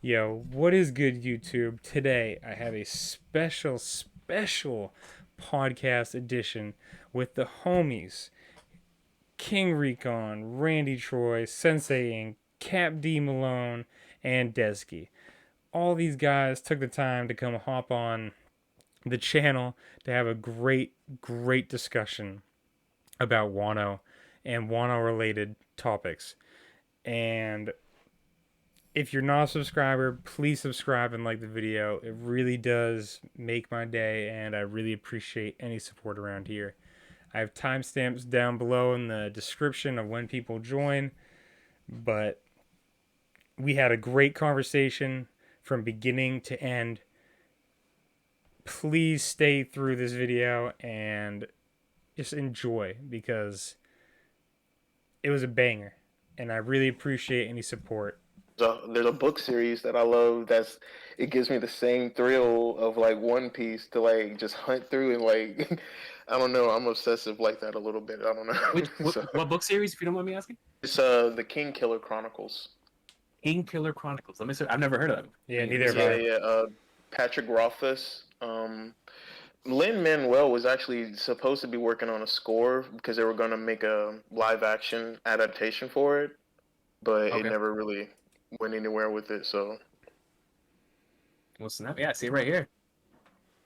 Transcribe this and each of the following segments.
Yo, what is good, YouTube? Today I have a special podcast edition with the homies King Recon, Randy Troy, Synsei Inc, Cap D Malone, and Desky. All these guys took the time to come hop on the channel to have a great discussion about Wano and Wano related topics. And if you're not a subscriber, please subscribe and like the video. It really does make my day, and I really appreciate any support around here. I have timestamps down below in the description of when people join, but we had a great conversation from beginning to end. Please stay through this video and just enjoy because it was a banger, and I really appreciate any support. There's a book series that I love it gives me the same thrill of like One Piece to like just hunt through and like I don't know, I'm obsessive like that a little bit. I don't Which know. what, So what book series, if you don't mind me asking? it's the King Killer Chronicles. King Killer Chronicles. Let me see. I've never heard of that. Yeah, Let neither me have see. Yeah, I. yeah. Patrick Rothfuss. Lin Manuel was actually supposed to be working on a score because they were going to make a live action adaptation for it, but it Okay. never really went anywhere with it. So Well, snap. Yeah, I see it right here.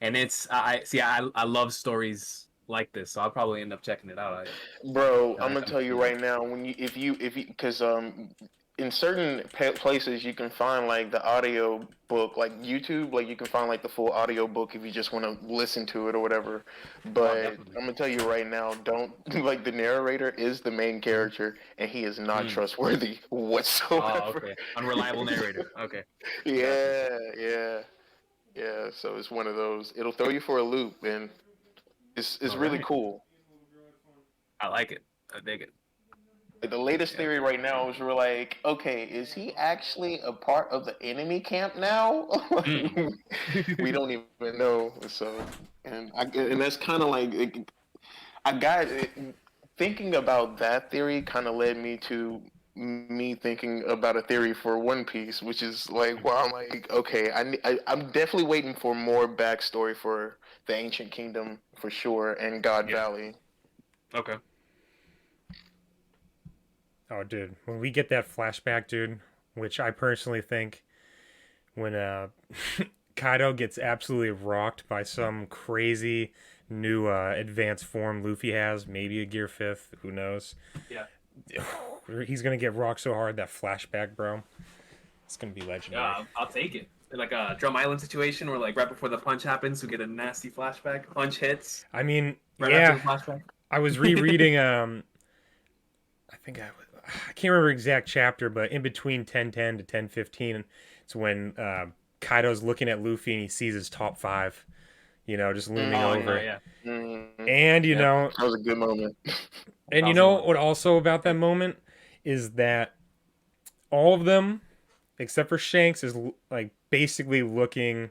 And it's I see. I love stories like this, so I'll probably end up checking it out. bro, I I'm gonna like tell you right now, when if you because in certain places you can find like the audio book, like YouTube, like you can find like the full audio book if you just want to listen to it or whatever. Oh, But definitely. I'm gonna tell you right now, don't like the narrator is the main Mm-hmm. character and he is not Mm. trustworthy Oh, whatsoever. okay. Unreliable narrator. Okay, gotcha. Yeah, yeah, yeah. So it's one of those. It'll throw you for a loop, and it's All really right. cool. I like it. I dig it. Like, the latest Yeah. theory right now is we're like, okay, is he actually a part of the enemy camp now? Mm. We don't even know. So, and that's kind of like I got thinking about that theory. Kind of led me to me thinking about a theory for One Piece, which is like, well, I'm like, okay, I'm definitely waiting for more backstory for the Ancient Kingdom for sure and God Yeah. Valley. Okay. Oh, dude, when we get that flashback, dude, which I personally think when Kaido gets absolutely rocked by some crazy new advanced form Luffy has, maybe a Gear 5th, who knows. Yeah. He's going to get rocked so hard, that flashback, bro. It's going to be Yeah. legendary. I'll take it. Like a Drum Island situation where, like, right before the punch happens, we get a nasty flashback. Punch hits I mean, right after yeah, the flashback. I was rereading I can't remember exact chapter, but in between 10:10 to 10:15, it's when Kaido's looking at Luffy and he sees his top 5, just looming Oh no, over. yeah, Mm, And yeah. that was a good moment. and That you was a know one. what also about that moment is that all of them except for Shanks is like basically looking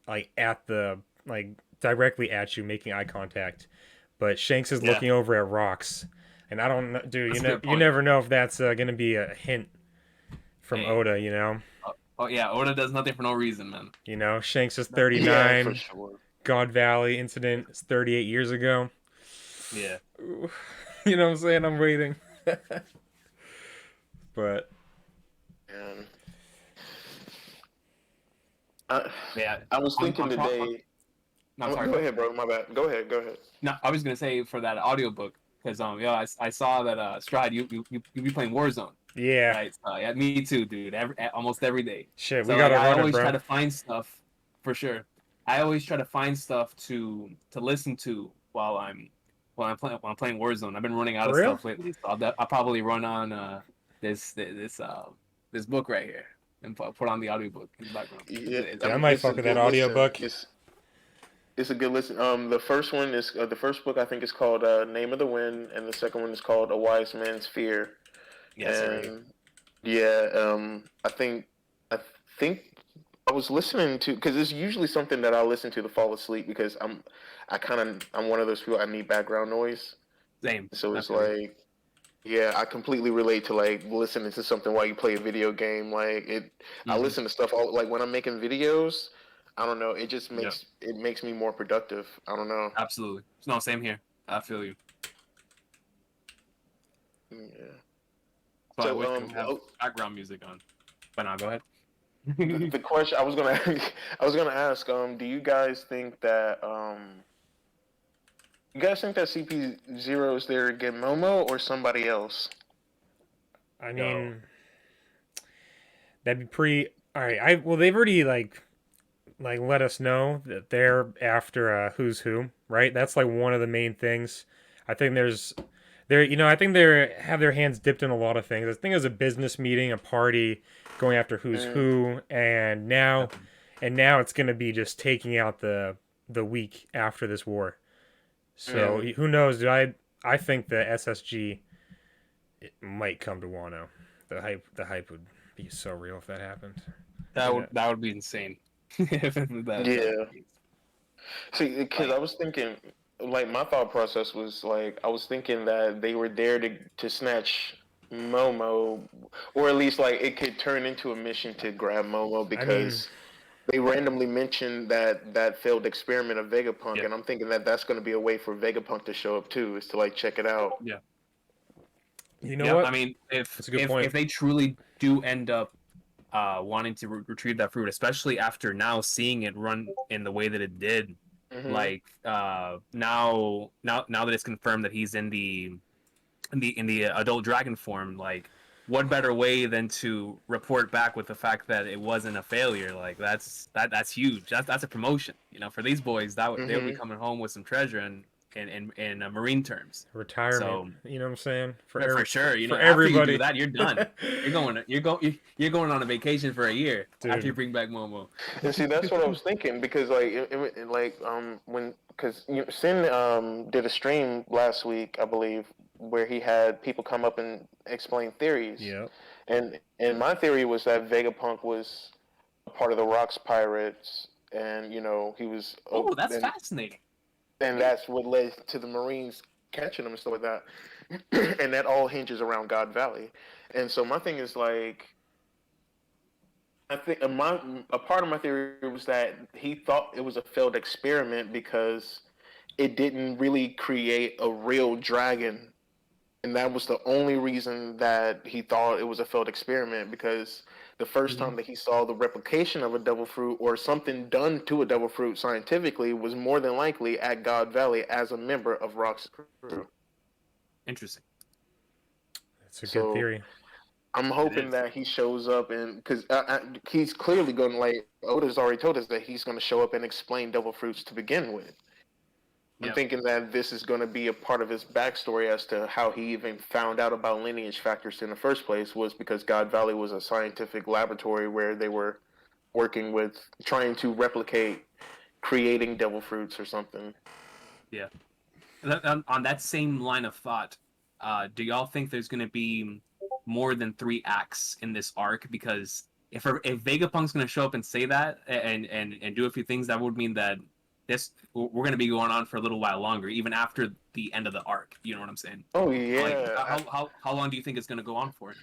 like at the like directly at you, making eye contact. But Shanks is Yeah, looking over at rocks, and I don't know, dude. that's a good You point. never know if that's gonna be a hint from Hey, Oda. oh yeah, Oda does nothing for no reason, man. Shanks is Yeah, for 39. sure. God Valley incident is 38 years ago. Yeah, You know what I'm saying? I'm waiting. But And I, yeah. I was thinking On today. no, I'm sorry. Go Go ahead. ahead, bro. My bad. Go ahead. Go ahead. No, I was gonna say for that audiobook because yeah, I saw that Stride you be playing Warzone, yeah, right? Yeah, me too, dude. Almost every day. shit, we So like gotta I run it, always try bro. to find stuff for sure. I always try to find stuff to listen to while I'm playing Warzone. I've been running out For of real? stuff lately, so I'll probably run on this book right here and put on the audiobook in the background. Yeah, I Dude, I mean might it's a fuck with that good listen. audiobook. It's a good listen. The first one is the first book I think is called Name of the Wind, and the second one is called A Wise Man's Fear. Yeah, I see it right here. And yeah, I think I was listening to because it's usually something that I listen to fall asleep because I'm one of those people I need background noise. Same. So I it's feel you. like Yeah, I completely relate to like listening to something while you play a video game. Like it, I Hmm. listen to stuff all like when I'm making videos. I don't know. It just Yeah, makes me more productive. I don't know. absolutely. No, same here. I feel you. Yeah. So I So wish I would have background music on. But now, go ahead. the question I was gonna I was gonna ask do you guys think that CP0 is there to get Momo or somebody else? I Yo. mean, that'd be pretty. All right. Well, they've already let us know that they're after who's who, right? That's like one of the main things. I think I think they have their hands dipped in a lot of things. I think it was a business meeting, a party, going after who's Mm, who, and now, Yep. it's going to be just taking out the week after this war. yeah. So who knows? I think the SSG it might come to Wano. The hype would be so real if that happened. That And would that would be insane. If that's Yeah. the case. See, because I Like, was thinking, like my thought process was like I was thinking that they were there to snatch Momo, or at least like it could turn into a mission to grab Momo I mean, because they randomly mentioned that failed experiment of Vegapunk, yeah, and I'm thinking that that's going to be a way for Vegapunk to show up too, is to like check it out. yeah, you know yeah. what? I mean, if That's a good if point. if they truly do end up wanting to retrieve that fruit, especially after now seeing it run in the way that it did, Hmm. like now that it's confirmed that he's in the adult dragon form, like what better way than to report back with the fact that it wasn't a failure? Like that's huge. That's a promotion, for these boys. They'll be Hmm. coming home with some treasure in marine terms. Retirement. So You know what I'm saying? for sure, For after you do everybody. that, you're done. You're going on a vacation for a year after you Dude. bring back Momo. And see, that's what I was thinking because like like when because Sin did a stream last week, I believe, where he had people come up and explain theories, Yep. and my theory was that Vegapunk was a part of the Rocks Pirates, and he was Oh, that's fascinating. and that's what led to the Marines catching him and stuff like that, and that all hinges around God Valley, and so my thing is like I think a part of my theory was that he thought it was a failed experiment because it didn't really create a real dragon, and that was the only reason that he thought it was a failed experiment because the first Hmm. time that he saw the replication of a devil fruit or something done to a devil fruit scientifically was more than likely at God Valley as a member of Rock's crew. Interesting. That's a good So theory. I'm It hoping is. that he shows up and because he's clearly going to like Oda's already told us that he's going to show up and explain devil fruits to begin with. I'm Yeah. thinking that this is going to be a part of his backstory as to how he even found out about lineage factors in the first place was because God Valley was a scientific laboratory where they were working with trying to replicate creating devil fruits or something. Yeah. On that same line of thought, do y'all think there's going to be more than 3 acts in this arc? Because if Vegapunk's going to show up and say that and do a few things, that would mean that we're going to be going on for a little while longer, even after the end of the arc. You know what I'm saying? Oh Like, yeah, how long do you think it's going to go on for?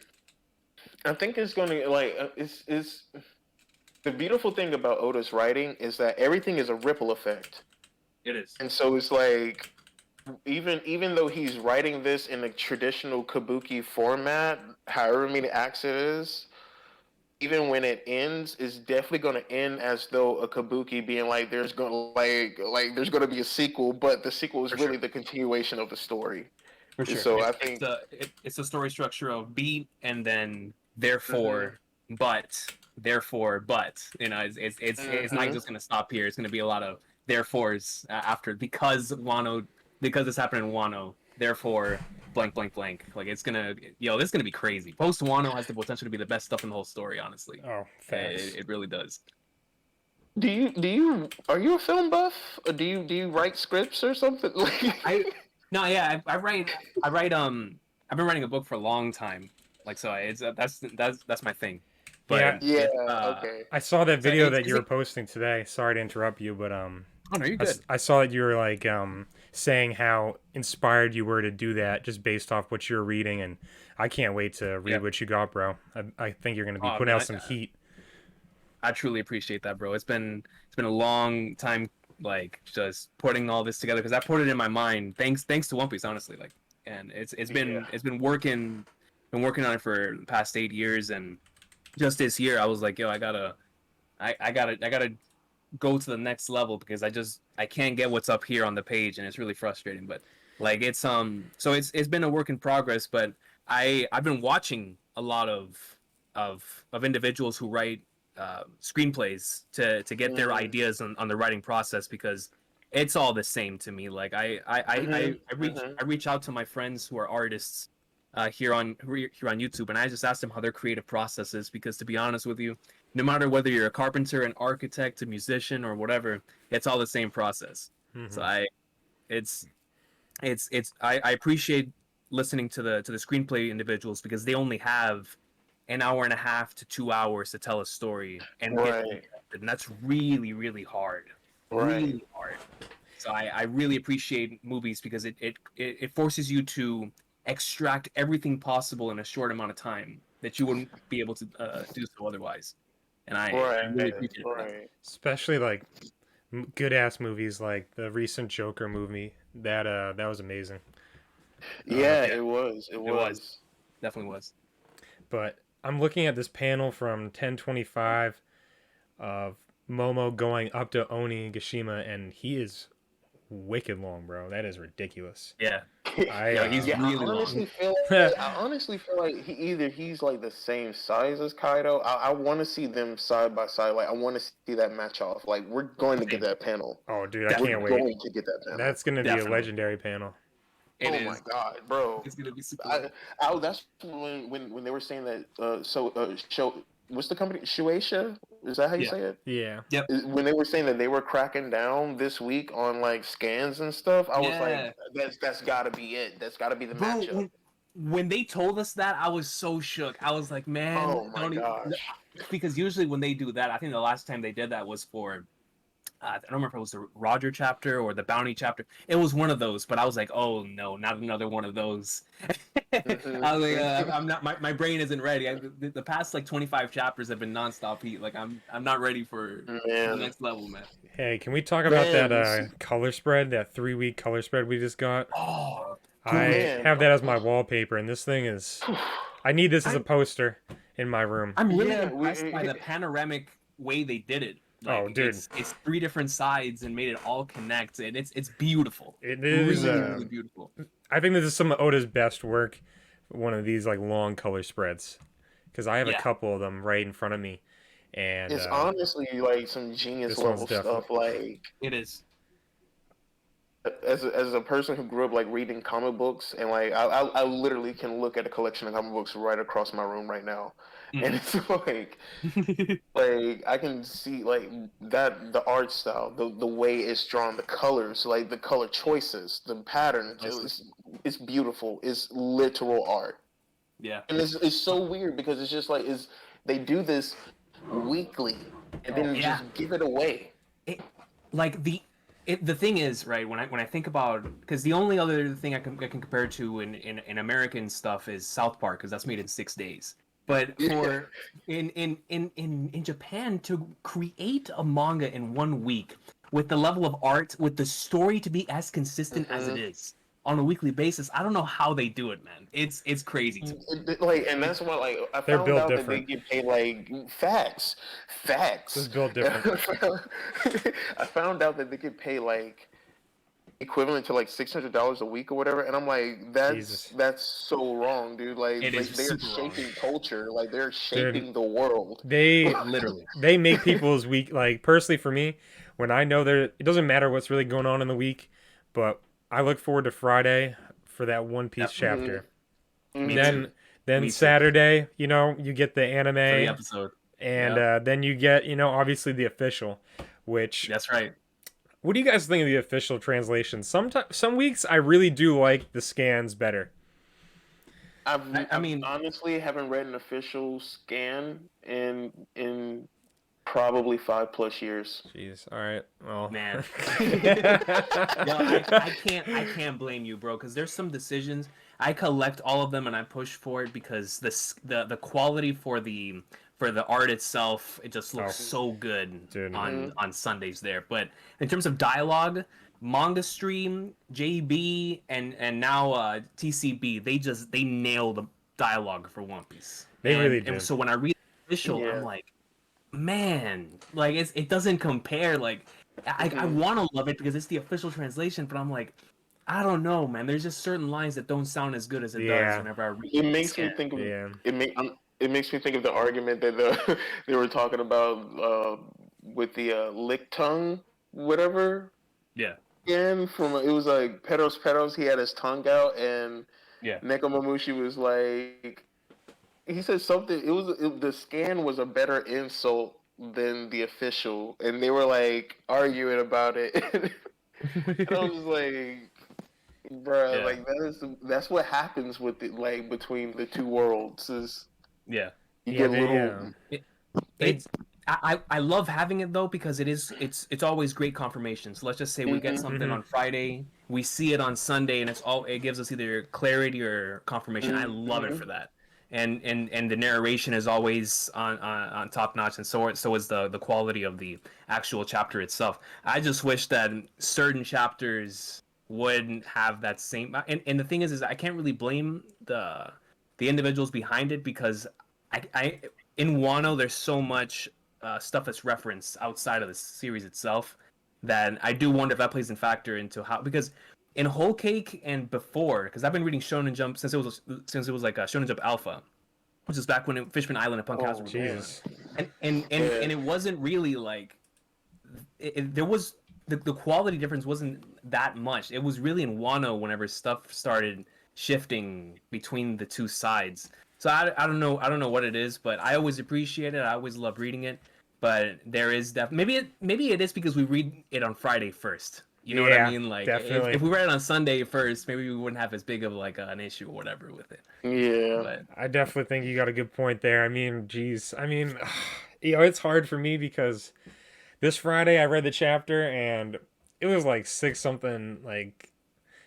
I think it's going to like it's the beautiful thing about Oda's writing is that everything is a ripple effect. It is. And so it's like even though he's writing this in a traditional kabuki format, however many acts it is, even when it ends, it's definitely going to end as though a kabuki being like there's going to be a sequel, but the sequel is For really sure. the continuation of the story. For And sure. so I It's think, it's a story structure of beat and then hmm but therefore but it's not hmm just gonna stop here. It's gonna be a lot of therefores after because this happened in Wano. Therefore blank blank blank. Like this is gonna be crazy. Post Wano has the potential to be the best stuff in the whole story. Honestly, Oh, it, facts. it really does. do you are you a film buff or do you write scripts or something? I no yeah I've been writing a book for a long time. Like so it's that's my thing. But Yeah, if Yeah, okay. I saw that so video that it's you were posting today. Sorry to interrupt you, but Oh no, you're good. I saw that you were like saying how inspired you were to do that just based off what you're reading, and I can't wait to read Yeah. what you got, bro. I think you're gonna be Oh putting man, out some heat. I truly appreciate that, bro. It's been a long time, like just putting all this together because I put it in my mind. Thanks to One Piece, honestly. Like, and it's Yeah. been working on it for the past 8 years, and just this year I was like, yo, I gotta go to the next level because I can't get what's up here on the page, and it's really frustrating. But like so it's been a work in progress. But I've been watching a lot of individuals who write screenplays to get their ideas on the writing process because it's all the same to me. Like I reach out to my friends who are artists here on YouTube, and I just ask them how their creative process is because to be honest with you, no matter whether you're a carpenter, an architect, a musician, or whatever, it's all the same process. So Hmm. it's I appreciate listening to the screenplay individuals because they only have an hour and a half to 2 hours to tell a story and get Right. and that's really hard, Right. really hard. So I really appreciate movies because it forces you to extract everything possible in a short amount of time that you wouldn't be able to do so otherwise. And I Right. really appreciate it for that. Right. Especially like good ass movies like the recent Joker movie. That was amazing. Yeah, Yeah, it was. It it was. was. Definitely was. But I'm looking at this panel from 1025 of Momo going up to Onigashima, and he is wicked long, bro. That is ridiculous. Yeah. I Yeah, he's Yeah, I really long. honestly feel like he's like the same size as Kaido. I want to see them side by side. Like I want to see that match off. Like we're going to get Same. that panel. Oh, dude, I We're can't Definitely. wait. going to get that panel. That's gonna be a Definitely. legendary panel. It Oh my is. god, bro! It's gonna be super long. That's when they were saying that. Show what's the company? Shueisha? Is that how you Yeah. say it? Yeah. Yep. When they were saying that they were cracking down this week on like scans and stuff, I was like, Yeah. that's got to be it. That's got to be the Bro, matchup. when they told us that, I was so shook. I was like, man, Oh my don't even, gosh! because usually when they do that, I think the last time they did that was for I don't remember if it was the Roger chapter or the Bounty chapter. It was one of those, but I was like, oh no, not another one of those. I was like, I'm not. My brain isn't ready. The past like 25 chapters have been nonstop heat. Like I'm not ready for the Man, next level, man. Hey, can we talk about that man, color spread, that 3 week color spread we just got? Oh, I dude, man. have that as my wallpaper, and this thing is. I need this as a I'm poster in my room. I'm really Yeah, impressed by the panoramic way they did it. Oh, Like dude. it's three different sides and made it all connect, and it's beautiful. It is. Really beautiful. I think this is some of Oda's best work. One of these like long color spreads, because I have a Yeah, couple of them right in front of me, and it's honestly like some genius this one's level definitely. stuff. Like it is. as a person who grew up like reading comic books, and like I literally can look at a collection of comic books right across my room right now, and it's like I can see like that the art style, the way it's drawn, the colors, like the color choices, the patterns. It's beautiful. It's literal art, Yeah. and it's so weird because it's just like they do this weekly and then Yeah. just give it away. It, like the thing is right when I think about because the only other thing I can compare it to in American stuff is South Park because that's made in 6 days. But for in Japan to create a manga in 1 week with the level of art with the story to be as consistent as it is on a weekly basis, I don't know how they do it, man. It's crazy to me. Like, and that's why, like, I They're found built out that they different. get paid like facts. This is built different. I found out that they get paid like equivalent to like $600 a week or whatever, and I'm like, Jesus. that's so wrong, dude. Like, It is they're super wrong. shaping culture, like they're Dude, shaping the world. Literally. they make people's week like personally for me when I know there it doesn't matter what's really going on in the week, but I look forward to Friday for that One Piece Yep. chapter. Me Then too. then Me too. Saturday, you get the For the anime, episode. and Yep. then you get obviously the official, which That's right. what do you guys think of the official translation? Some weeks I really do like the scans better. I mean, honestly haven't read an official scan in Probably 5+ years. Jeez. All right. Well. Man. I can't blame you, bro, because there's some decisions I collect all of them and I push for it because the quality for the art itself, it just looks so good Dude. on Sundays there. But in terms of dialogue, Manga Stream, JB, and now TCB, they nail the dialogue for One Piece. They really And did. so when I read the official, I'm like, man, like it doesn't compare. Like I want to love it because it's the official translation, but I'm like, I don't know, man. There's just certain lines that don't sound as good as it does whenever I read it. Makes me think of it makes me think of the argument that they were talking about with the lick tongue, whatever. Yeah. Again, from it was like Pedos, he had his tongue out, and Yeah. Nekomamushi was like, he said something. The scan was a better insult than the official, and they were like arguing about it. And I was just like, bruh, like that's what happens with it, like between the two worlds is you get little. I love having it though because it's always great confirmation. So let's just say we get something on Friday, we see it on Sunday, and it gives us either clarity or confirmation. I love it for that. And the narration is always on top notch, and so is the quality of the actual chapter itself. I just wish that certain chapters wouldn't have that same. And the thing is I can't really blame the individuals behind it because I in Wano there's so much stuff that's referenced outside of the series itself that I do wonder if that plays a factor into how, because in Whole Cake and before, because I've been reading Shonen Jump since it was like Shonen Jump Alpha, which is back when Fishman Island and Punk House were Jesus. and it wasn't really like there was the quality difference wasn't that much. It was really in Wano whenever stuff started shifting between the two sides. So I don't know what it is, but I always appreciate it. I always love reading it. But there is maybe it is because we read it on Friday first. You know what I mean? Like if we read it on Sunday first, maybe we wouldn't have as big of like an issue or whatever with it. Yeah. But I definitely think you got a good point there. I mean, geez. I mean, it's hard for me because this Friday I read the chapter and it was like 6 something like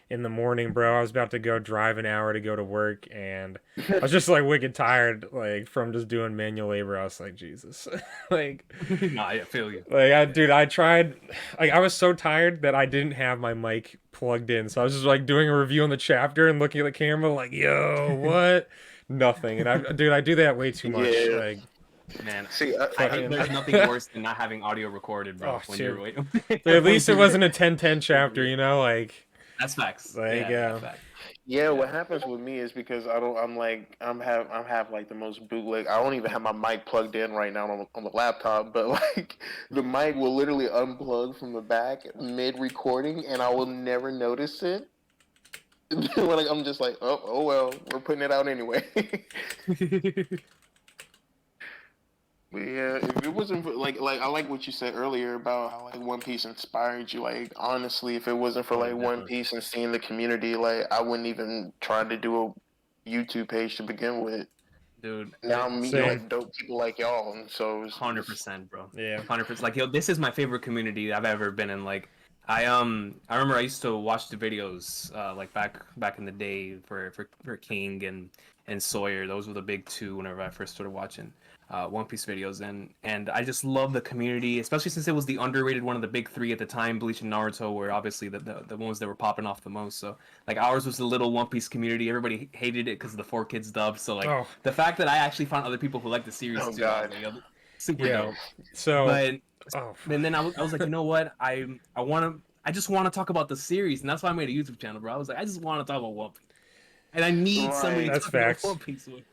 in the morning, bro. I was about to go drive an hour to go to work, and I was just like wicked tired, like from just doing manual labor. I was like, Jesus, like, nah, I feel you. Like, I tried, like, I was so tired that I didn't have my mic plugged in, so I was just like doing a review on the chapter and looking at the camera, like, yo, what? Nothing, and I do that way too much, like. Man, see, there's nothing worse than not having audio recorded, bro. Oh, when you're waiting. At least it wasn't a 10-10 chapter, you know, like. That's facts. Like, that's facts. Yeah, what happens with me is because I'm have like the most bootleg. I don't even have my mic plugged in right now on the laptop, but like the mic will literally unplug from the back mid recording, and I will never notice it. When I'm just like, oh well, we're putting it out anyway. But yeah, if it wasn't for, like I like what you said earlier about how like One Piece inspired you. Like honestly, if it wasn't for like One Piece and seeing the community, like I wouldn't even try to do a YouTube page to begin with. Dude, now I'm meeting like dope people like y'all, and so 100%, bro. Yeah, 100%. Like, yo, this is my favorite community I've ever been in. Like, I remember I used to watch the videos like back in the day for King and Sawyer. Those were the big two whenever I first started watching One Piece videos, and I just love the community, especially since it was the underrated one of the big three at the time. Bleach and Naruto were obviously the ones that were popping off the most. So like ours was the little One Piece community. Everybody hated it because of the 4 Kids dub. So like the fact that I actually found other people who liked the series too, God. was, like, super dope. So, and then I was like, you know what, I just want to talk about the series, and that's why I made a YouTube channel, bro. I was like, I just want to talk about One Piece, and I need somebody to talk about One Piece with.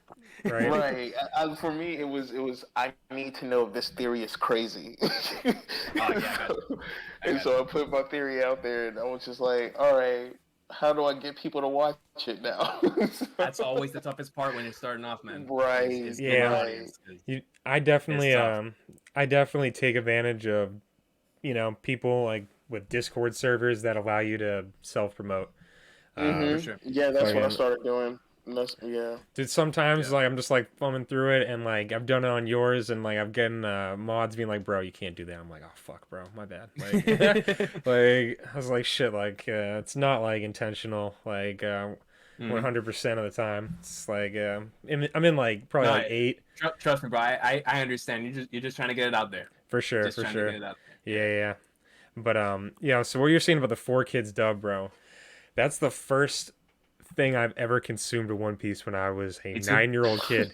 Right. For me, it was. I need to know if this theory is crazy. So I put my theory out there, and I was just like, all right, how do I get people to watch it now? That's always the toughest part when you're starting off, man. Right. I definitely take advantage of, people like with Discord servers that allow you to self-promote. For sure. Yeah, that's what I started doing. Yeah. Dude, sometimes like I'm just like thumbing through it, and like I've done it on yours, and like I've gotten mods being like, "Bro, you can't do that." I'm like, "Oh fuck, bro, my bad." Like, like I was like, "Shit, like it's not like intentional." Like 100% of the time, it's like I'm in like probably No, like 8 trust me, bro. I understand. You're just trying to get it out there. for sure, Just for trying to sure. get it out there. Yeah, yeah. But yeah. So what you're saying about the 4 Kids dub, bro? That's the first thing I've ever consumed of One Piece when I was a Me too. 9-year-old kid.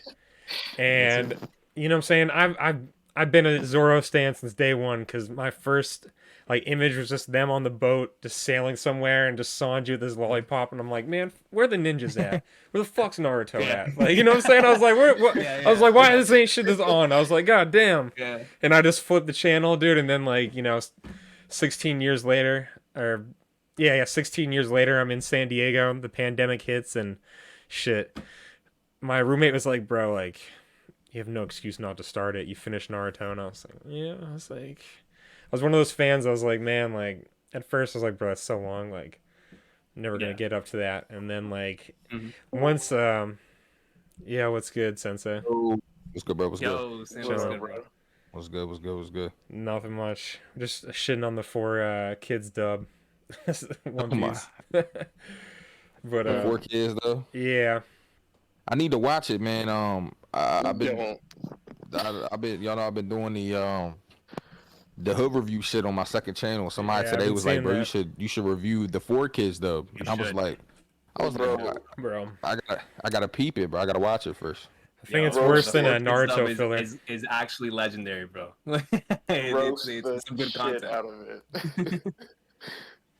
Me And too. you know what I'm saying? I've been a Zoro stan since day one because my first like image was just them on the boat just sailing somewhere and just Sanji with his lollipop, and I'm like, man, where are the ninjas at? Where the fuck's Naruto Yeah. at? Like, you know what I'm saying? I was like, where? What? Yeah, I was like, why yeah. this ain't shit this on? I was like, god damn. Yeah. And I just flipped the channel, dude, and then like 16 years later, or yeah, 16 years later, I'm in San Diego. The pandemic hits and shit. My roommate was like, bro, like you have no excuse not to start it. You finished Naruto, and I was like, yeah. I was like, I was one of those fans. I was like, man, like at first I was like, bro, that's so long. Like, I'm never gonna Yeah. get up to that. And then like Mhm. once, yeah, what's good, Sensei? Oh, what's good, bro? What's good? Yo, Sam, Chilling. what's good, bro? What's good? What's good? What's good? Nothing much. Just shitting on the 4 Kids dub. One Oh my. Piece. But The 4 Kids though. yeah, I need to watch it, man. I've been, Don't. I've been, y'all know, I've been doing the hood review shit on my second channel. Somebody Yeah, I've today been was like, seeing bro, that. you should review the 4 Kids though. And I was should. like, Bro. bro. I gotta peep it, bro. I gotta watch it first. I think it's Yo, worse the than a 4 Kids dub Naruto filler. is actually legendary, bro. Roast it's the some good shit content. out of it.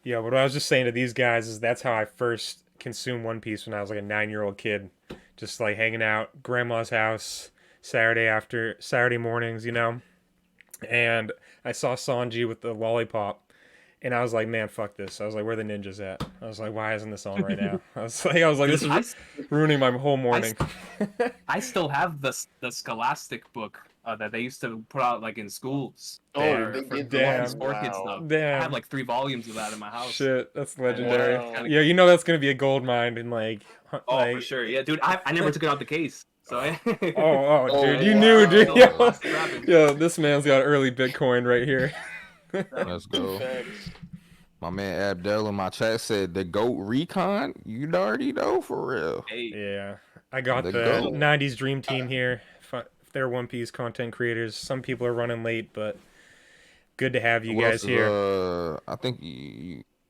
Yeah, what I was just saying to these guys is that's how I first consumed One Piece when I was like a 9-year-old kid, just like hanging out grandma's house Saturday mornings, and I saw Sanji with the lollipop, and I was like, man, fuck this. I was like, where the ninjas at? I was like, why isn't this on right now? I was like, this is ruining my whole morning. I still have the Scholastic book that they used to put out like in schools. Oh, for- they for did damn. that. 4 Kids Wow. stuff. I Damn. have like 3 volumes of that in my house. Shit, that's legendary. Wow. Yeah, that's gonna be a gold mine in like, Oh, like for sure. Yeah, dude. I never took it out the case. So oh, Oh, dude, you wow. knew, dude. Still Yo, plastic wrapping. yo, this man's got early Bitcoin right here. Let's go. Facts. My man Abdel in my chat said the GOAT Recon. You already know for real. Hey, Yeah, I got The the goat. 90s Dream Team here. If they're One Piece content creators, some people are running late, but good to have you Who guys else is, here. I think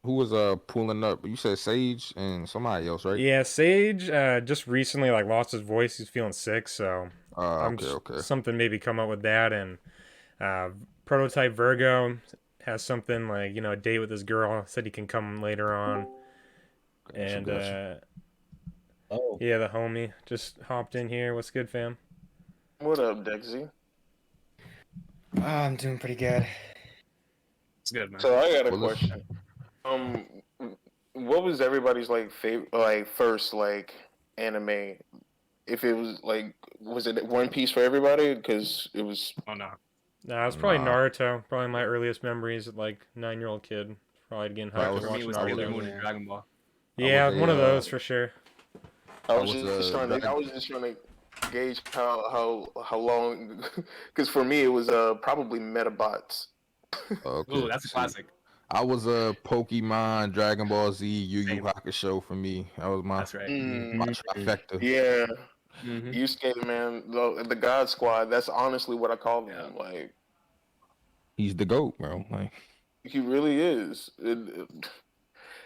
who was pulling up? You said Sage and somebody else, right? Yeah, Sage just recently like lost his voice. He's feeling sick, so Okay. something maybe come up with that. And Prototype Virgo has something like a date with this girl. Said he can come later on. And Gotcha. yeah, the homie just hopped in here. What's good, fam? What up, Dexy? I'm doing pretty good. it's good, man. So I got a Well, let's- question. What was everybody's like favorite, like first like anime? If it was like, was it One Piece for everybody? Because it was. Oh no. Nah, it's probably Nah. Naruto. Probably my earliest memories at like 9-year-old kid. Probably getting That hyped was- to For watch me, it was I was- Sailor Naruto. Moon and Dragon Ball. Yeah, was a, one of those for sure. I I was was, just trying to. back- I was just trying to gauge how long. Because for me, it was probably Metabots. Okay. Ooh, that's a see, classic. I was Pokemon, Dragon Ball Z, Yu Yu Same. Hakusho for me. That was my That's right. my trifecta. Yeah, Mm-hmm. Yusuke, man, the God Squad. That's honestly what I call him. Like, He's the GOAT, bro. Like, he really is.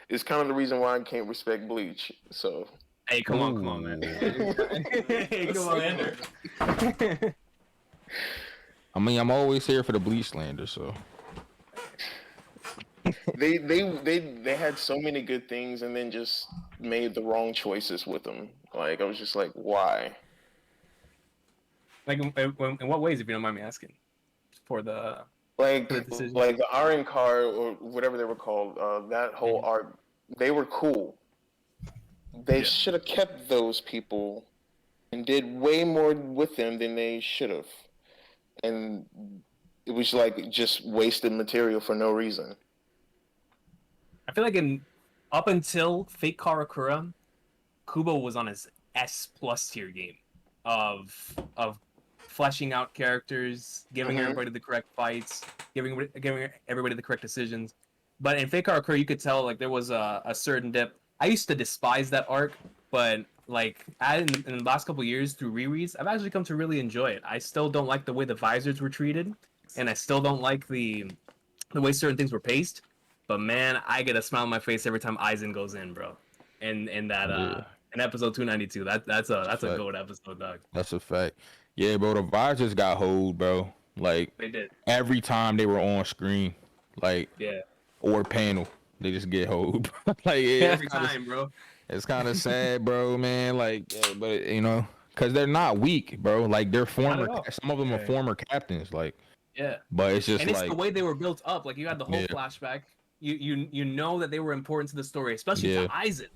It's kind of the reason why I can't respect Bleach. So. Hey, come on, man. Hey, come on, Ender. I mean, I'm always here for the Bleach slander, so They had so many good things and then just made the wrong choices with them. Like I was just like, why? Like, in what ways, if you don't mind me asking? For the Like The decision. like the Iron Car or whatever they were called. That whole arc, they were cool. They Yeah. should have kept those people and did way more with them than they should have. And it was like just wasted material for no reason. I feel like up until Fate Karakura, Kubo was on his S+ tier game of fleshing out characters, giving everybody the correct fights, giving everybody the correct decisions. But in Fate Car Occur, you could tell like there was a certain dip. I used to despise that arc, but like in the last couple years through rereads, I've actually come to really enjoy it. I still don't like the way the visors were treated, and I still don't like the way certain things were paced. But man, I get a smile on my face every time Aizen goes in, bro. In that in episode 292. That's a goat episode, dog. That's a fact. Yeah, bro, the visors got hold, bro. Like They did. every time they were on screen, like or panel, they just get hold. Like every time, bro. It's kind of sad, bro, man. Like, but you know, because they're not weak, bro. Like they're former. Some of them are former captains. Like, but it's just and it's like the way they were built up. Like you had the whole flashback. You know that they were important to the story, especially to Aizen.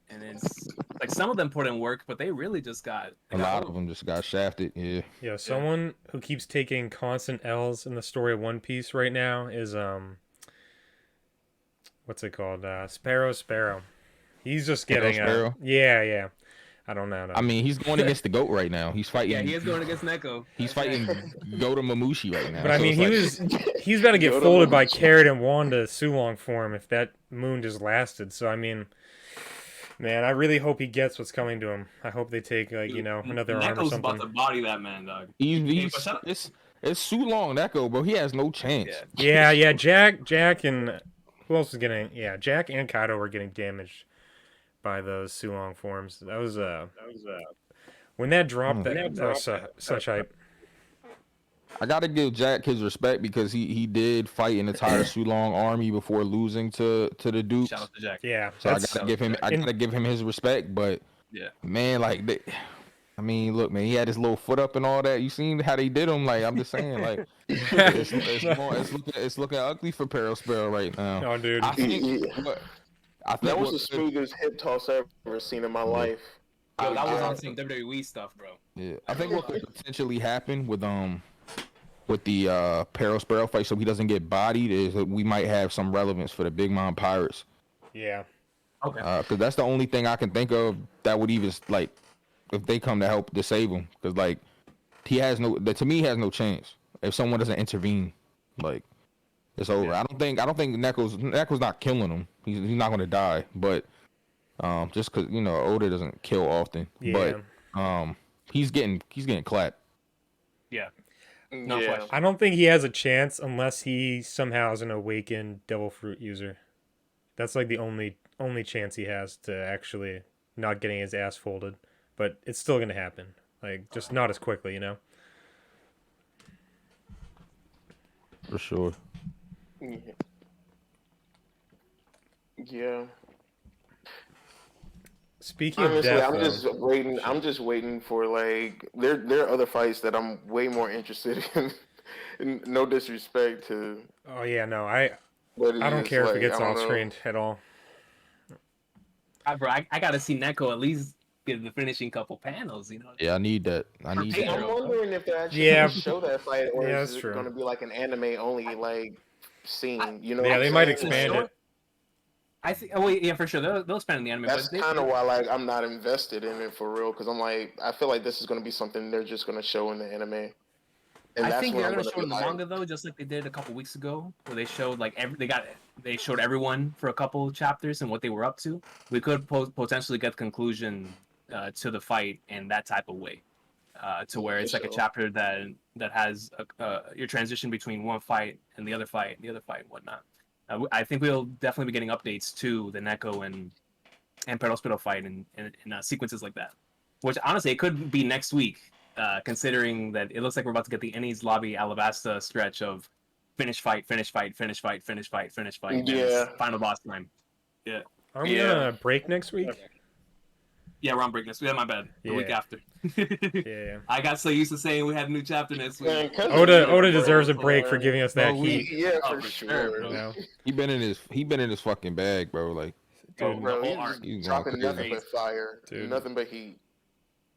And it's like some of them put in work, but they really just got a lot of them just got shafted. Yeah, someone who keeps taking constant L's in the story of One Piece right now is what's it called? Sparrow. He's just getting yeah. I don't know. I mean, he's going against the GOAT right now. He's fighting. Yeah, he is going against Neko. He's fighting Gota Mamushi right now. But I mean, he's about to get folded by Carrot and Wanda Sulong form if that moon just lasted. So I mean, man, I really hope he gets what's coming to him. I hope they take another arm or something. Neko's about to body that man, dog. It's Sulong Neko, bro. He has no chance. Yeah. Jack and who else is getting? Yeah, Jack and Kaido were getting damaged by those Sulong forms. That was when that dropped. That was such hype. I gotta give Jack his respect because he did fight an entire Sulong army before losing to the Dukes. Shout out to Jack. Yeah, so I gotta give him his respect. But man, like, I mean, look, man, he had his little foot up and all that. You seen how they did him? Like, I'm just saying, like, it's looking ugly for Sparrow right now. Oh, dude. I think that was the smoothest hip toss I've ever seen in my life. Yo, that was on some WWE stuff, bro. Yeah, I think what could potentially happen with the Sparrow fight, so he doesn't get bodied, is that we might have some relevance for the Big Mom Pirates. Yeah. Okay. Because that's the only thing I can think of that would even like if they come to help to save him. Because like he has no chance if someone doesn't intervene. Like it's over. I don't think Neko's not killing him. He's not gonna die. But just because Oda doesn't kill often. Yeah. But he's getting clapped. Yeah. No question. I don't think he has a chance unless he somehow is an awakened Devil Fruit user. That's like the only chance he has to actually not getting his ass folded. But it's still gonna happen. Like just not as quickly, you know? For sure. Yeah. Speaking honestly, of death, I'm just waiting for like there are other fights that I'm way more interested in. No disrespect to. Oh yeah, no, I don't care if it gets off screen at all. Bro, I gotta see Neko at least get the finishing couple panels, you know. Yeah, I need that. I'm wondering if they actually show that fight, or is it going to be like an anime only like scene? You know? Yeah, they might expand it. I think. Oh wait, yeah, for sure. They'll expand the anime. That's kind of why, like, I'm not invested in it for real, because I'm like, I feel like this is going to be something they're just going to show in the anime. And I think they're going to show in the manga though, just like they did a couple weeks ago, where they showed like they showed everyone for a couple chapters and what they were up to. We could potentially get the conclusion to the fight in that type of way, to where it's like a chapter that has your transition between one fight and the other fight, and whatnot. I think we'll definitely be getting updates to the Neko and Perospero fight and sequences like that. Which honestly, it could be next week, considering that it looks like we're about to get the Enies Lobby Alabasta stretch of finish fight, final boss time. Yeah. Aren't we gonna break next week? Yeah, we're on break next week. Yeah, my bad. The week after. Yeah. I got so used to saying we had a new chapter next week. Man, Oda deserves a break for giving us that heat. Yeah, for sure. You know? He been in his fucking bag, bro. Like, dude, bro, he's dropping nothing but fire, dude. Nothing but heat.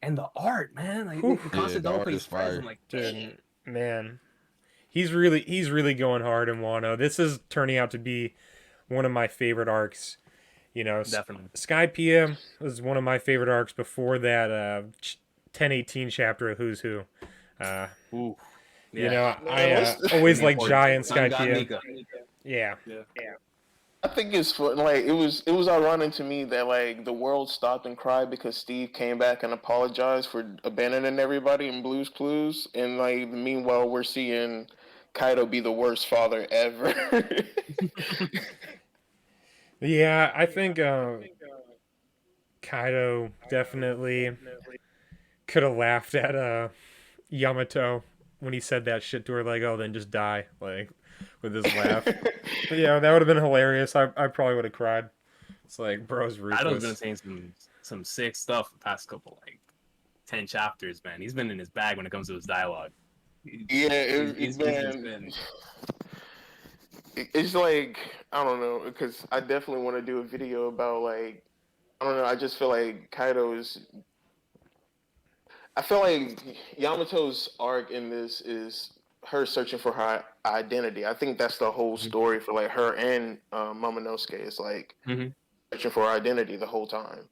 And the art, man, like the constant developing his friends. I'm like, dude, man, he's really going hard in Wano. This is turning out to be one of my favorite arcs Definitely. Sky Pia was one of my favorite arcs before that 1018 chapter of Who's Who. Uh, Ooh. I always liked Jai and Sky Pia. Yeah. I think it's fun. Like it was ironic to me that like the world stopped and cried because Steve came back and apologized for abandoning everybody in Blue's Clues, and like meanwhile we're seeing Kaido be the worst father ever. Yeah, I think Kaido definitely could have laughed at Yamato when he said that shit to her, like, "Oh, then just die," like with his laugh. Yeah, that would have been hilarious. I probably would have cried. It's like, bro's Kaido's been ruthless. saying some sick stuff the past couple 10 chapters, man. He's been in his bag when it comes to his dialogue. Yeah, it's been. It's like I don't know because I definitely want to do a video about like I don't know. I just feel like I feel like Yamato's arc in this is her searching for her identity. I think that's the whole story for like her and Momonosuke. It's like Mhm. searching for identity the whole time,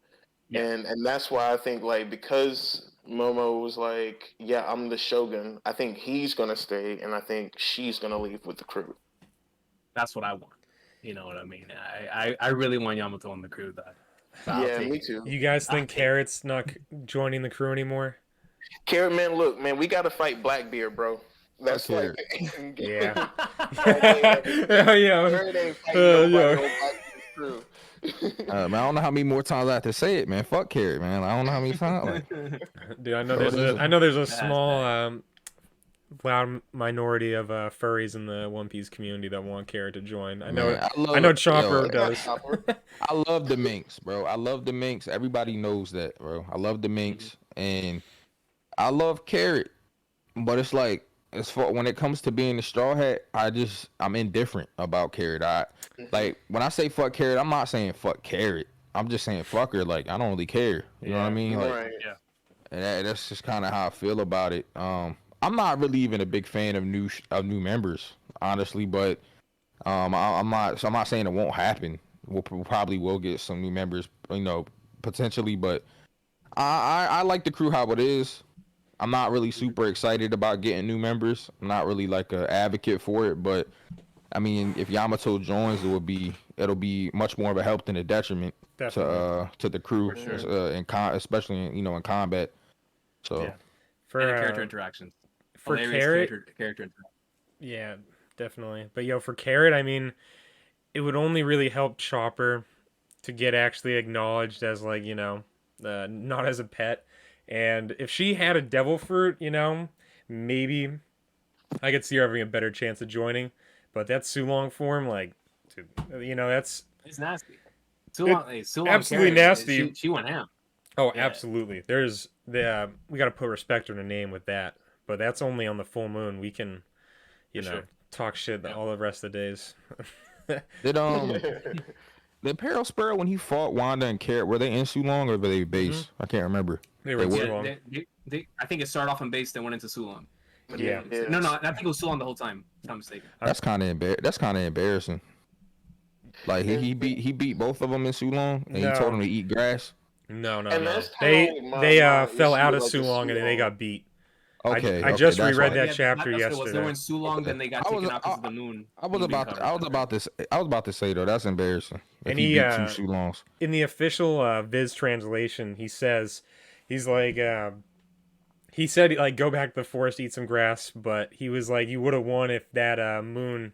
Yeah. and that's why I think like because Momo was like, yeah, I'm the shogun. I think he's gonna stay, and I think she's gonna leave with the crew. That's what I want. You know what I mean? I really want Yamato on the crew. Yeah, me too. You guys I'll think take Carrot's not joining the crew anymore? Carrot man, look, man, we gotta fight Blackbeard, bro. That's like, Yeah. Carrot yeah. ain't fighting nobody yeah. on Blackbeard's crew. Man, I don't know how many more times I have to say it, man. Fuck Carrot, man. I don't know how many times. Like, Dude, I know Bro, there's a That's small loud minority of furries in the One Piece community that want Carrot to join. I know man, I know Chopper yo, does. I love the Minx, bro. I love the Minx. Everybody knows that, bro. I love the Minx, and I love Carrot. But it's like, as far when it comes to being a straw hat, I'm indifferent about Carrot. Like when I say fuck Carrot, I'm not saying fuck Carrot. I'm just saying fuck her. Like I don't really care. You know what I mean? Like, Right. Yeah. and that's just kind of how I feel about it. I'm not really even a big fan of new members, honestly. But I'm not. So I'm not saying it won't happen. We'll probably will get some new members, potentially. But I like the crew how it is. I'm not really super excited about getting new members. I'm not really like an advocate for it, but I mean, if Yamato joins, it'll be much more of a help than a detriment to the crew, For sure. especially in combat. So Yeah. For And the character interactions. for Hilarious Carrot, character interactions. yeah, definitely. But for Carrot, I mean, it would only really help Chopper to get actually acknowledged as like, not as a pet. And if she had a devil fruit, maybe I could see her having a better chance of joining. But that Sulong form, like, dude, that's It's nasty. Sulong absolutely Carrot, nasty. She went ham. oh, Yeah. absolutely. There's we got to put respect on her name with that. But that's only on the full moon. We can, sure. talk shit all the rest of the days. did the Imperial Sparrow when he fought Wanda and Carrot, were they in Sulong or were they base? I can't remember. They were in were? Sulong. I think it started off in base, then went into Sulong. Yeah. No, I think it was Sulong the whole time. If I'm mistaken. That's kind of embarrassing. Like he beat both of them in Sulong, and he told them to eat grass. No. And that's They kinda like they my fell issue out with, of like, the Sulong and they Sulong. got beat. Okay, I just that's reread why. that chapter that's what it was. They yesterday. were in Sulong, then they got taken out because of the moon. I was about to say though, that's embarrassing. If And he he beat two Sulongs. in the official Viz translation, he says he's like he said like go back to the forest, eat some grass, but he was like you would have won if that moon,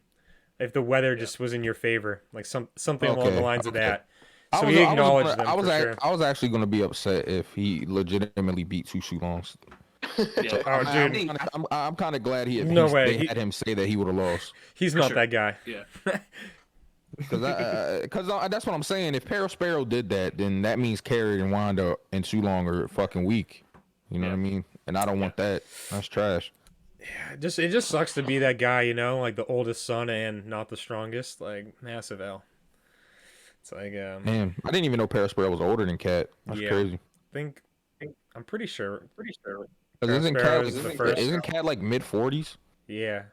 if the weather just was in your favor, like something along the lines of that. So he acknowledged them for sure. I was actually gonna be upset if he legitimately beat two Sulongs. Yeah. Oh, dude, I'm kind of glad they had him say that he would have lost. He's not sure. that guy. Yeah. Because that's what I'm saying. If Peril Sparrow did that, then that means Carrot and Wanda and Sulong are fucking weak. You know what I mean? And I don't want that. That's trash. It just sucks to be that guy, like the oldest son and not the strongest. Like massive L. It's like Man, I didn't even know Peril Sparrow was older than Cat. That's crazy. I'm pretty sure. Because Sparrow isn't Cat like mid 40s? Yeah,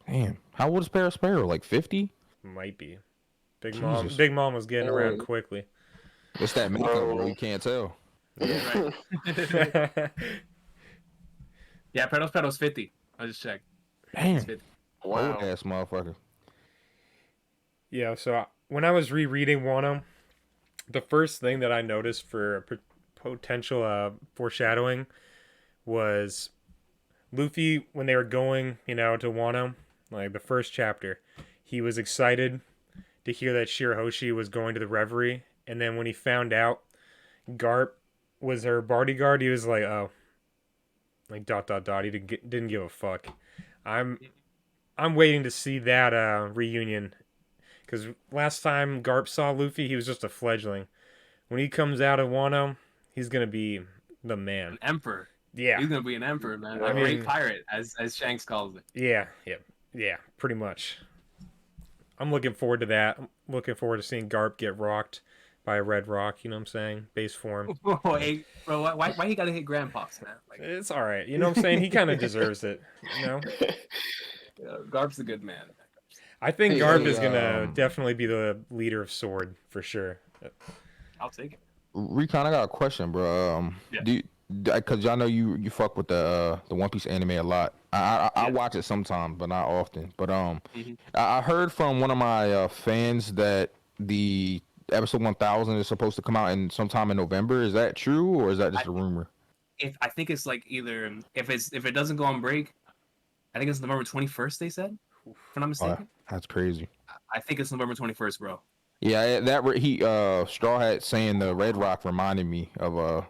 Damn, how old is Peril Sparrow? Like 50? might be. Jesus. Big Mom was getting around Oh. quickly. It's that makeup, bro. Bro. You can't tell. Right. Yeah, Pedal's 50. I just checked. It's Damn. 50. Old Wow. ass motherfucker. Yeah, so when I was rereading Wano, the first thing that I noticed for potential foreshadowing was Luffy when they were going, to Wano, like the first chapter. He was excited to hear that Shirahoshi was going to the Reverie, and then when he found out Garp was her bodyguard, he was like, "Oh, like dot dot dot." He didn't give a fuck. I'm waiting to see that reunion because last time Garp saw Luffy, he was just a fledgling. When he comes out of Wano, he's gonna be the man. An emperor. Yeah, He's gonna be an emperor, man. I A great mean- pirate, as Shanks calls it. yeah, pretty much. I'm looking forward to that. I'm looking forward to seeing Garp get rocked by a red rock. You know what I'm saying? Base form. Oh, hey, bro, why he gotta hit Grandpox, man? Like, It's all right. You know what I'm saying? He kind of deserves it. Garp's a good man. I think Hey, Garp hey, is gonna definitely be the leader of Sword for sure. I'll take it. Recon, I got a question, bro. Yeah. Cause y'all know you fuck with the One Piece anime a lot. I Yeah. watch it sometimes, but not often. But Mhm. I heard from one of my fans that the episode 1000 is supposed to come out in sometime in November. Is that true, or is that just a rumor? I think it's like either if it doesn't go on break, I think it's November 21st. They said, if I'm not Oh, mistaken. that's crazy. I think it's November 21st, bro. Yeah, Straw Hat saying the Red Rock reminded me of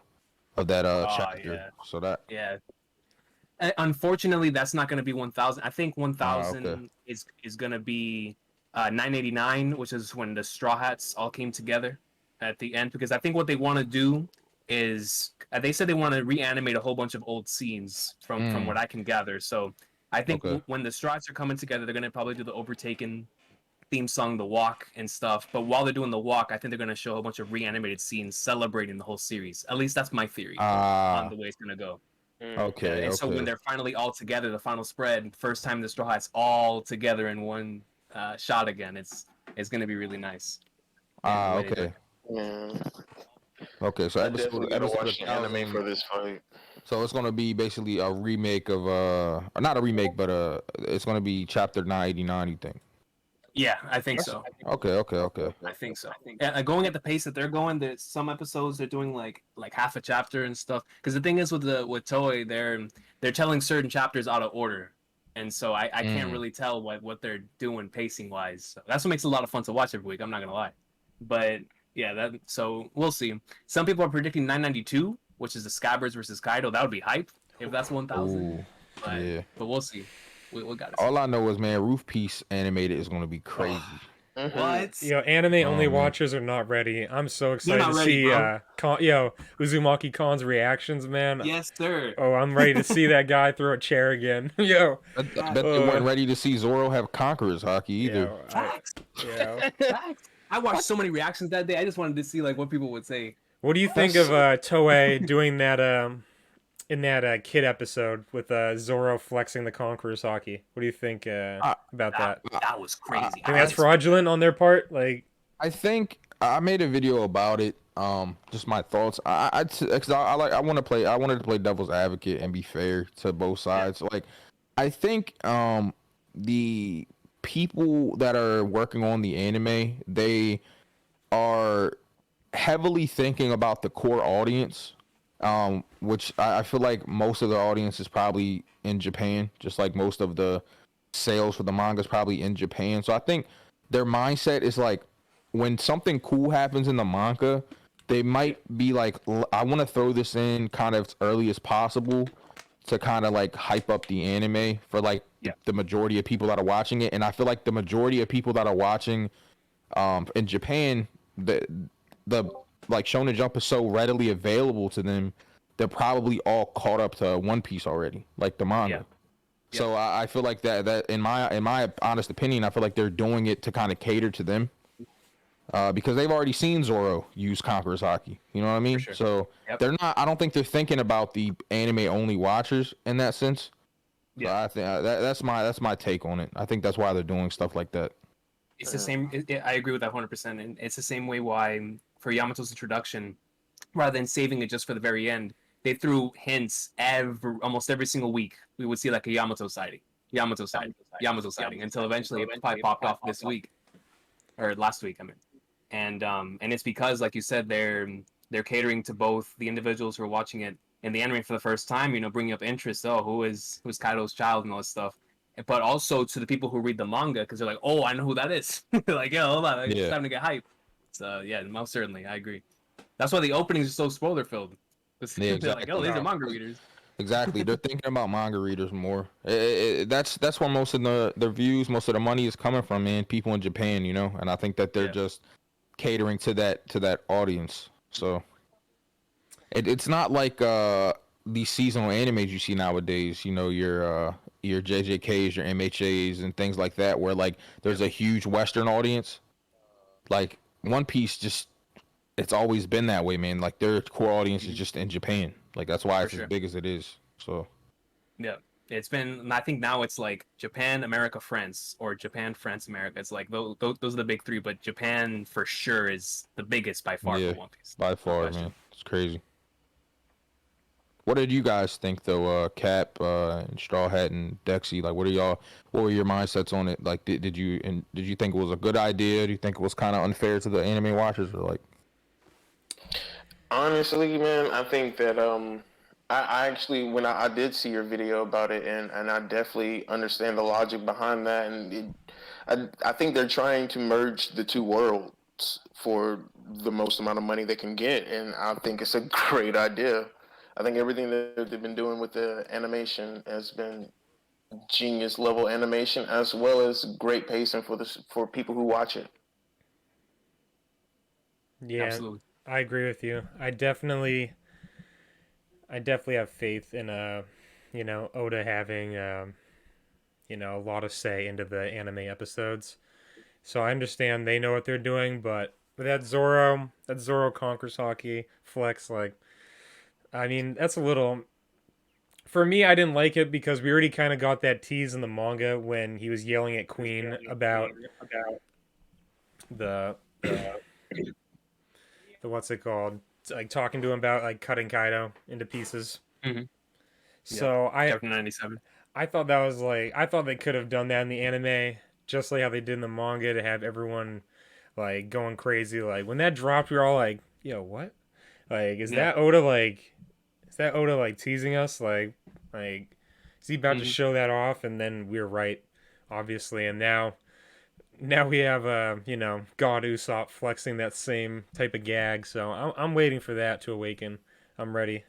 that chapter. yeah. So that Yeah. Unfortunately, that's not going to be 1,000. I think 1,000 okay. is going to be 989, which is when the Straw Hats all came together at the end. Because I think what they want to do is they said they want to reanimate a whole bunch of old scenes from what I can gather. So I think Okay. when the Straw Hats are coming together, they're going to probably do the Overtaken theme song, the walk and stuff. But while they're doing the walk, I think they're going to show a bunch of reanimated scenes celebrating the whole series. At least that's my theory on the way it's going to go. Okay. And so when they're finally all together, the final spread, first time the Straw Hats all together in one shot again, it's going to be really nice. Okay. Yeah. Okay, so I definitely gotta watch the 1000 anime for this fight. So it's gonna be basically a remake of not a remake, but it's gonna be chapter 989. You think? Yeah, I think so. Okay. I think so. Yeah, going at the pace that they're going, there's some episodes they're doing like half a chapter and stuff. Because the thing is with Toei, they're telling certain chapters out of order, and so I can't really tell what they're doing pacing wise. So that's what makes it a lot of fun to watch every week. I'm not gonna lie, but yeah, so we'll see. Some people are predicting 992, which is the Scabbards versus Kaido. That would be hype if that's 1,000. Ooh, But, yeah. but we'll see. We got to see. All I know is, man, Roof Piece animated is gonna be crazy. What? Anime only man. watchers are not ready. I'm so excited not to ready, see bro. Uzumaki Khan's reactions, man. Yes, sir. Oh, I'm ready to see that guy throw a chair again. Yo. I bet they weren't ready to see Zoro have Conqueror's hockey either. Yo, Facts. yeah. Facts. I watched so many reactions that day. I just wanted to see like what people would say. What do you think of Toei doing that in that Kid episode with Zoro flexing the Conqueror's hockey? What do you think about that? That was crazy. I think that's fraudulent on their part. Like, I think I made a video about it. Just my thoughts. I wanted to play devil's advocate and be fair to both sides. Like, I think the people that are working on the anime, they are heavily thinking about the core audience, which I feel like most of the audience is probably in Japan, just like most of the sales for the manga is probably in Japan. So I think their mindset is like, when something cool happens in the manga, they might be like, I want to throw this in kind of as early as possible to kind of like hype up the anime for like the majority of people that are watching it. And I feel like the majority of people that are watching in Japan, the like Shonen Jump is so readily available to them, they're probably all caught up to One Piece already, like the manga. So I feel like that in my honest opinion, I feel like they're doing it to kind of cater to them. Because they've already seen Zoro use Conqueror's hockey, you know what I mean? Sure. So they're not. I don't think they're thinking about the anime only watchers in that sense. So I think that's my take on it. I think that's why they're doing stuff like that. It's the same. I agree with that 100%, and it's the same way why for Yamato's introduction, rather than saving it just for the very end, they threw hints almost every single week. We would see like a Yamato sighting, Yamato sighting, Yamato sighting, until eventually it probably popped off this week or last week. I mean, and it's because, like you said, they're catering to both the individuals who are watching it in the anime for the first time, bringing up interest. Oh, who's Kaido's child and all this stuff. But also to the people who read the manga, because they're like, oh, I know who that is. Like, yo, hold on, it's time to get hype. So yeah, most certainly, I agree. That's why the openings are so spoiler filled. Yeah, They're like, oh, these are manga readers. Exactly, they're thinking about manga readers more. That's where most of the views, most of the money is coming from, man. People in Japan, and I think that they're just catering to that audience. So it's not like these seasonal animes you see nowadays. Your JJKs, your MHAs, and things like that, where like there's a huge Western audience. Like One Piece, it's always been that way, man. Like their core audience is just in Japan. Like that's why it's as big as it is. So yeah, it's been. I think now it's like Japan, America, France, or Japan, France, America. It's like those are the big three, but Japan for sure is the biggest by far for One Piece. By far, man. It's crazy. What did you guys think though, Cap, and Straw Hat and Dexy? Like, what were your mindsets on it? Like, did you think it was a good idea? Do you think it was kind of unfair to the anime watchers, or like? Honestly, man, I think that I actually when I did see your video about it, and I definitely understand the logic behind that, and I think they're trying to merge the two worlds for the most amount of money they can get, and I think it's a great idea. I think everything that they've been doing with the animation has been genius level animation, as well as great pacing for people who watch it. Yeah, absolutely. I agree with you. I definitely have faith in Oda having a lot of say into the anime episodes. So I understand they know what they're doing, but that Zoro conquers Haki flex, like, I mean, that's a little. For me, I didn't like it because we already kind of got that tease in the manga when he was yelling at Queen about the what's it called? Like talking to him about like cutting Kaido into pieces. Mm-hmm. So Chapter 97. I thought that was like, I thought they could have done that in the anime, just like how they did in the manga, to have everyone like going crazy. Like when that dropped, we were all like, "Yo, what? Like, is that Oda like teasing us? Like is he about to show that off?" And then we were right, obviously. And now we have God Usopp flexing that same type of gag. So I'm waiting for that to awaken. I'm ready.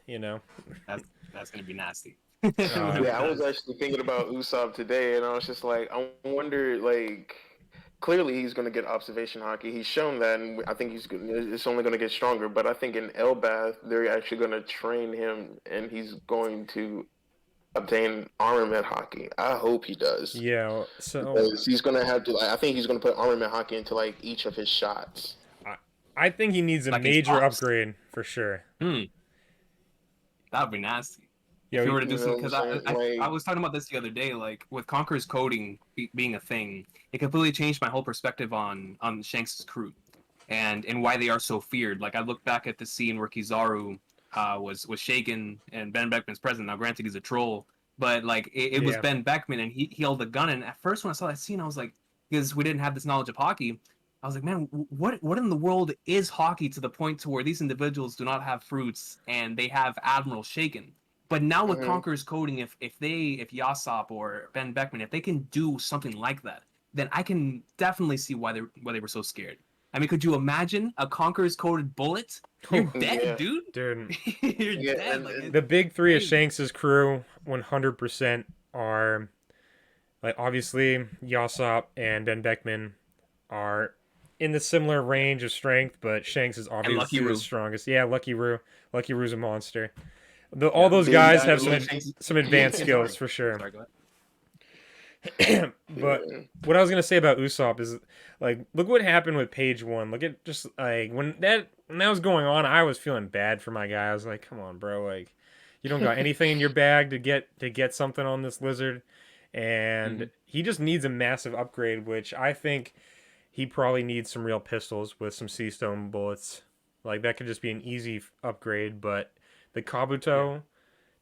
That's gonna be nasty. Yeah, I was actually thinking about Usopp today, and I was just like, I wonder, like, clearly he's going to get observation hockey. He's shown that, and I think it's only going to get stronger. But I think in Elbath, they're actually going to train him, and he's going to obtain armament hockey. I hope he does. Yeah, so because he's going to have to. I think he's going to put armament hockey into like each of his shots. I think he needs a major upgrade for sure. That would be nasty. If you were to do something, because I was talking about this the other day, like with Conqueror's coding being a thing, it completely changed my whole perspective on Shanks' crew, and why they are so feared. Like I look back at the scene where Kizaru was shaken and Ben Beckman's present. Now, granted, he's a troll, but like it was Ben Beckman, and he held a gun. And at first, when I saw that scene, I was like, because we didn't have this knowledge of hockey, I was like, man, what in the world is hockey to the point to where these individuals do not have fruits and they have Admiral shaken? But now with Conqueror's coding, if Yasop or Ben Beckman, if they can do something like that, then I can definitely see why they were so scared. I mean, could you imagine a Conqueror's coded bullet? You're dead, dude. You're dead. Like, the big three of Shanks' crew, 100% are, like, obviously Yasop and Ben Beckman are in the similar range of strength, but Shanks is obviously the strongest. Yeah, Lucky Roo. Lucky Roo's a monster. All those guys have some advanced skills for sure. But what I was gonna say about Usopp is, like, look what happened with Page 1. Look at just like when that was going on, I was feeling bad for my guy. I was like, come on, bro, like you don't got anything in your bag to get something on this lizard, and he just needs a massive upgrade, which I think he probably needs some real pistols with some sea stone bullets. Like that could just be an easy upgrade, but the Kabuto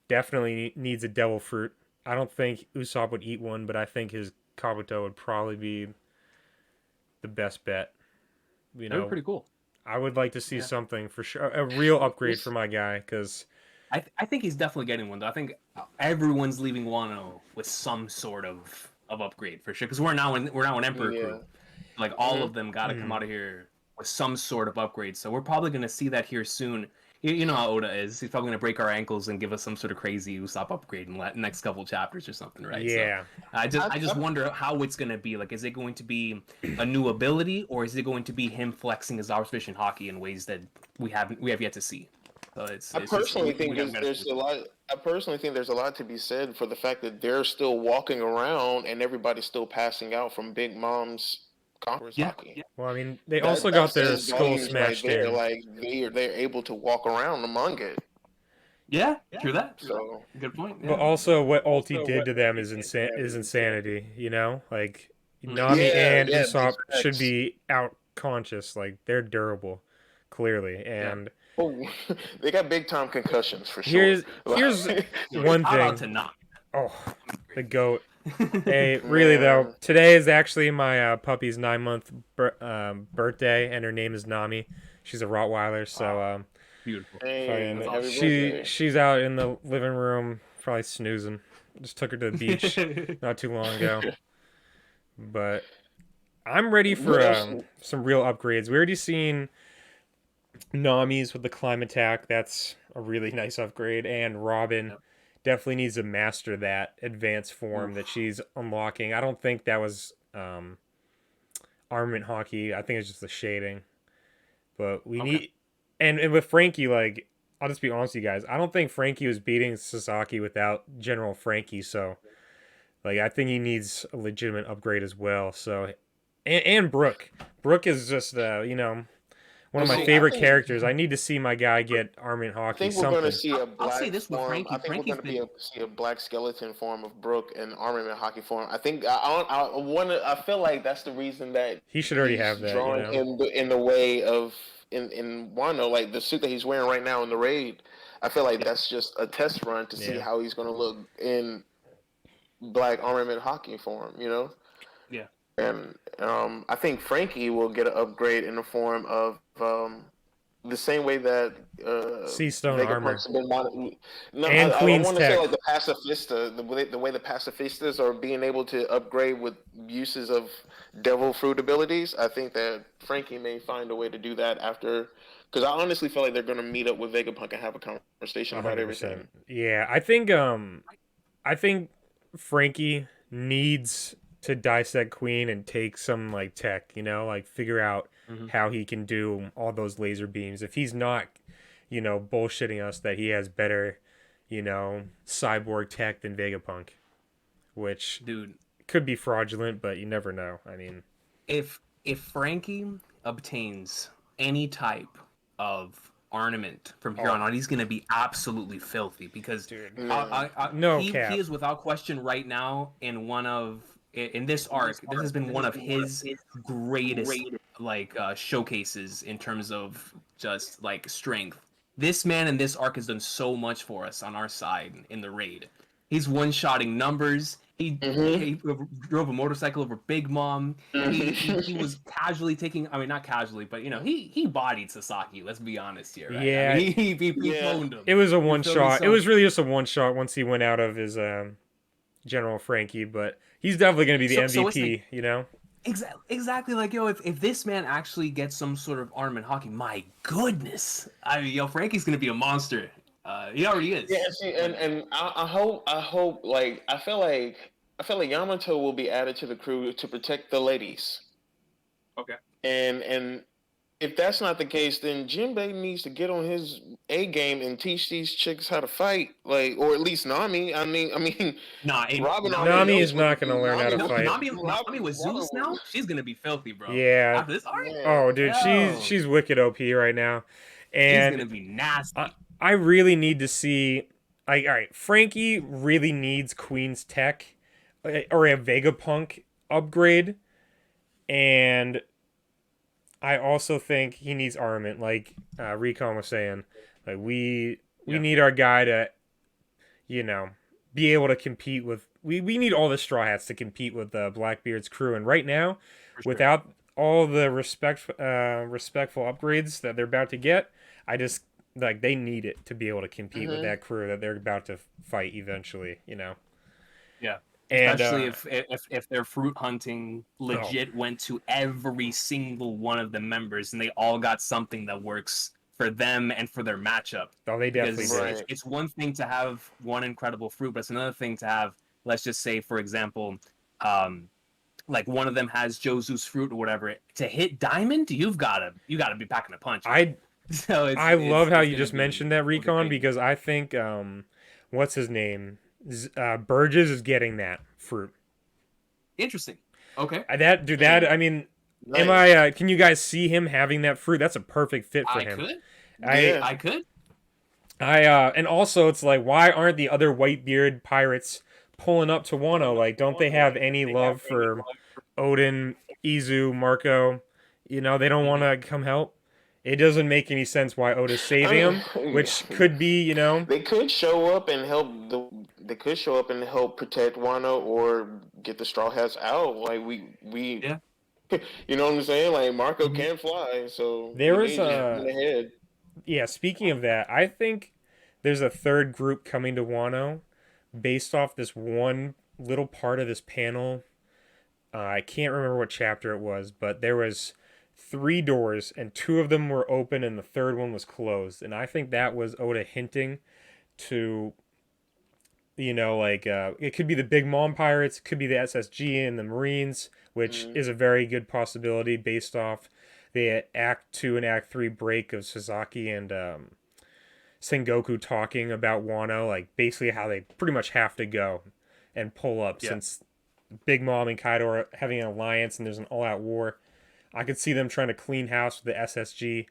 definitely needs a devil fruit. I don't think Usopp would eat one, but I think his Kabuto would probably be the best bet. You That'd be know, pretty cool. I would like to see Yeah. something for sure, a real upgrade for my guy, because I think he's definitely getting one though. I think everyone's leaving Wano with some sort of upgrade for sure. Because we're now an Emperor crew. Like all of them got to come out of here with some sort of upgrade. So we're probably gonna see that here soon. You know how Oda is. He's probably gonna break our ankles and give us some sort of crazy Usopp upgrade in the next couple chapters or something, right? yeah. So I just wonder how it's gonna be. Like, is it going to be a new ability, or is it going to be him flexing his observation hockey in ways that we have yet to see? So I personally think there's a lot. I personally think there's a lot to be said for the fact that they're still walking around and everybody's still passing out from Big Mom's conference hockey. Yeah. Well, I mean, they also got their says skull volumes smashed there. in. Like they're able to walk around among it. Yeah, true that. So Good point. Yeah. But also, what Ulti did to them is insanity. You know, like Nami and Usopp that's should be out conscious. Like they're durable, clearly. And they got big time concussions for sure. here's one Shout out to thing. Nami. Oh, the goat. Hey, really though, today is actually my puppy's 9-month birthday, and her name is Nami. She's a Rottweiler, so Beautiful. she's out in the living room, probably snoozing. Just took her to the beach not too long ago. But I'm ready for some real upgrades. We already seen Nami's with the climb attack. That's a really nice upgrade, and Robin. Yep. Definitely needs to master that advanced form that she's unlocking. I don't think that was armament hockey. I think it's just the shading. But we need, and with Frankie, like, I'll just be honest with you guys. I don't think Frankie was beating Sasaki without General Frankie. So, like, I think he needs a legitimate upgrade as well. So, and Brooke. Brooke is just one of my favorite characters. I need to see my guy get armament hockey. I think we're going to see a black I'll say this with form. Frankie. I think Frankie's we're going to see a black skeleton form of Brooke and armament hockey form. I think I feel like that's the reason that he should already have that. Drawing in the way of in Wano, like the suit that he's wearing right now in the raid. I feel like that's just a test run to see how he's going to look in black armament hockey form. You know. Yeah. And I think Frankie will get an upgrade in the form of the same way that Sea Stone armor and Queen's I want to Tech. say like the pacifista, the way the pacifistas are being able to upgrade with uses of devil fruit abilities. I think that Frankie may find a way to do that after, because I honestly feel like they're going to meet up with Vegapunk and have a conversation about 100%. everything. Yeah, I think Frankie needs to dissect Queen and take some like tech, like figure out how he can do all those laser beams. If he's not, bullshitting us that he has better, cyborg tech than Vegapunk, which could be fraudulent, but you never know. I mean, if Frankie obtains any type of ornament from here on out, he's going to be absolutely filthy because he is without question right now in this arc. This has been one of his greatest showcases in terms of just like strength. This man in this arc has done so much for us on our side in the raid. He's one-shotting numbers. He drove a motorcycle over Big Mom. He was casually taking, not casually, but he bodied Sasaki. Let's be honest here, right? Yeah, he phoned him. It was a one shot. It was really just a one shot once he went out of his General Frankie, but he's definitely going to be the MVP. Exactly. Like, if this man actually gets some sort of armament hockey, my goodness. Frankie's going to be a monster. He already is. Yeah, see, and I hope like I feel like Yamato will be added to the crew to protect the ladies. Okay. And if that's not the case, then Jinbei needs to get on his A game and teach these chicks how to fight, or at least Nami. Nami is not going to learn how to fight. Nami with Zeus now, she's going to be filthy, bro. Yeah. After this arc? Oh, dude, she's wicked OP right now, and she's going to be nasty. I really need to see. All right, Frankie really needs Queen's Tech or a Vegapunk upgrade, and I also think he needs armament, like Recon was saying. Like we Yeah, need our guy to, you know, be able to compete with. We need all the Straw Hats to compete with Blackbeard's crew. And right now, for sure. without all the respectful upgrades that they're about to get, I just like they need it to be able to compete with Hmm. that crew that they're about to fight eventually. Yeah. And Especially if their fruit hunting oh, legit went to every single one of the members and they all got something that works for them and for their matchup. oh, they definitely Because did. Right. it's one thing to have one incredible fruit, but it's another thing to have, let's just say, for example, um, like one of them has Josu's fruit or whatever. To hit diamond, you gotta be packing a punch, man. I So I love how it's you gonna just be mentioned that a big Recon thing. because I think what's his name Burgess is getting that fruit. Interesting. Okay. That dude, that Mm, I mean, am I? nice. Can you guys see him having that fruit? That's a perfect fit for I him. could. I, Yeah. I could. and also it's like, why aren't the other Whitebeard pirates pulling up to Wano? Like, don't they have any love for Odin, Izu, Marco? They don't want Mhm. to come help. It doesn't make any sense why Oda's saving I him, mean, which could be, they could show up and help They could show up and help protect Wano or get the Straw Hats out. Like we, Yeah. you know what I'm saying? Like Marco Mhm. can fly, so we There is need to just a get ahead. yeah. Speaking of that, I think there's a third group coming to Wano based off this one little part of this panel. I can't remember what chapter it was, but there was three doors and two of them were open and the third one was closed. And I think that was Oda hinting to, like it could be the Big Mom Pirates, it could be the SSG and the Marines, which Mm. is a very good possibility based off the Act 2 and Act 3 break of Sasaki and Sengoku talking about Wano, like basically how they pretty much have to go and pull up Yeah. since Big Mom and Kaido are having an alliance and there's an all-out war. I could see them trying to clean house with the SSG,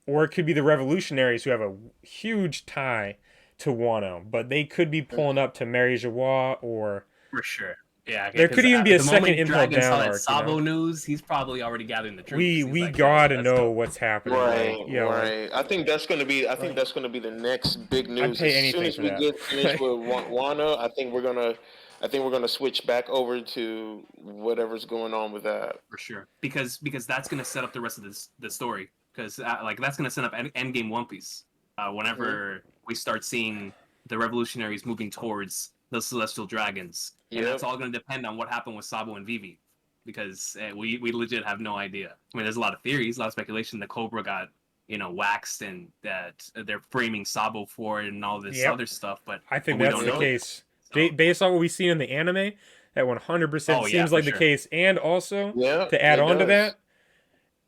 or it could be the Revolutionaries who have a huge tie to Wano, but they could be pulling up to Mary Joie, or For sure. Yeah, there because could even be a the second moment Impel Dragon saw Down that arc. Sabo news, he's probably already gathering the We troops. He's we like, yo, gotta let's know go. what's happening. Right, Like, right. I think that's gonna be. I think like that's gonna be the next big I'd news. As pay soon anything as for we that. get finished with Wano, I think we're gonna. I think we're gonna switch back over to whatever's going on with that. For sure. Because that's gonna set up the rest of the story. Because like that's gonna set up Endgame One Piece. Hmm. Whenever we start seeing the revolutionaries moving towards the celestial dragons, and that's Yep. all gonna depend on what happened with Sabo and Vivi. Because we legit have no idea. I mean, there's a lot of theories, a lot of speculation. The Cobra got waxed, and that they're framing Sabo for it, and all this Yep, other stuff. But I think we that's don't the know Yep. yet. case. So, Based on what we've seen in the anime, that 100% oh yeah, seems for like the sure. case. And also, Yeah. to add It on to does. that,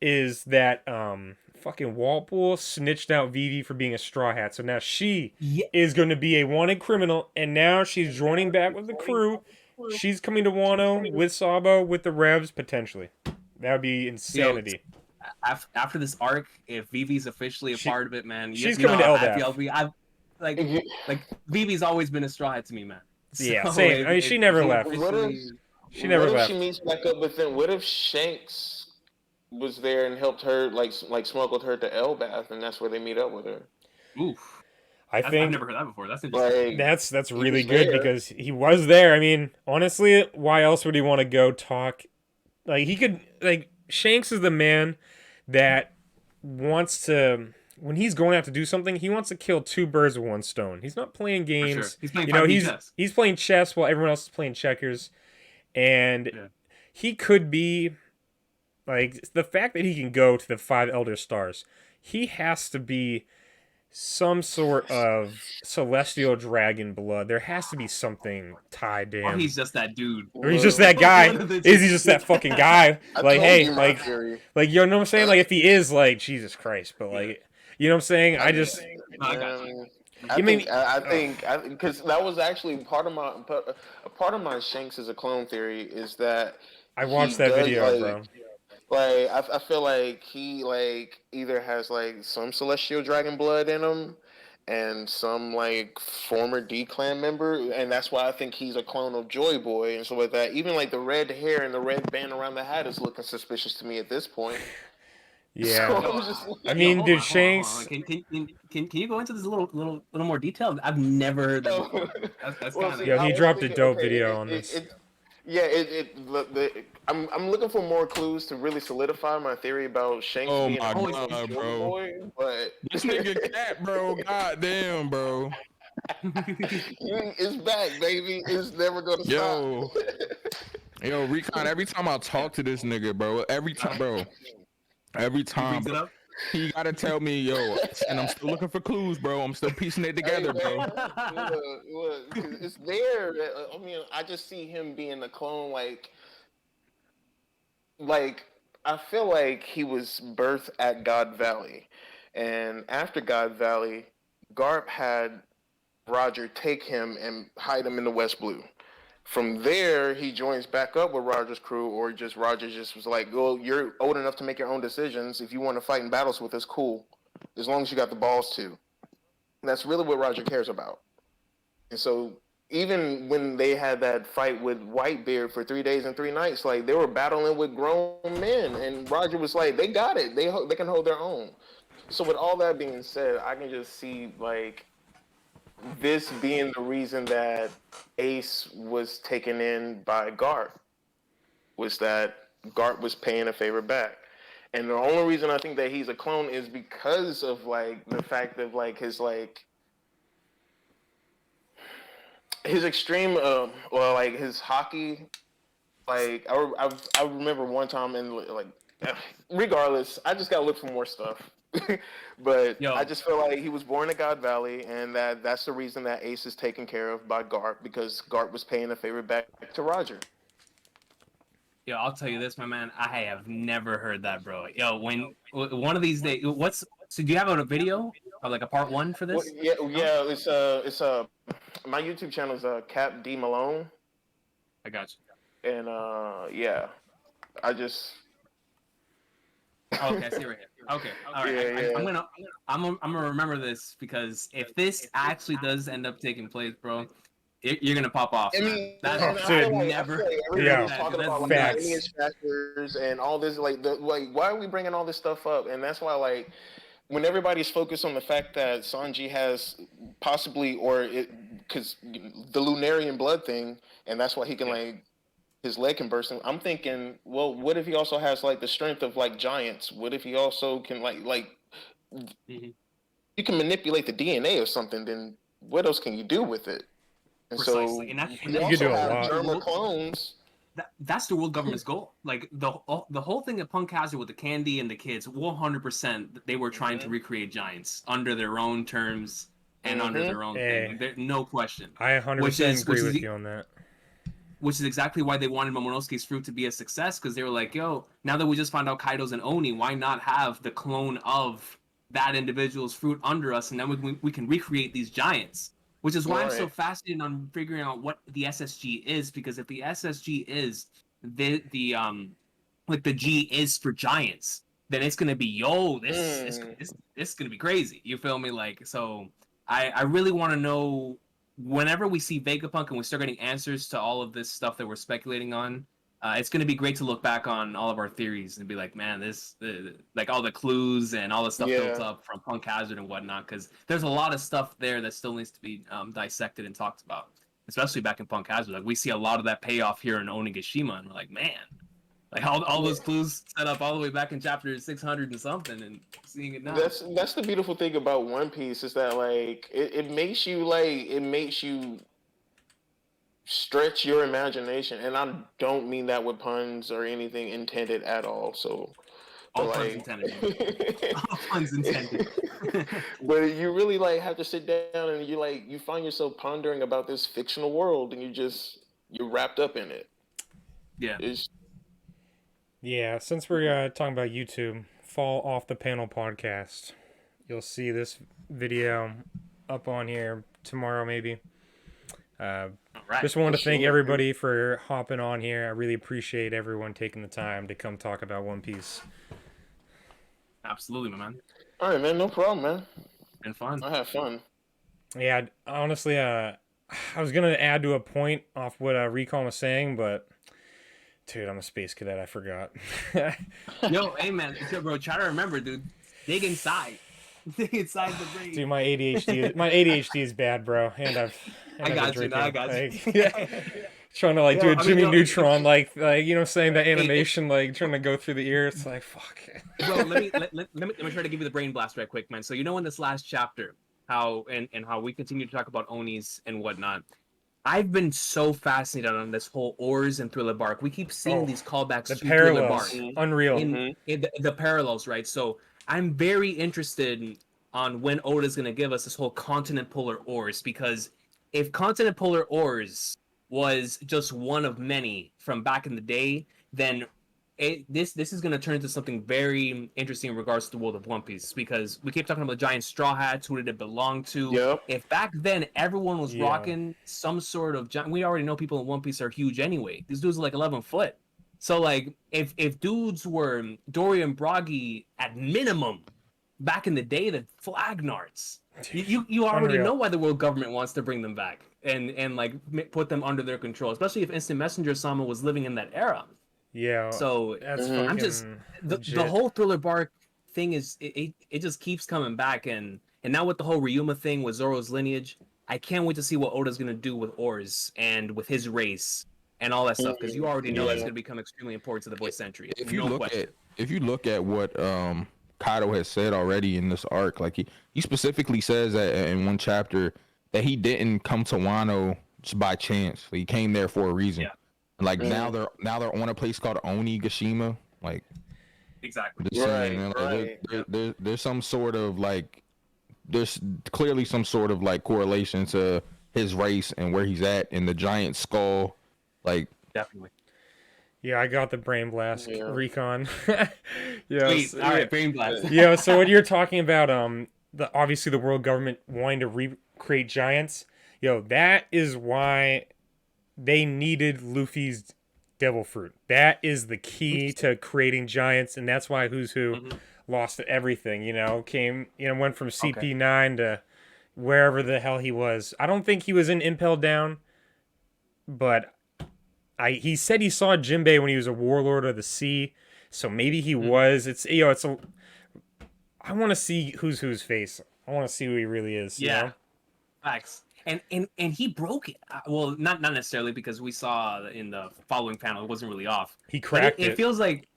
is that fucking Walpole snitched out Vivi for being a straw hat. So now she Yeah. is going to be a wanted criminal, and now she's joining back with the crew. She's coming to Wano with Sabo, with the Revs, potentially. That would be Yo, insanity. after this arc, if Vivi's officially a She part of it, man, she's you know, coming to I Elbaf. feel I've like Vivi's always been a straw hat to me, man. Yeah, So same. I mean, she if never she left. What if officially, She never she left. meets back up with them? What if Shanks was there and helped her, like smuggled her to Elbath, and that's where they meet up with her? oof, I I've think never heard that before. That's interesting. Like that's he really was good there. because he was there. I mean, honestly, why else would he want to go talk? Like he could like Shanks is the man that wants to when he's going out to do something, he wants to kill two birds with one stone. He's not playing For sure, games. he's playing You know, 5D he's chess. he's playing chess while everyone else is playing checkers. And Yeah. he could be like the fact that he can go to the five elder stars, he has to be some sort of celestial dragon blood. There has to be something tied to Or him. he's just that dude. Or he's just Well, that guy. One of the Is two. he just that fucking guy? I Like, told hey, you my theory. you know what I'm saying? Uh, Like, if he is, like, Jesus Christ, but Yeah. like, you know what I'm saying? I, I just, No, I got you. um, I mean, because that was actually part of my Shanks is a clone theory is that I he watched that does video, bro. I feel like he like either has like some celestial dragon blood in him, and some like former D Clan member, and that's why I think he's a clone of Joy Boy and stuff like that. Even like the red hair and the red band around the hat is looking suspicious to me at this point. Yeah. So I'm just I like, mean, dude, Hold on. Shanks. Can you go into this a little more detail? I've never heard that oh. before. That's Well, kind see, of. Yo, I he was dropped a thinking, dope okay, video on this. I'm looking for more clues to really solidify my theory about Shanks Oh being my a clone of god, Joy bro. Boy, but This nigga cat, bro. God damn, bro. it's back, baby. It's never gonna stop. Yo, yo, Recon. Every time I talk to this nigga, bro. Every time, bro. Every He time, brings it bro. up. He gotta tell me, yo, and I'm still looking for clues, bro. I'm still piecing it together, Hey, bro. man, look, 'cause it's there. I mean, I just see him being a clone, like I feel like he was birthed at God Valley, and after God Valley, Garp had Roger take him and hide him in the West Blue. From there, he joins back up with Roger's crew, or just Roger just was like, "Well, you're old enough to make your own decisions. If you want to fight in battles with us, cool, as long as you got the balls to." And that's really what Roger cares about. And so even when they had that fight with Whitebeard for 3 days and 3 nights, like they were battling with grown men, and Roger was like, "They got it. They can hold their own." So with all that being said, I can just see like this being the reason that Ace was taken in by Garp, was that Garp was paying a favor back. And the only reason I think that he's a clone is because of like the fact of like his extreme well, like his hockey, like I remember one time in like regardless, I just gotta look for more stuff. But Yo, I just feel like he was born in God Valley, and that's the reason that Ace is taken care of by Garp, because Garp was paying a favor back to Roger. Yo, I'll tell you this, my man. I have never heard that, bro. Yo, when one of these days, so do you have a video or like a part one for Well, this? yeah, it's my YouTube channel is Cap D Malone, I got and yeah, I just you. Okay, I see right here. Okay, all right. yeah, I'm gonna remember this because if this actually does end up taking place, bro, you're gonna pop off, I man. mean, That's and dude, I feel like yeah, everybody's talking about like facts. lineage factors and all this, like why are we bringing all this stuff up? And that's why, like, when everybody's focused on the fact that Sanji has possibly, or it, because the Lunarian blood thing, and that's why he can like his leg can burst. I'm thinking, well, what if he also has like the strength of like giants? What if he also can like Mhm. you can manipulate the DNA or something? Then what else can you do with it? And so Precisely, and that we You also could do a have lot. germa clones. that's the world government's goal. Like the whole thing at Punk Hazard with the candy and the kids, 100%, they were trying to recreate giants under their own terms and under their own thing. Like, no question. I 100% agree with you on that. Which is exactly why they wanted Momonosuke's fruit to be a success, because they were like, yo, now that we just found out Kaido's an Oni, why not have the clone of that individual's fruit under us, and then we can recreate these giants. Which is why I'm so fascinated on figuring out what the SSG is, because if the SSG is the like the G is for giants, then it's gonna be this is gonna be crazy. You feel me? Like, so I really want to know, whenever we see Vegapunk and we start getting answers to all of this stuff that we're speculating on. It's going to be great to look back on all of our theories and be like, man, like all the clues and all the stuff built up from Punk Hazard and whatnot, because there's a lot of stuff there that still needs to be dissected and talked about, especially back in Punk Hazard. Like, we see a lot of that payoff here in Onigashima, and we're like, man, like all those clues set up all the way back in chapter 600 and something, and seeing it now. That's the beautiful thing about One Piece, is that like it makes you stretch your imagination, and I don't mean that with puns or anything intended at all. So, all puns intended. All puns intended. But you really like have to sit down and you find yourself pondering about this fictional world, and you're wrapped up in it. Yeah. Yeah, since we're talking about YouTube, Fall Off the Panel podcast. You'll see this video up on here tomorrow, maybe. Just wanted to thank everybody for hopping on here. I really appreciate everyone taking the time to come talk about One Piece. Absolutely, my man. All right, man. No problem, man. And fun. I have fun. Yeah, honestly, I was gonna add to a point off what Recon was saying, but dude, I'm a space cadet. I forgot. Yo, hey man, bro, try to remember, dude. Dig inside. Dig inside the brain. Dude, my ADHD is bad, bro, I and I've been got you. No, I drinking. got you. Like, yeah, trying to like do Yo, a I mean, Jimmy yo, Neutron, like you know, saying that hey, animation, like trying to go through the ear. It's like fuck. bro, let me try to give you the brain blast right quick, man. So you know in this last chapter, how and how we continue to talk about Onis and whatnot. I've been so fascinated on this whole Oars and Thriller Bark. We keep seeing Oh, these callbacks the to Thriller Bark parallels, unreal. in the parallels, right? So I'm very interested on when Oda's going to give us this whole continent polar Oars, because if continent polar Oars was just one of many from back in the day, then this is going to turn into something very interesting in regards to the world of One Piece, because we keep talking about giant straw hats. Who did it belong to? Yep. If back then everyone was Yeah. rocking some sort of giant, we already know people in One Piece are huge anyway. These dudes are like 11 foot. So like if dudes were Dorian Broggy at minimum back in the day, then flagnards. You already Unreal. know why the world government wants to bring them back and like put them under their control, especially if Instant Messenger Sama was living in that era. Yeah, So that's Mhm. I'm fucking just the legit. whole Thriller Bark thing is it just keeps coming back, and now with the whole Ryuma thing with Zoro's lineage, I can't wait to see what Oda's gonna do with Oars and with his race and all that stuff, because you already know that's Yeah. gonna become extremely important to the Voice Century. If you No look question. at if you look at what Kaido has said already in this arc, like he specifically says that in one chapter that he didn't come to Wano just by chance. He came there for a reason. Yeah. And like now they're on a place called Onigashima. Like Exactly. just saying, Right, man, right. there's some sort of like there's clearly some sort of like correlation to his race and where he's at in the giant skull. Like Definitely. Yeah, I got the brain blast Yeah. Recon. Sweet. Yes. All right, brain blast. Yeah, so what you're talking about, the obviously the world government wanting to recreate giants, that is why they needed Luffy's devil fruit. That is the key to creating giants, and that's why Who's Who Mhm. lost everything. Went from Okay. CP9 to wherever the hell he was. I don't think he was in Impel Down, but he said he saw Jinbei when he was a warlord of the sea, so maybe he was. I want to see Who's face. I want to see who he really is. Yeah. Facts. And he broke it. Well, not necessarily, because we saw in the following panel it wasn't really off. He But cracked it it. feels like,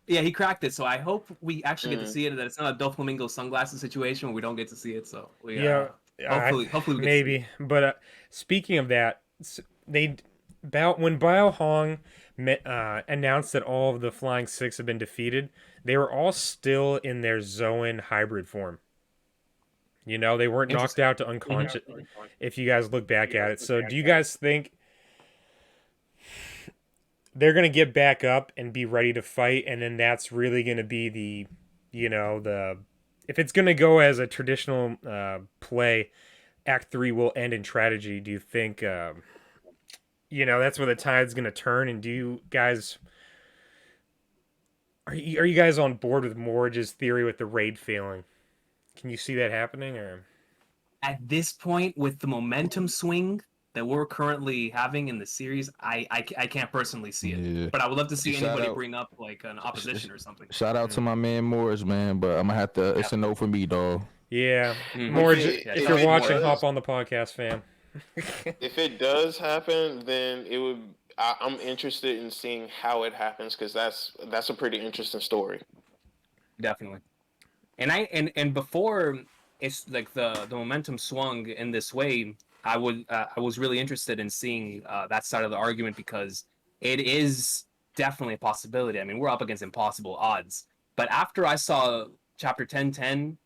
yeah, he cracked it. So I hope we actually get to Mm. see it. That it's not a Doflamingo sunglasses situation where we don't get to see it. So we Yeah, hopefully we get to see maybe. it. But speaking of that, they when Bao Hong announced that all of the Flying Six have been defeated, they were all still in their Zoan hybrid form. They weren't knocked Interesting. out to unconscious. If you guys look back at it, so do you guys think they're gonna get back up and be ready to fight, and then that's really gonna be the if it's gonna go as a traditional play, Act 3 will end in tragedy. Do you think that's where the tide's gonna turn? And do you guys are you guys on board with Morge's theory with the raid failing? Can you see that happening, or At this point, with the momentum swing that we're currently having in the series, I can't personally see it. Yeah. But I would love to see Shout anybody out- bring up like an opposition or something. shout out to my man Morris, man, but I'm gonna have to. It's a no for me, dog. yeah, Mhm. Morge? If If you're it watching, does- hop on the podcast, fam. If it does happen, then it would. I'm interested in seeing how it happens, because that's a pretty interesting story. Definitely. And before it's like the momentum swung in this way, I was really interested in seeing that side of the argument, because it is definitely a possibility. I mean, we're up against impossible odds. But after I saw chapter 1010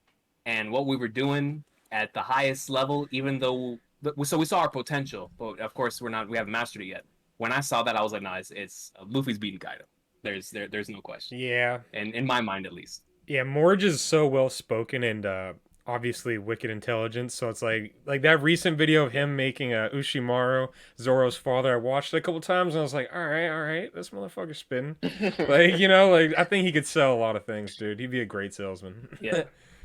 and what we were doing at the highest level, even though so we saw our potential, but of course we haven't mastered it yet. When I saw that, I was like, nah, it's Luffy's beating Kaido. There's no question, Yeah, and in my mind at least. yeah. Morge is so well spoken and obviously wicked intelligent. So it's like that recent video of him making Ushimaru, Zoro's father. I watched it a couple times and I was like, all right, this motherfucker's spinning. Like I think he could sell a lot of things, dude. He'd be a great salesman. Yeah.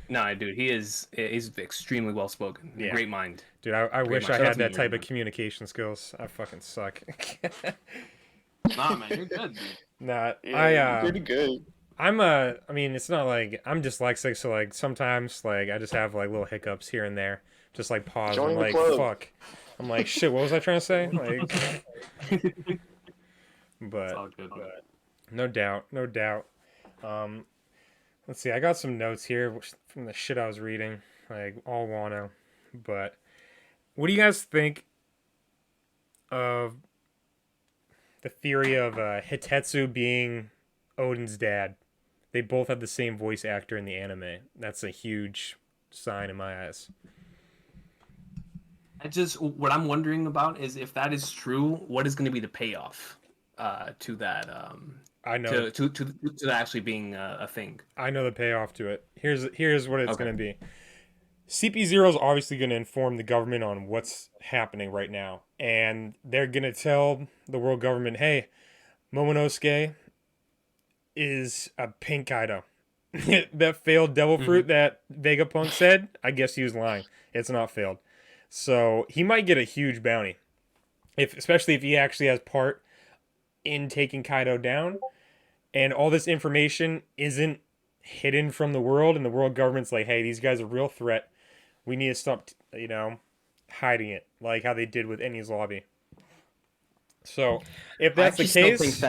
No, dude, he's extremely well spoken. Yeah. Great mind. Dude, I Great wish mind. I Shout out had to that you, type of man. communication skills. I fucking suck. Nah, man, you're good, dude. Nah, Yeah, you're pretty good. I mean, it's not like I'm dyslexic, so like sometimes like I just have like little hiccups here and there, just like pause. I'm Join the like, club. fuck. I'm like, shit. What was I trying to say? Like, It's but all good. no doubt, no doubt. Um, let's see. I got some notes here from the shit I was reading, like all Wano. But what do you guys think of the theory of Hitetsu being Odin's dad? They both have the same voice actor in the anime. That's a huge sign in my eyes. What I'm wondering about is if that is true, what is going to be the payoff to that I know. to that actually being a thing. I know the payoff to it. Here's what it's Okay. going to be. CP0 is obviously going to inform the government on what's happening right now, and they're going to tell the world government, "Hey, Momonosuke is a pink Kaido." That failed devil fruit that Vegapunk said, I guess he was lying. It's not failed. So he might get a huge bounty, especially if he actually has part in taking Kaido down, and all this information isn't hidden from the world, and the world government's like, hey, these guys are a real threat. We need to stop, hiding it, like how they did with Enies Lobby. So if that's the case,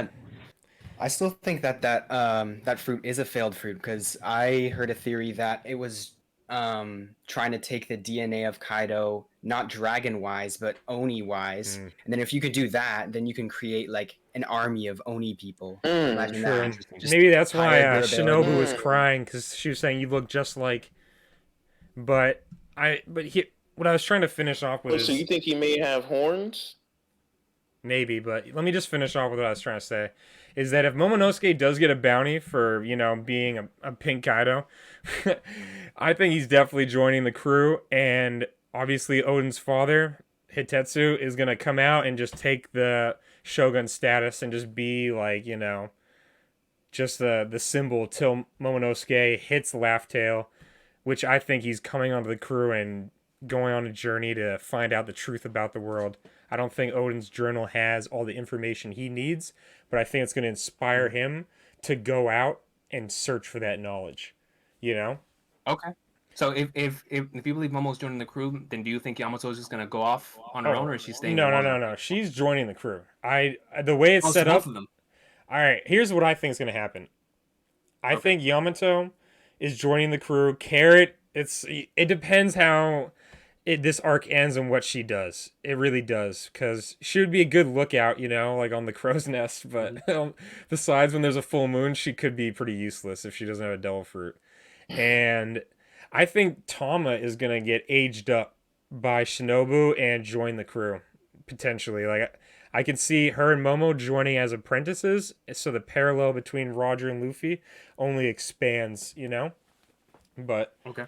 I still think that fruit is a failed fruit because I heard a theory that it was trying to take the DNA of Kaido, not dragon wise, but Oni wise. And then if you could do that, then you can create like an army of Oni people. Imagine true. that. Just Maybe that's why hide their ability. Shinobu was crying because she was saying you look just like. But what I was trying to finish off with Oh, is so you think he may have horns? maybe, but let me just finish off with what I was trying to say. Is that if Momonosuke does get a bounty for, being a pink Kaido, I think he's definitely joining the crew. And obviously, Odin's father, Hitetsu, is going to come out and just take the Shogun status and just be like, just the symbol till Momonosuke hits Laugh Tale, which I think he's coming onto the crew and going on a journey to find out the truth about the world. I don't think Odin's journal has all the information he needs, but I think it's going to inspire him to go out and search for that knowledge. Okay. So if you believe Momo's joining the crew, then do you think Yamato's just gonna go off on her own, or is she staying? No. She's joining the crew. The way it's set up. Both of them. All right. Here's what I think is going to happen. I think Yamato is joining the crew. Carrot. It depends how this arc ends and what she does. It really does, because she would be a good lookout, like on the crow's nest. But besides, when there's a full moon, she could be pretty useless if she doesn't have a devil fruit. And I think Tama is gonna get aged up by Shinobu and join the crew potentially. Like I can see her and Momo joining as apprentices, so the parallel between Roger and Luffy only expands. But Okay.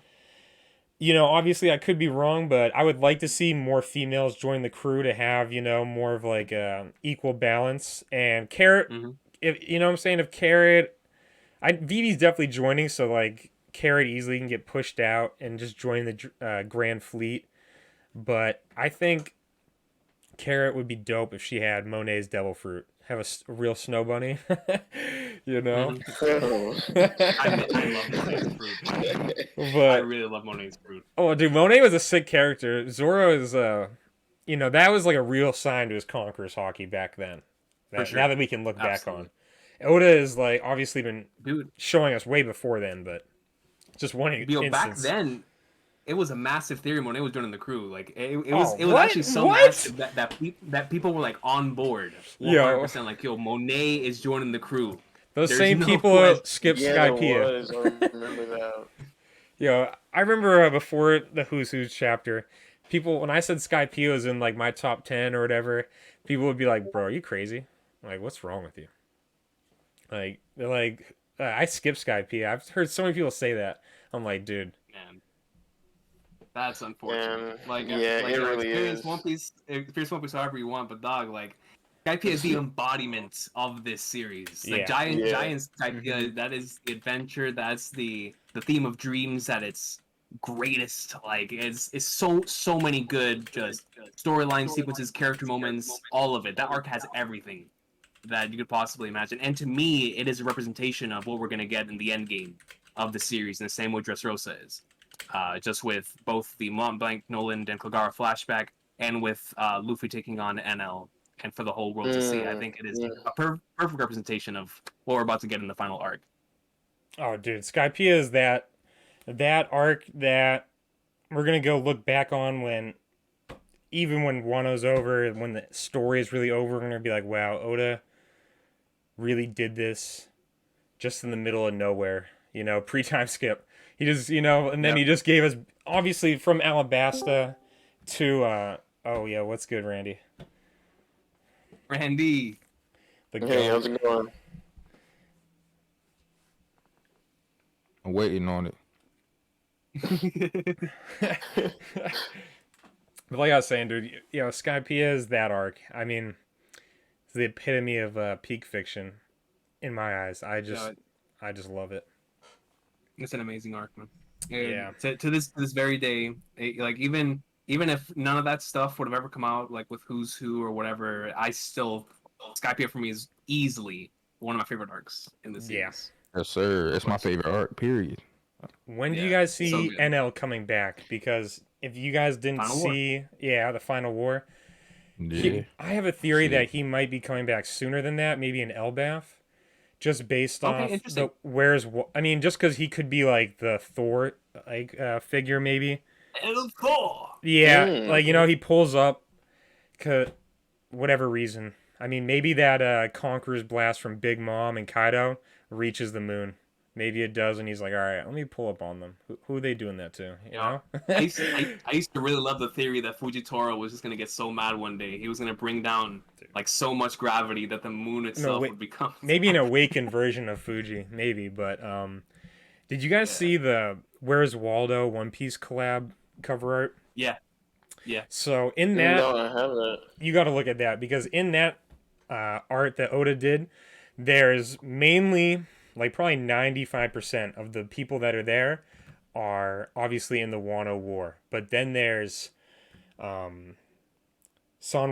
Obviously I could be wrong, but I would like to see more females join the crew to have, more of like a equal balance. And Carrot, if what I'm saying, if Carrot, Vivi's definitely joining, so like Carrot easily can get pushed out and just join the Grand Fleet. But I think Carrot would be dope if she had Monet's Devil Fruit. Have a real snow bunny, Oh. I love Monet's fruit. But I really love Monet's fruit. oh, dude, Monet was a sick character. Zoro is, that was like a real sign to his Conqueror's hockey back then. For sure. Now that we can look Absolutely. back on. Oda is like obviously been Dude, showing us way before then, but just one back instance. then, it was a massive theory when Monet was joining the crew. Like it Oh, was what? actually so What? massive that people were like on board. Yo. 100%. Like, yo, Monet is joining the crew. Those There's same no people question. skip Yeah, there Skypiea. was. I remember that. I remember before the Who's chapter, people, when I said Skypiea was in like my top 10 or whatever, people would be like, bro, are you crazy? Like, what's wrong with you? Like, they're like, I skip Skypiea. I've heard so many people say that. I'm like, dude. Man, that's unfortunate. Man, Like, yeah, like it yo, really experience is. One Piece however you want, but dog, like, Skypiea is the embodiment of this series. Like Yeah. Giant Skypiea, that is the adventure. That's the theme of dreams at its greatest. Like it's so many good just storyline sequences, character moments, all of it. That arc has everything that you could possibly imagine. And to me, it is a representation of what we're gonna get in the end game of the series, in the same way Dressrosa is. Just with both the Mont Blanc, Noland, and Kagara flashback, and with Luffy taking on NL, and for the whole world to see. I think it is a perfect representation of what we're about to get in the final arc. Oh, dude, Skypiea is that arc that we're gonna go look back on when, even when Wano's over, when the story is really over, we're gonna be like, wow, Oda really did this just in the middle of nowhere, pre-time skip. He just, and then he just gave us, obviously, from Alabasta to, oh yeah, what's good, Randy? Randy. The Hey, goat. how's it going? I'm waiting on it. But like I was saying, dude, Skypiea is that arc. I mean, it's the epitome of peak fiction, in my eyes. I just love it. It's an amazing arc, man. Yeah. To this very day, like even if none of that stuff would have ever come out, like with Who's Who or whatever, Skypiea for me is easily one of my favorite arcs in the series. Yes, sir. It's my favorite arc. Period. When do you guys see so good. NL coming back? Because if you guys didn't Final see, the Final War, Yeah. I have a theory that he might be coming back sooner than that, maybe in Elbaf, just based off interesting. just because he could be like the Thor figure, maybe. Thor. Yeah, he pulls up, whatever reason. I mean, maybe that Conqueror's blast from Big Mom and Kaido reaches the moon. Maybe it does, and he's like, all right, let me pull up on them. Who are they doing that to? You know? I used to really love the theory that Fujitora was just going to get so mad one day. He was going to bring down like so much gravity that the moon itself would become... Maybe an awakened version of Fuji, maybe. But did you guys see the Where's Waldo One Piece collab cover art? Yeah. So in that... No, I haven't. You got to look at that, because in that art that Oda did, there's mainly... like probably 95% of the people that are there are obviously in the Wano War. But then there's San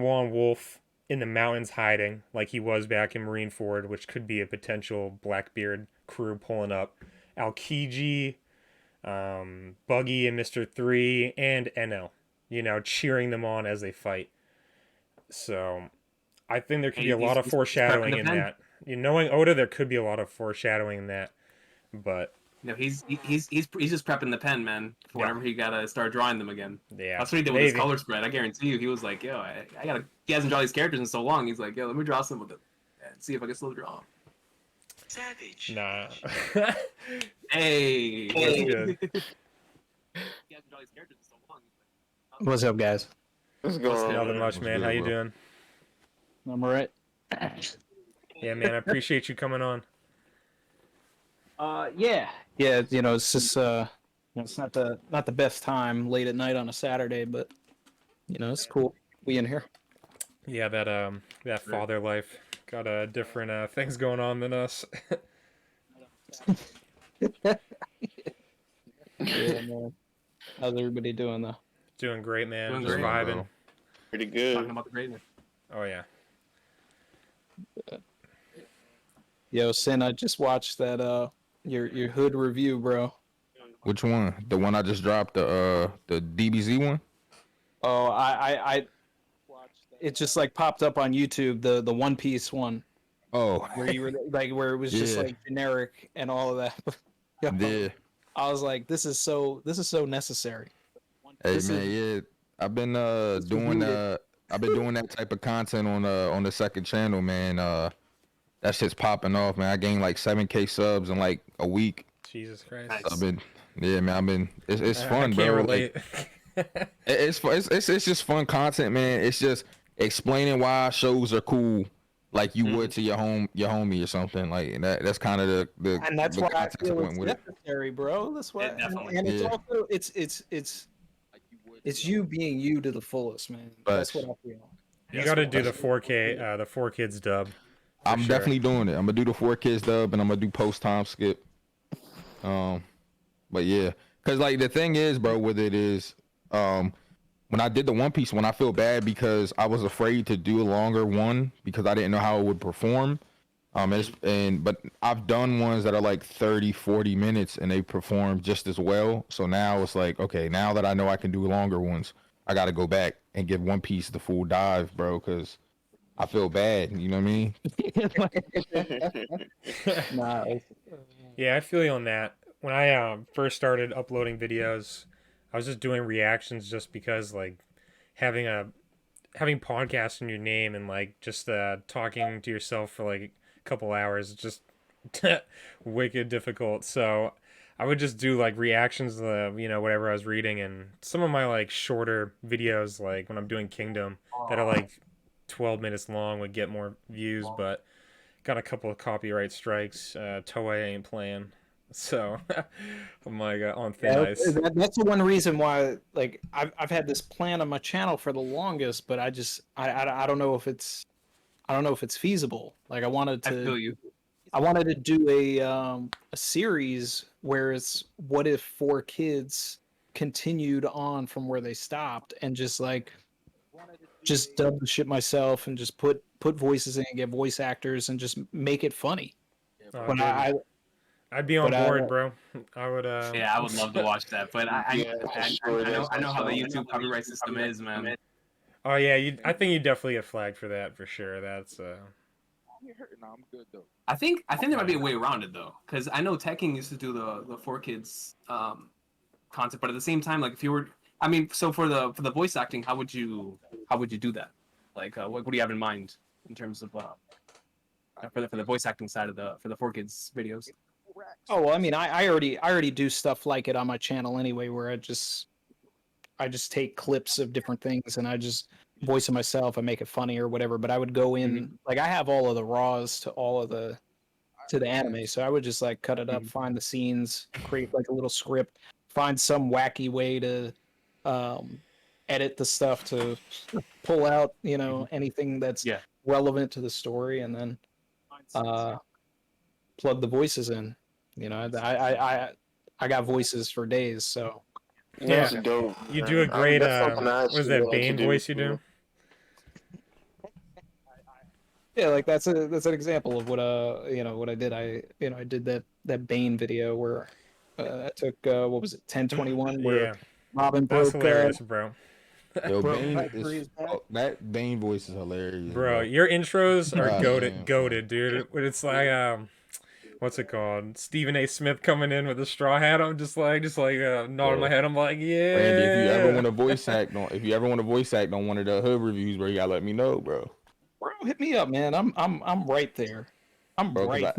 Juan Wolf in the mountains hiding, like he was back in Marineford, which could be a potential Blackbeard crew pulling up. Aokiji, Buggy and Mr. 3, and NL, cheering them on as they fight. So I think there could be a lot of foreshadowing in that. Knowing Oda, there could be a lot of foreshadowing in that, but he's just prepping the pen, man, for whenever he gotta start drawing them again. Yeah, that's what he did with his color spread. I guarantee you, he was like, "Yo, I gotta." He hasn't drawn these characters in so long. He's like, "Yo, let me draw some of them and see if I can still draw them." Savage. Nah. Hey. That's good. He hasn't drawn these characters in so long. What's up, guys? What's going on? Nothing much, man. How you doing? I'm alright. Yeah, man. I appreciate you coming on. Yeah. It's just it's not the best time late at night on a Saturday, but it's cool. We in here. Yeah, that father life got different things going on than us. Yeah, man. How's everybody doing though? Doing great, man. Doing Just great, vibing. bro. Pretty good. Talking about the greatness. Oh yeah. Yo, Sin, I just watched that your hood review, bro. Which one? The one I just dropped, the DBZ one? Oh, I it just like popped up on YouTube, the One Piece one. Oh. Where you were like where it was just Yeah. like generic and all of that. Yo, Yeah. I was like, this is so necessary. Hey This man, yeah. I've been doing that type of content on the second channel, man. That shit's popping off, man. I gained like 7K subs in like a week. Jesus Christ. Nice. It's I fun, can't bro. relate. Like, it's just fun content, man. It's just explaining why shows are cool, like you would to your homie or something. Like that's kind of the And that's the why I context feel went it's with it. necessary, bro. That's why, definitely. and it's Yeah. also it's you being you to the fullest, man. That's what I feel. You got to do the 4K, the 4Kids dub. I'm sure. definitely doing it. I'm gonna do the 4 Kids dub, and I'm gonna do post time skip. But yeah, cause like the thing is, bro, with it is, when I did the One Piece one, I feel bad because I was afraid to do a longer one because I didn't know how it would perform. But I've done ones that are like 30, 40 minutes and they perform just as well. So now it's like, okay, now that I know I can do longer ones, I got to go back and give One Piece the full dive, bro, because I feel bad. You know what I mean? Nah, Yeah, I feel you on that. When I first started uploading videos, I was just doing reactions just because like having a having podcasts in your name and like just talking to yourself for like a couple hours is just wicked difficult. So I would just do like reactions to whatever I was reading, and some of my like shorter videos like when I'm doing Kingdom that are like 12 minutes long would get more views, but got a couple of copyright strikes. Toei ain't playing. So I'm like on thin yeah, ice. that's the one reason why like I've had this plan on my channel for the longest, but I don't know if it's feasible. Like I feel you. I wanted to do a series where it's what if 4 Kids continued on from where they stopped, and just dub the shit myself and just put voices in and get voice actors and just make it funny. Oh, But dude, I'd be on but I- board, bro. I would. Yeah, I would love to watch that, but Yeah, I know how the YouTube copyright system is, man. Oh yeah, I think you definitely get flagged for that for sure. That's I'm good though. I think there might be a way around it though, because I know Tekken used to do the 4 Kids concept, but at the same time, like if you were, I mean, so for the voice acting, how would you do that? Like, what do you have in mind in terms of for the voice acting side of for the 4 Kids videos? Oh well, I mean, I already do stuff like it on my channel anyway, where I just take clips of different things and I just voice it myself and make it funny or whatever. But I would go in like I have all of the raws to all of the anime, so I would just like cut it up, find the scenes, create like a little script, find some wacky way to edit the stuff to pull out anything that's relevant to the story, and then plug the voices in. I got voices for days, so yeah. That's dope. You do a great. That's something I What is actually that like to Bane voice you do? yeah, like that's an example of what what I did. I did that Bane video where I took what was it 1021 where Yeah, Robin that's broke hilarious, bro. Yo, Bro, Bane that is breeze back. that Bane voice is hilarious, Bro, your intros are God damn. goated, dude. It's like what's it called? Stephen A. Smith coming in with a straw hat. I'm just like nodding my head. I'm like, yeah. Randy, if you ever want to voice act on one of the hood reviews, bro, you gotta let me know, bro. Bro, hit me up, man. I'm right there. I'm Bro, 'cause right.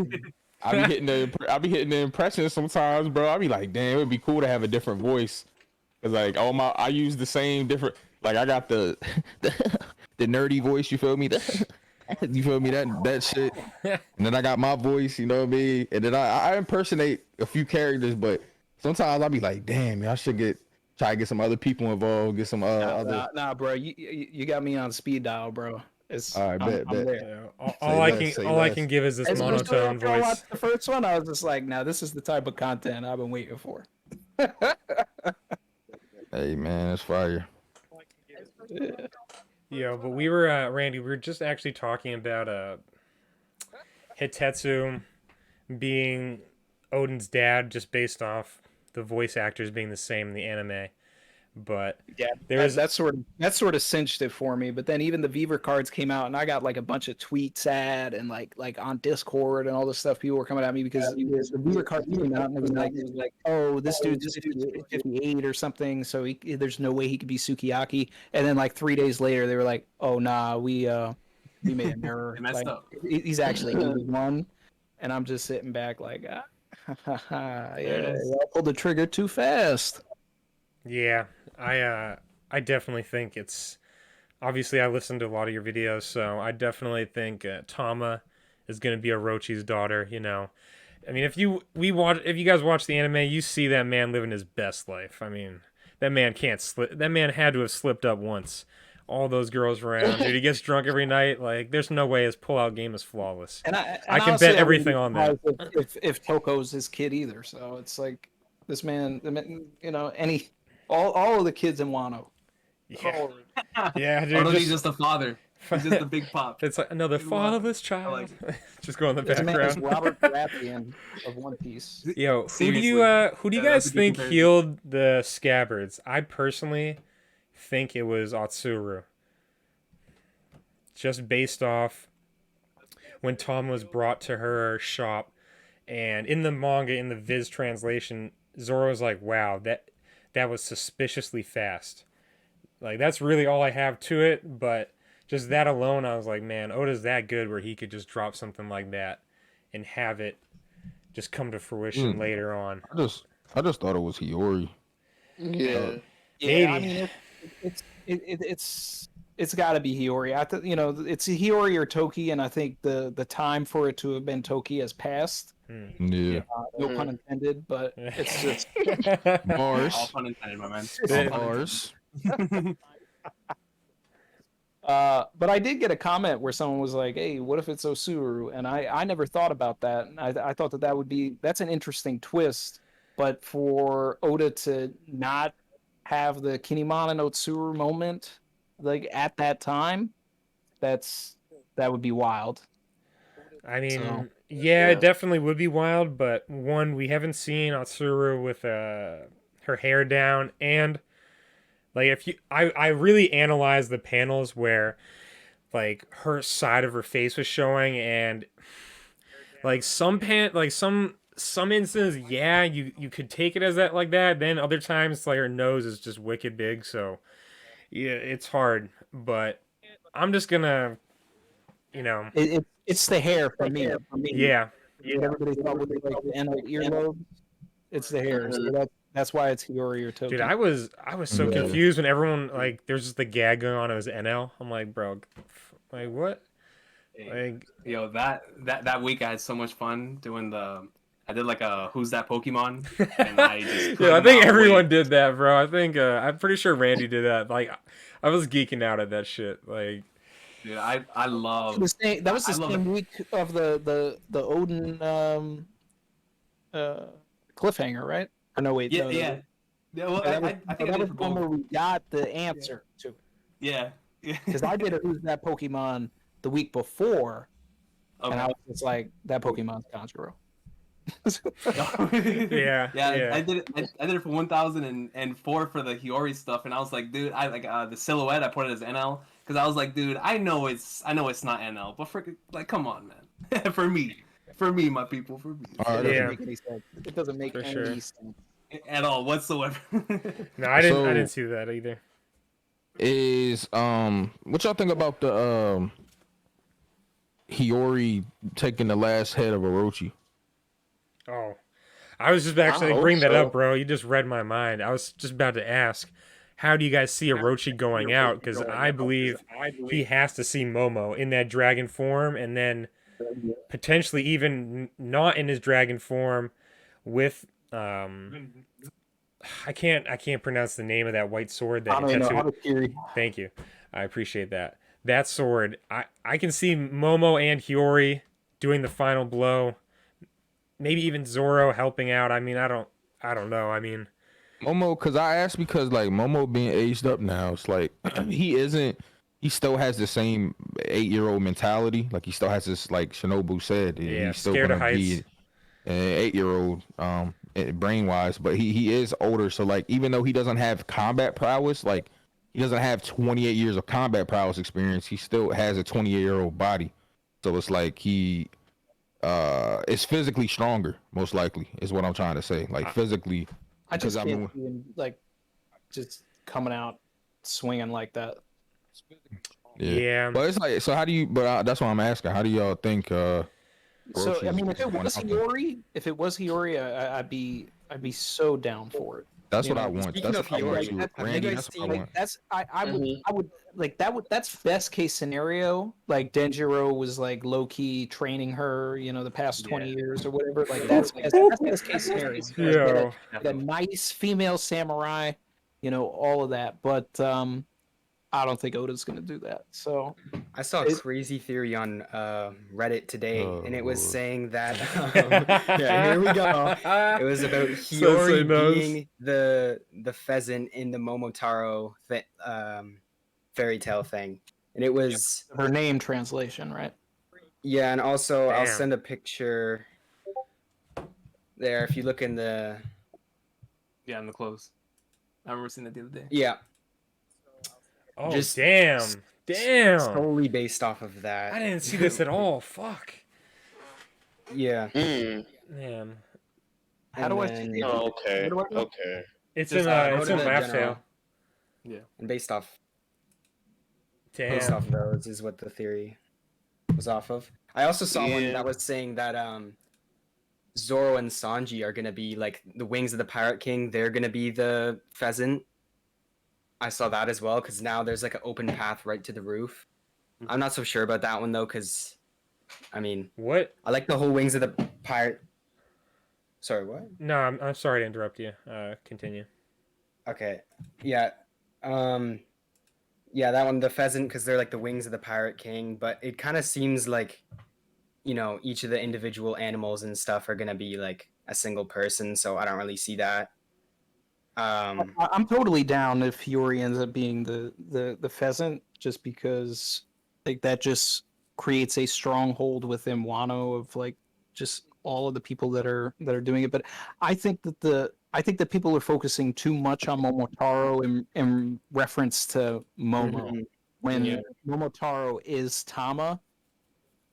I be hitting the impressions sometimes, bro. I be like, damn, it'd be cool to have a different voice. Cause like I use the same different. Like I got the nerdy voice. You feel me? You feel me? That shit. And then I got my voice. You know what I mean? And then I impersonate a few characters, but sometimes I be like, damn, I should try to get some other people involved. Get some other. Nah, bro. You got me on speed dial, bro. All right, bet. there. Yeah, all I can give is this Especially monotone after I voice. watched the first one, I was just like, "Now this is the type of content I've been waiting for." Hey man, that's fire. Yeah. Yeah, but we were Randy. We were just actually talking about Hitetsu being Odin's dad, just based off the voice actors being the same in the anime. But Yeah, there's that sort of cinched it for me. But then even the Viver cards came out, and I got like a bunch of tweets at and like on Discord and all this stuff. People were coming at me because the Viver card came out, and it was like, oh, this dude's 58 or something, so there's no way he could be Sukiyaki. And then like 3 days later, they were like, oh nah, we made an error. They messed Like, up. He's actually 81, and I'm just sitting back like, yeah, I pulled the trigger too fast. yeah, I definitely think it's obviously I listened to a lot of your videos, so I definitely think Tama is going to be Orochi's daughter. I mean, if you guys watch the anime, you see that man living his best life. I mean, that man can't slip. That man had to have slipped up once. all those girls around. Dude, he gets drunk every night. Like, there's no way his pullout game is flawless. And I can honestly, bet I wouldn't everything be on that. surprised if Toko's his kid either. So it's like this man, you know, all of the kids in Wano. Yeah, yeah, Or dude. he's just the father. He's just the big pop. It's like another Big fatherless I child. like Just go in the This man is background. Robert Baratheon of One Piece. Yo, Seriously. who do you Yeah, guys that's a good think comparison. healed the scabbards? I personally think it was Atsuru. Just based off when Tom was brought to her shop, and in the manga, in the Viz translation, Zoro's like, "Wow, that was suspiciously fast." Like, that's really all I have to it, but just that alone, I was like, man, Oda's that good where he could just drop something like that and have it just come to fruition later on. I just thought it was Hiyori. Yeah. Yeah, I Maybe. mean, it's got to be Hiyori. You know, it's Hiyori or Toki, and I think the time for it to have been Toki has passed. Yeah. No pun intended, but it's just All Bars. pun intended, my man. Bars. but I did get a comment where someone was like, "Hey, what if it's Osuru?" And I never thought about that. And I thought that's an interesting twist. But for Oda to not have the Kinemon and Otsuru moment like at that time, that would be wild. I mean, So- yeah, Yeah. it definitely would be wild, but one, we haven't seen Atsuru with her hair down, and like if you I really analyzed the panels where like her side of her face was showing, and like some instances, yeah, you could take it as that like that, then other times like her nose is just wicked big, so yeah, it's hard, but I'm just gonna, you know, It's the hair for me. yeah. What everybody thought was like the end of the earlobe. It's the hair. So that's why it's Hiyori or Toki. Dude, I was so Yeah. confused when everyone like there's just the gag going on. It was NL. I'm like, bro, like what? Like, Yo, that week I had so much fun doing I did like a Who's That Pokemon? And I just yeah, I could think not everyone wait. did that, bro. I think I'm pretty sure Randy did that. Like, I was geeking out at that shit. Like, Dude, I love That was the I love same week of the Odin cliffhanger, right? Or no, wait. yeah, no, yeah. Yeah, well, that was, I think I that did was it the for one both. where we got the answer to it. Yeah. Because I did a Who's That Pokemon the week before, Okay. and I was just like, that Pokemon's Kanjuro. yeah, yeah. I did it. I did it for 1004 for the Hiyori stuff, and I was like, dude, I like the silhouette. I put it as NL because I was like, dude, I know it's not NL, but like, come on, man, for me, my people, for me, All right, It Yeah. doesn't make any sense. It doesn't make For any sure. sense. at all whatsoever. No, I didn't So- see that either. Is what y'all think about the Hiyori taking the last head of Orochi? Oh, I was just actually hope bring that so. up, bro. You just read my mind. I was just about to ask, how do you guys see Orochi going out? Because I believe he has to see Momo in that dragon form, and then potentially even not in his dragon form, with I can't pronounce the name of that white sword that Hitetsu. Thank you, I appreciate that. That sword, I can see Momo and Hiyori doing the final blow. Maybe even Zoro helping out. I mean, I don't know. I mean, Momo, because I asked because like Momo being aged up now, it's like he still has the same 8-year-old mentality. Like he still has this, like Shinobu said, yeah, he's still scared of gonna be heights. an 8-year-old brain wise, but he is older. So like even though he doesn't have combat prowess, like he doesn't have 28 years of combat prowess experience, he still has a 28-year-old body. So it's like he is physically stronger, most likely, is what I'm trying to say. Like physically, I just because can't see him like just coming out swinging like that. Yeah. But it's like, so how do you? But that's what I'm asking. How do y'all think? So Orochi's I mean, if it going was out there? Hiyori, I'd be so down for it. That's you what I know, want. speaking That's of what I want Hiyori, you, have you Randy. guys That's what I seen- want. That's I would like that's best case scenario. Like Denjiro was like low key training her, you know, the past 20 years or whatever. Like that's best case scenario. Yo. Get a nice female samurai, you know, all of that. But I don't think Oda's gonna do that. So I saw a crazy theory on Reddit today, and it was Oh. saying that yeah, here we go. It was about Sensei Hiyori knows. being the pheasant in the Momotaro fairy tale thing, and it was her name translation, right? yeah, and also I'll Damn. send a picture there if you look in the Yeah, in the clothes. I remember seeing that the other day. yeah. Oh, Just damn. Damn. solely based off of that. I didn't see this at all. Fuck. Yeah. Mm. Man. How And do I then- see it? Oh, okay. Where do I go? Okay. It's Just, in go it's to in the Laugh general. Tale. And based off Damn. those is what the theory was off of. I also saw one Yeah. that was saying that Zoro and Sanji are gonna be like the wings of the Pirate King. They're gonna be the pheasant. I saw that as well because now there's like an open path right to the roof. I'm not so sure about that one though because, I mean, What? I like the whole wings of the pirate. Sorry, what? No, I'm sorry to interrupt you. Continue. Okay, yeah, yeah, that one, the pheasant, because they're like the wings of the Pirate King. But it kind of seems like, each of the individual animals and stuff are gonna be like a single person. So I don't really see that. I'm totally down if Hiyori ends up being the pheasant, just because like that just creates a stronghold within Wano of like just all of the people that are doing it. But I think that people are focusing too much on Momotaro in reference to Momo, Mhm. when Yeah. Momotaro is Tama,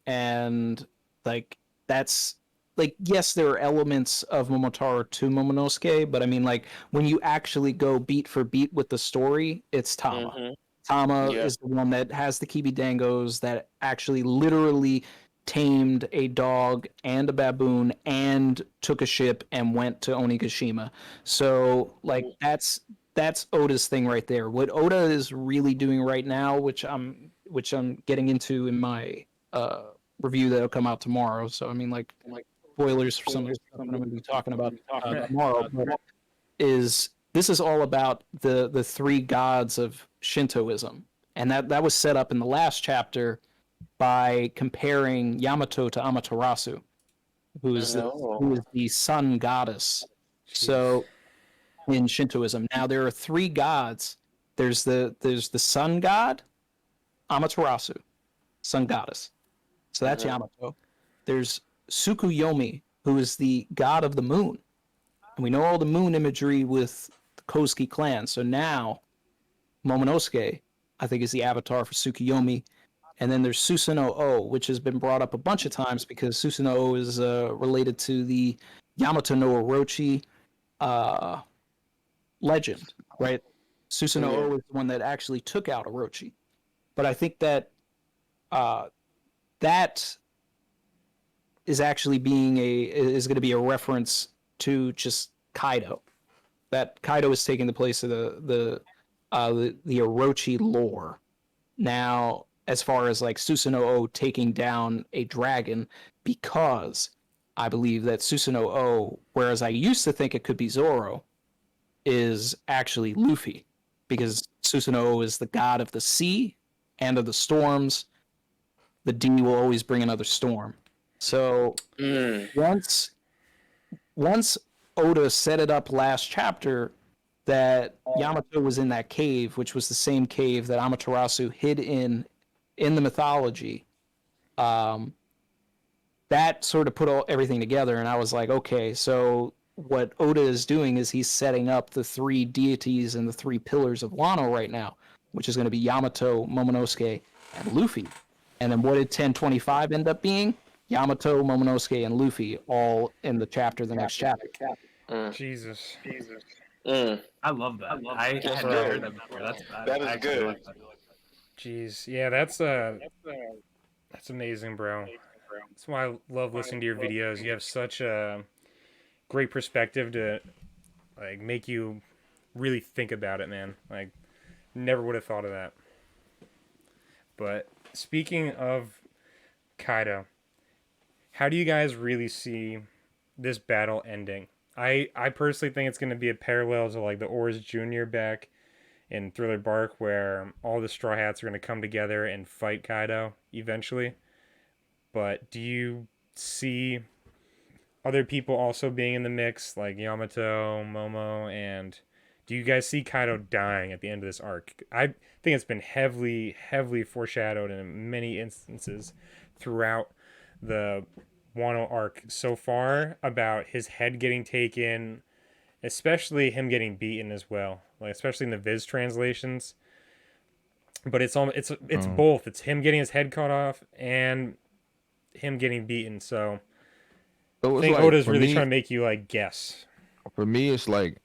and like that's like, yes, there are elements of Momotaro to Momonosuke, but I mean, like, when you actually go beat for beat with the story, it's Tama. Mhm. Tama Yeah. is the one that has the Kibidangos, that actually literally tamed a dog and a baboon and took a ship and went to Onigashima. So like that's Oda's thing right there. What Oda is really doing right now, which I'm getting into in my review that'll come out tomorrow. So I mean, like spoilers for some of the stuff I'm going to be talking about tomorrow. But this is all about the three gods of Shintoism, and that was set up in the last chapter by comparing Yamato to Amaterasu, who is the sun goddess. So in Shintoism, now there are three gods. There's the sun god, Amaterasu, sun goddess. So that's Yamato. There's Tsukuyomi, who is the god of the moon. And we know all the moon imagery with the Kozuki clan. So now Momonosuke, I think, is the avatar for Tsukuyomi. And then there's Susanoo, which has been brought up a bunch of times because Susanoo is related to the Yamato no Orochi legend, right? Susanoo is the one that actually took out Orochi. But I think that that is actually is going to be a reference to just Kaido. That Kaido is taking the place of the Orochi lore. Now, as far as like Susanoo taking down a dragon, because I believe that Susanoo, whereas I used to think it could be Zoro, is actually Luffy, because Susanoo is the god of the sea and of the storms. The D will always bring another storm. So once Oda set it up last chapter that Yamato was in that cave, which was the same cave that Amaterasu hid in the mythology, that sort of put everything together, and I was like, okay, so what Oda is doing is he's setting up the three deities and the three pillars of Wano right now, which is going to be Yamato, Momonosuke, and Luffy. And then what did 1025 end up being? Yamato, Momonosuke, and Luffy all in the next chapter. Jesus. I love that. I had That's not good. heard that before. That I is actually good. like that. Jeez. Yeah, that's amazing, bro. That's why I love listening to your videos. You have such a great perspective to like make you really think about it, man. Like never would have thought of that. But speaking of Kaido, how do you guys really see this battle ending? I personally think it's going to be a parallel to like the Oris Jr. back in Thriller Bark where all the Straw Hats are going to come together and fight Kaido eventually. But do you see other people also being in the mix, like Yamato, Momo, and do you guys see Kaido dying at the end of this arc? I think it's been heavily foreshadowed in many instances throughout the Wano arc so far about his head getting taken, especially him getting beaten as well, like especially in the Viz translations. But it's both. It's him getting his head cut off and him getting beaten. So So I it's think like, Oda's for really me, trying to make you like guess. for me, it's like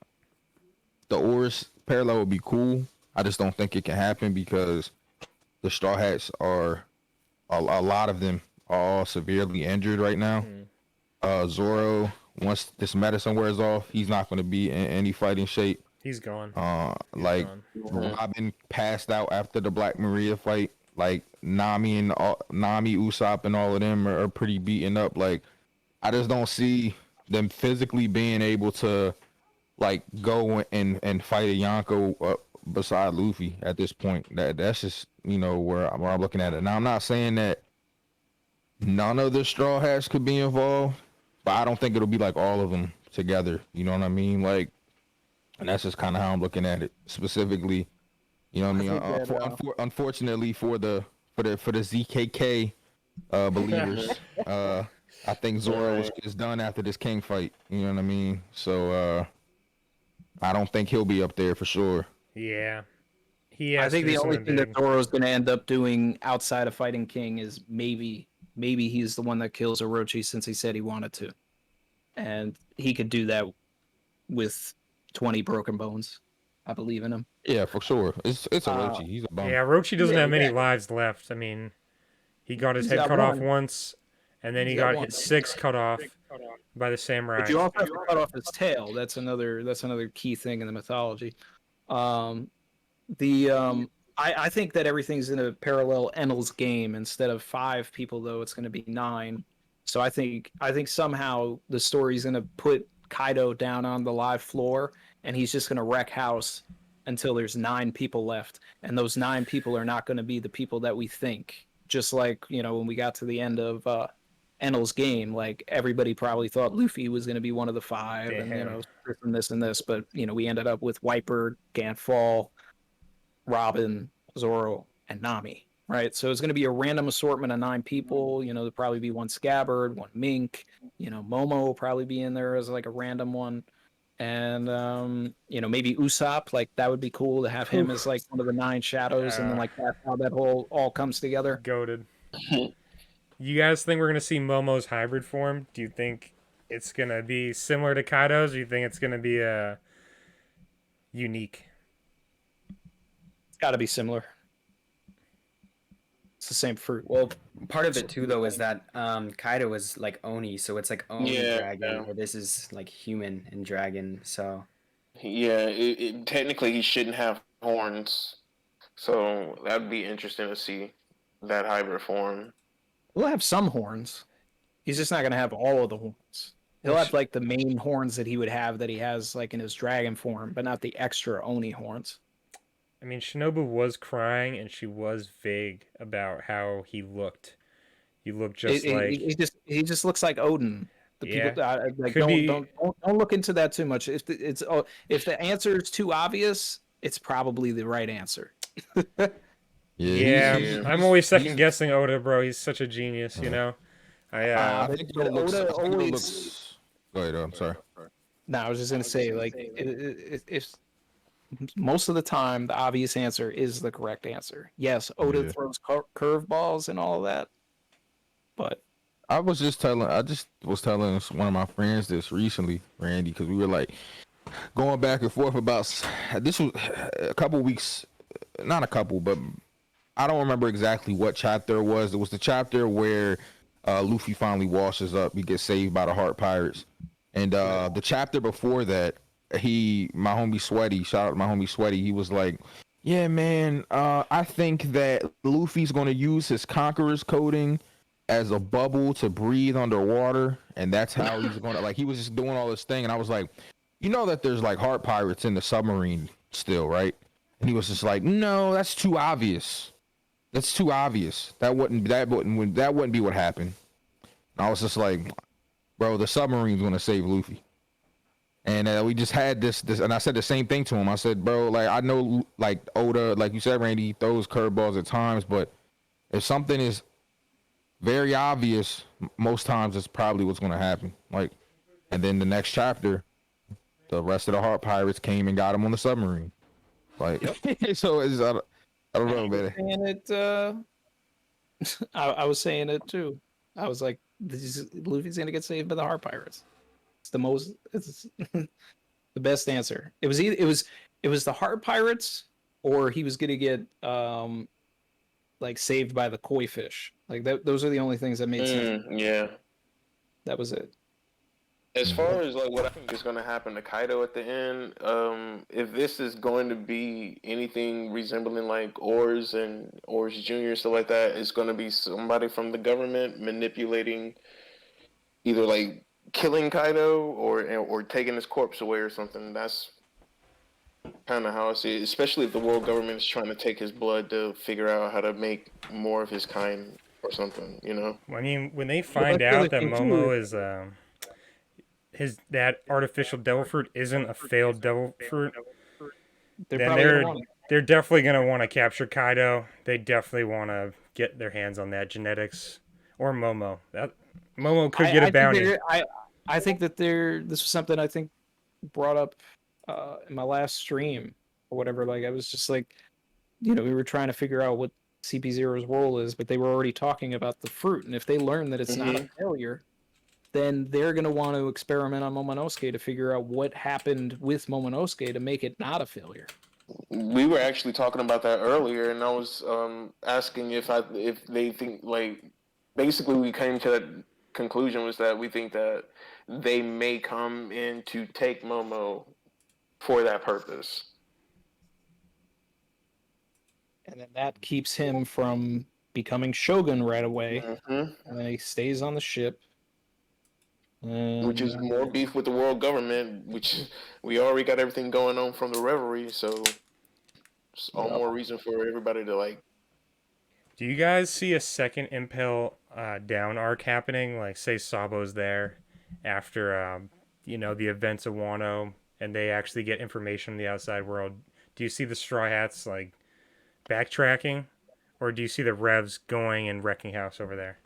the Oris parallel would be cool. I just don't think it can happen because the Straw Hats are a lot of them are all severely injured right now. Zoro, once this medicine wears off, he's not going to be in any fighting shape. He's gone. Like gone. Robin passed out after the Black Maria fight. Like Nami Usopp, and all of them are pretty beaten up. Like I just don't see them physically being able to like go and fight a Yonko beside Luffy at this point. That's just where I'm looking at it. Now I'm not saying that none of the Straw Hats could be involved, but I don't think it'll be like all of them together. You know what I mean? Like, and that's just kind of how I'm looking at it specifically. You know what I mean? Unfortunately for the ZKK believers, I think Zoro is done after this King fight. You know what I mean? So I don't think he'll be up there for sure. Yeah. He I has think to do the only something thing that big. Zoro's going to end up doing outside of fighting King is maybe he's the one that kills Orochi since he said he wanted to, and he could do that with 20 broken bones. I believe in him. Yeah, for sure. It's Orochi. He's a bum. Yeah, Rochi doesn't Yeah, have many exactly. lives left. I mean, he got his He's head got cut off one. once, and then he He's got got one. his 6 cut off by the samurai. But you also have to cut off his tail. That's another key thing in the mythology. I think that everything's in a parallel Enel's game. Instead of 5 people, though, it's going to be 9. So I think somehow the story's going to put Kaido down on the live floor, and he's just going to wreck house until there's 9 people left, and those 9 people are not going to be the people that we think. Just like when we got to the end of Enel's game, like everybody probably thought Luffy was going to be one of the 5, and this and this, but we ended up with Wiper, Gantfall, Robin, Zoro, and Nami, right? So it's going to be a random assortment of 9 people. There'll probably be one Scabbard, one Mink. Momo will probably be in there as like a random one, and maybe Usopp. Like that would be cool to have him as like one of the 9 shadows, and then like that's how that all comes together. Goated. You guys think we're gonna see Momo's hybrid form? Do you think it's gonna be similar to Kaido's, or do you think it's gonna be unique? It's got to be similar. It's the same fruit. Well, part of it too, though, is that Kaido is like Oni, so it's like Oni dragon, where this is like human and dragon. So Yeah, technically he shouldn't have horns, so that'd be interesting to see that hybrid form. He'll have some horns. He's just not going to have all of the horns. He'll have like the main horns that he would have that he has like in his dragon form, but not the extra Oni horns. I mean, Shinobu was crying, and she was vague about how he looked. He looked just like he just looks like Odin. The people like don't look into that too much. If the answer is too obvious, it's probably the right answer. Yeah, I'm always second guessing Oda, bro. He's such a genius, I think Oda always looks. Go ahead. I'm sorry. No, I was just gonna say, like, if most of the time the obvious answer is the correct answer. Yes, Oda throws curveballs and all of that, but I just was telling one of my friends this recently, Randy, because we were like going back and forth about this. Was a couple weeks, not a couple, but I don't remember exactly what chapter it was. It was the chapter where Luffy finally washes up. He gets saved by the Heart Pirates. And the chapter before that, my homie Sweaty, shout out to my homie Sweaty, he was like, yeah, man, I think that Luffy's going to use his Conqueror's coating as a bubble to breathe underwater. And that's how he's going to, like, he was just doing all this thing. And I was like, that there's like Heart Pirates in the submarine still, right? And he was just like, no, that's too obvious. That's too obvious. That wouldn't be what happened. And I was just like, bro, the submarine's gonna save Luffy. And we just had this, and I said the same thing to him. I said, bro, like, I know, like, Oda, like you said, Randy, he throws curveballs at times, but if something is very obvious, most times it's probably what's gonna happen. Like, and then the next chapter, the rest of the Heart Pirates came and got him on the submarine. Like, so it's, I don't know, man. Saying it, I was saying it too. I was like, Luffy's gonna get saved by the Heart Pirates. It's the best answer. It was the Heart Pirates, or he was gonna get like saved by the koi fish. Like that, those are the only things that made sense. Yeah. That was it. As far as like what I think is going to happen to Kaido at the end, if this is going to be anything resembling like Oars and Oars Junior stuff like that, it's going to be somebody from the government manipulating, either like killing Kaido or taking his corpse away or something. That's kind of how I see it. Especially if the world government is trying to take his blood to figure out how to make more of his kind or something. You know. I mean, when they find out that Momo is that artificial devil fruit isn't a failed devil fruit, they're definitely gonna want to capture Kaido. They definitely want to get their hands on that genetics or Momo. That Momo could get a bounty. I think that this was something I think brought up in my last stream or whatever. Like I was just like, we were trying to figure out what CP0's role is, but they were already talking about the fruit, and if they learn that it's not a failure, then they're going to want to experiment on Momonosuke to figure out what happened with Momonosuke to make it not a failure. We were actually talking about that earlier, and I was asking if they think, like, basically we came to that conclusion was that we think that they may come in to take Momo for that purpose. And then that keeps him from becoming Shogun right away, and then he stays on the ship. Which is more beef with the world government, which we already got everything going on from the Reverie, so it's all more reason for everybody to like. Do you guys see a second Impel Down arc happening? Like, say Sabo's there after, the events of Wano, and they actually get information from the outside world. Do you see the Straw Hats, like, backtracking? Or do you see the Revs going and wrecking house over there?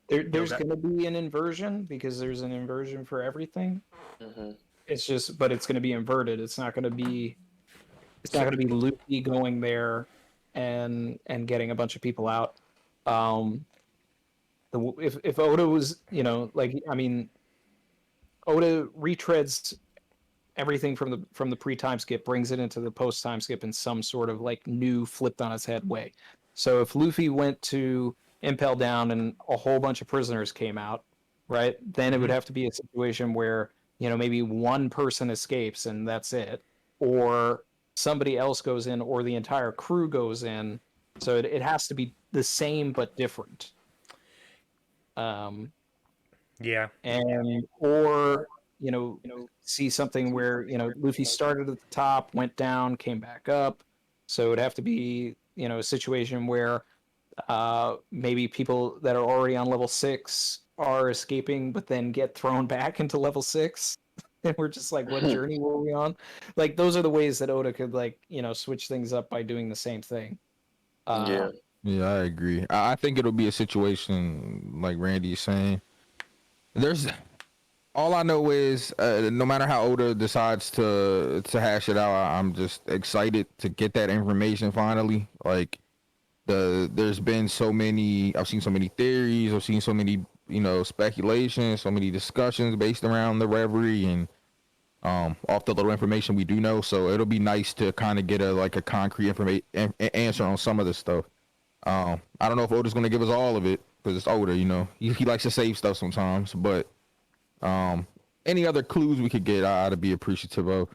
There's going to be an inversion because there's an inversion for everything. It's just, but it's going to be inverted. It's not going to be Luffy going there and getting a bunch of people out. If Oda was, Oda retreads everything from the pre-time skip, brings it into the post-time skip in some sort of like new flipped on its head way. So if Luffy went to Impel Down and a whole bunch of prisoners came out, right? Then it would have to be a situation where, maybe one person escapes and that's it. Or somebody else goes in or the entire crew goes in. So it has to be the same but different. Yeah. And or see something where Luffy started at the top, went down, came back up. So it'd have to be a situation where maybe people that are already on level 6 are escaping, but then get thrown back into level 6. And we're just like, what journey were we on? Like, those are the ways that Oda could, like, switch things up by doing the same thing. Yeah, I agree. I think it'll be a situation like Randy is saying. All I know is no matter how Oda decides to hash it out, I'm just excited to get that information finally. Like, there's been so many, I've seen so many theories, I've seen so many, speculations, so many discussions based around the Reverie and off the little information we do know. So it'll be nice to kind of get a concrete answer on some of this stuff. I don't know if Oda's going to give us all of it because it's Oda, he likes to save stuff sometimes, but any other clues we could get, I'd be appreciative of.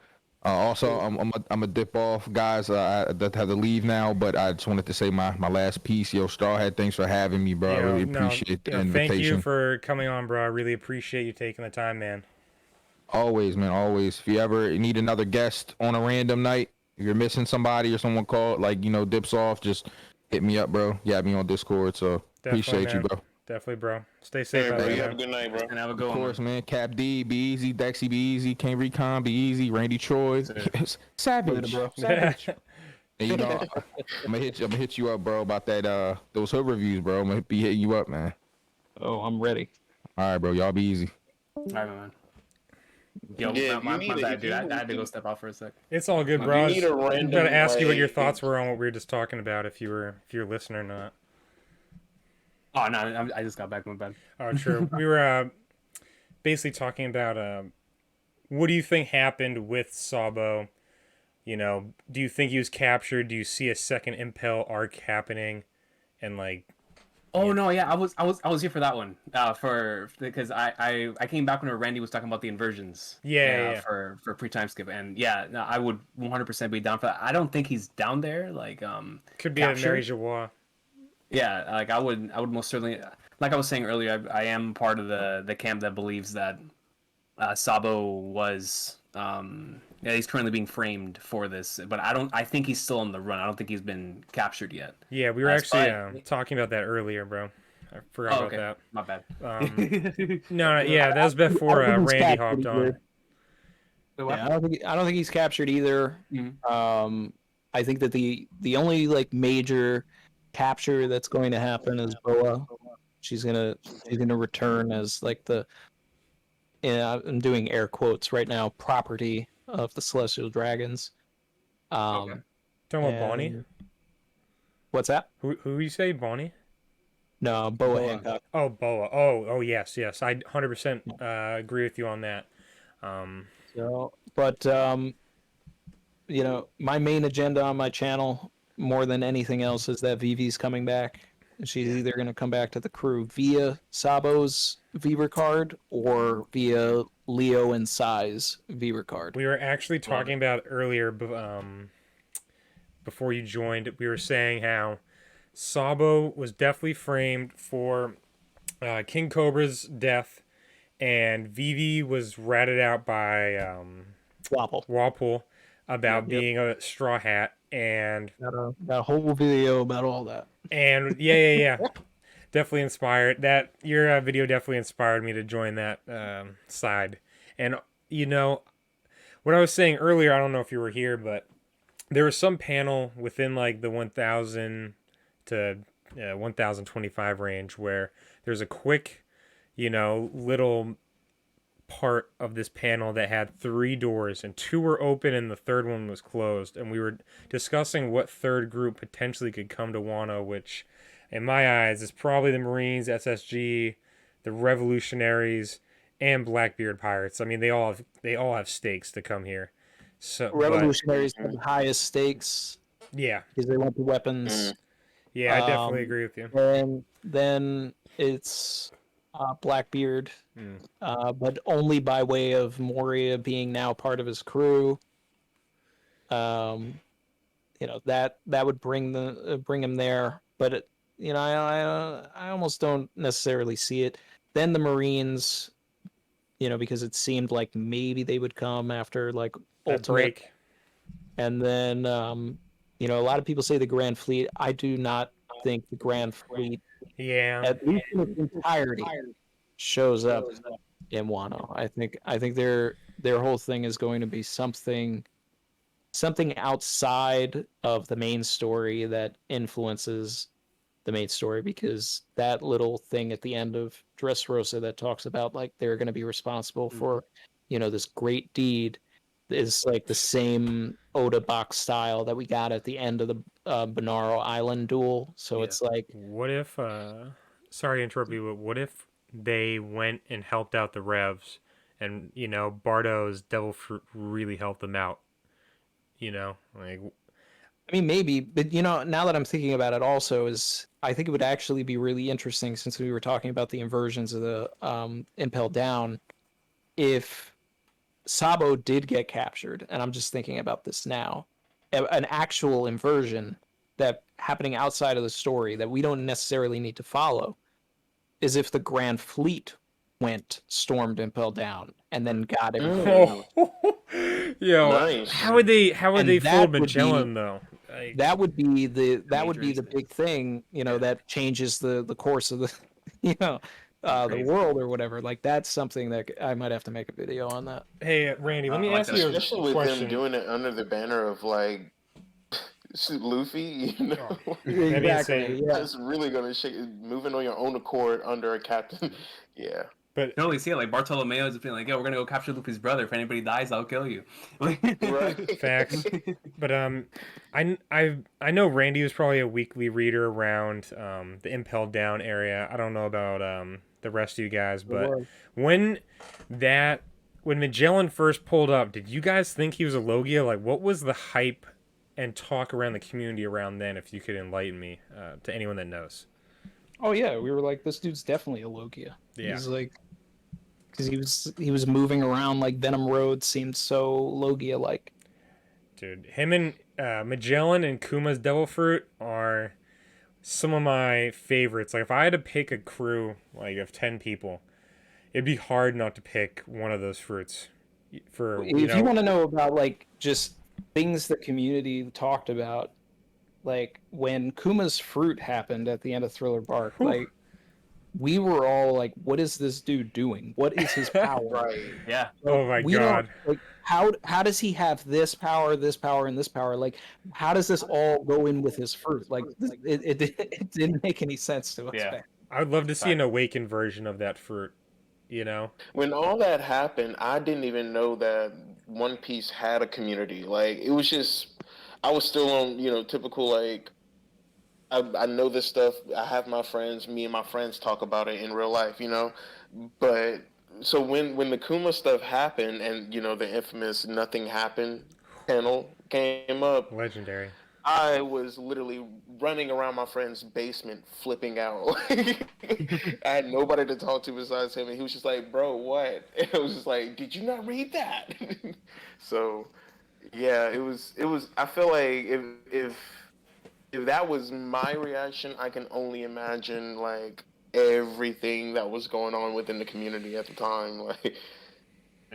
Also, I'm a dip off, guys. I have to leave now, but I just wanted to say my last piece. Yo, Strawhead, thanks for having me, bro. I really appreciate the invitation. Thank you for coming on, bro. I really appreciate you taking the time, man. Always, man, always. If you ever need another guest on a random night, If you're missing somebody or someone called, like, dips off, just hit me up, bro. Yeah, me on Discord. So Definitely, appreciate you, man. bro. Definitely, bro. Stay Hey, safe out bro, there, you have a man. good night, bro. And have a Of good one. course, man. Cap D, be easy. Dexy, be easy. King Recon, be easy. Randy Troy, savage, bro. savage. And I'm gonna hit you up, bro, about that those hood reviews, bro. I'm gonna be hitting you up, man. Oh, I'm ready. All right, bro. Y'all be easy. All right, man. Yo, Yeah, my if you need bad, if dude. you- I had to go step out for a sec. It's all good, If bro. you I need a was random, gonna ask you what your like- thoughts were on what we were just talking about, if you're listening or not. Oh no, I just got back. My bad. Oh, true. We were basically talking about what do you think happened with Sabo? You know, do you think he was captured? Do you see a second Impel arc happening? And like, Oh no, yeah, I was here for that one. Because I came back when Randy was talking about the inversions. Yeah. For pre-time skip, and yeah, no, I would 100% be down for that. I don't think he's down there. could be a captured. Mary Joie. Yeah, like I would most certainly. Like I was saying earlier, I am part of the camp that believes that Sabo was yeah, he's currently being framed for this, but I think he's still on the run. I don't think he's been captured yet. Yeah, we were That's actually talking about that earlier, bro. I forgot Oh, about okay. that. My bad. No, yeah, that was before I think he's Randy captured hopped on. either. Yeah, I don't think he's captured either. Mhm. I think that the only like major capture that's going to happen is Boa. She's gonna return as like the, yeah, I'm doing air quotes right now, property of the Celestial Dragons. Okay. Talking about Bonnie? and- What's that? Who you say, Bonnie? No, Boa Boa. Hancock. Oh, Boa. Oh, yes. I 100% agree with you on that. So, but you know, my main agenda on my channel, more than anything else, is that Vivi's coming back. She's either going to come back to the crew via Sabo's Viver card or via Leo and Sai's Viver card. We were actually talking about earlier, before you joined, we were saying how Sabo was definitely framed for King Cobra's death, and Vivi was ratted out by Wapple. Walpole about being a straw hat, and Got a whole video about all that. yeah. Definitely inspired. That your video definitely inspired me to join that side. And you know what I was saying earlier, I don't know if you were here, but there was some panel within like the 1000 to 1025 range where there's a quick, little part of this panel that had 3 doors, and 2 were open and the third one was closed, and we were discussing what third group potentially could come to Wano, which in my eyes is probably the Marines, SSG, the Revolutionaries, and Blackbeard Pirates. I mean, they all have stakes to come here. So Revolutionaries have the highest stakes yeah, because they want the weapons. I definitely agree with you. And then it's Blackbeard, but only by way of Moria being now part of his crew. That would bring him there, but I almost don't necessarily see it. Then the Marines, because it seemed like maybe they would come after like That Ultimate, break. and then a lot of people say the Grand Fleet. I do not think the Grand Fleet, Yeah. at least in its entirety, shows up in Wano. I think their whole thing is going to be something outside of the main story that influences the main story, because that little thing at the end of Dressrosa that talks about like they're going to be responsible for this great deed is like the same Oda box style that we got at the end of the Bonaro Island duel. So it's like, What if sorry to interrupt you, but what if they went and helped out the Revs, and Bardo's Devil Fruit really helped them out? Like, I mean, maybe, but now that I'm thinking about it, also is I think it would actually be really interesting, since we were talking about the inversions of the Impel Down, if Sabo did get captured, and I'm just thinking about this now, an actual inversion that happening outside of the story that we don't necessarily need to follow, is if the Grand Fleet stormed Impel Down and then got everything. Yo, Nice. how would they And fool that would be- Magellan though? Like, That would be the Major big thing, that changes the course of the you know the Crazy. world or whatever. Like that's something that I might have to make a video on that. hey, Randy, let me like ask that. you Especially a with them question. doing it under the banner of like Luffy, you know. That'd be Exactly. insane. Yeah. That's really gonna shake moving on your own accord under a captain. Yeah. But Totally see it. Like Bartolomeo is being like, "Yo, we're gonna go capture Luffy's brother. If anybody dies, I'll kill you." Right. facts. But I know Randy was probably a weekly reader around the Impelled Down area. I don't know about the rest of you guys, but when Magellan first pulled up, did you guys think he was a Logia? Like, what was the hype and talk around the community around then? If you could enlighten me, to anyone that knows. Oh yeah, we were like, this dude's definitely a Logia. Yeah. He's like, because he was moving around like Venom Road seemed so Logia like. Dude, him and Magellan and Kuma's Devil Fruit are some of my favorites. Like, if I had to pick a crew like of 10 people, it'd be hard not to pick one of those fruits. For If you want to know about like just things the community talked about, like when Kuma's fruit happened at the end of Thriller Bark, like we were all like, "What is this dude doing? What is his power?" Right. Yeah. oh my We god, don't, like how does he have this power, and this power? Like, how does this all go in with his fruit? Like, it didn't make any sense to us. Yeah. back. I would love to see an awakened version of that fruit. You know, When all that happened, I didn't even know that One Piece had a community. Like it was just, I was still on, typical like, I know this stuff. I have my friends. Me and my friends talk about it in real life, But so when the Kuma stuff happened, and the infamous "Nothing Happened" panel came up, legendary. I was literally running around my friend's basement, flipping out. I had nobody to talk to besides him, and he was just like, "Bro, what?" And I was just like, "Did you not read that?" So, yeah, it was. I feel like if that was my reaction, I can only imagine like everything that was going on within the community at the time. Like,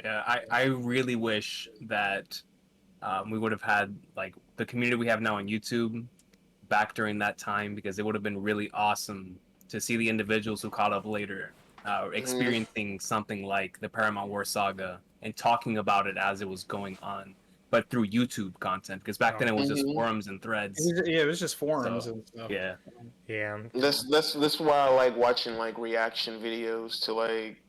Yeah, I really wish that we would have had like the community we have now on YouTube back during that time, because it would have been really awesome to see the individuals who caught up later experiencing something like the Paramount War saga and talking about it as it was going on, but through YouTube content, because back then it was just forums and threads. It was just forums So, and stuff. Yeah. Yeah, that's why I like watching like reaction videos to like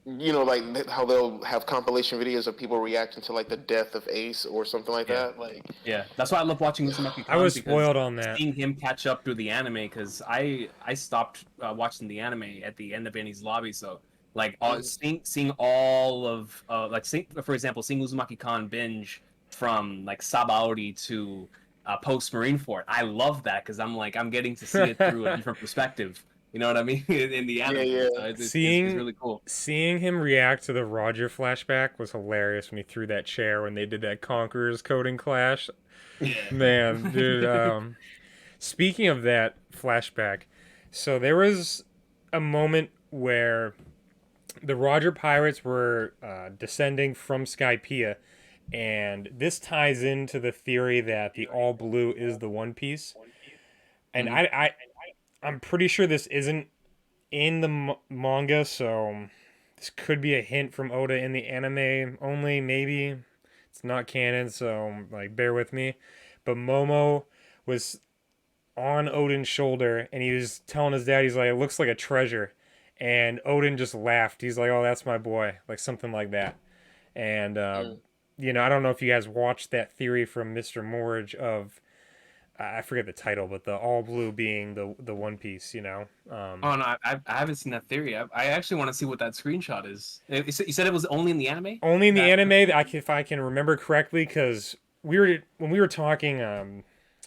like how they'll have compilation videos of people reacting to like the death of Ace or something like that. Like, Yeah, that's why I love watching Uzumaki I was spoiled on that. Seeing him catch up through the anime, because I stopped watching the anime at the end of Annie's Lobby, so like seeing all of for example, seeing Uzumaki Khan binge from like Sabaori to post Marineford. I love that because I'm getting to see it through a different perspective. You know what I mean? In the anime. Yeah. So it's Seeing really cool. Seeing him react to the Roger flashback was hilarious when he threw that chair when they did that Conqueror's coding clash. Yeah. Man, dude. Speaking of that flashback, so there was a moment where the Roger pirates were descending from Skypiea, and this ties into the theory that the All Blue is the One Piece. And I'm pretty sure this isn't in the manga, so this could be a hint from Oda in the anime only, maybe. It's not canon, so like bear with me. But Momo was on Odin's shoulder, and he was telling his dad, he's like, "It looks like a treasure." And Odin just laughed. He's like, "Oh, that's my boy," like something like that. And I don't know if you guys watched that theory from Mr. Morridge of I forget the title, but the All Blue being the One Piece, Oh no, I haven't seen that theory. I actually want to see what that screenshot is. You said it was only in the anime? Only in the anime, if I can remember correctly, because when we were talking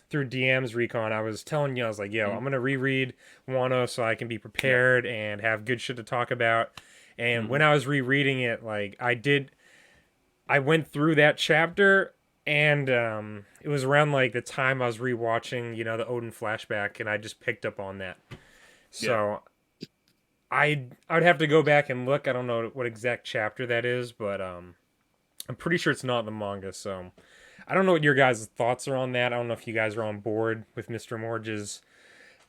through DMs Recon, I was telling you, I was like, "Yo, I'm gonna reread Wano so I can be prepared and have good shit to talk about." And when I was rereading it, like I went through that chapter. And it was around like the time I was rewatching, the Odin flashback, and I just picked up on that. So I would have to go back and look. I don't know what exact chapter that is, but I'm pretty sure it's not in the manga, so I don't know what your guys' thoughts are on that. I don't know if you guys are on board with Mr. Morge's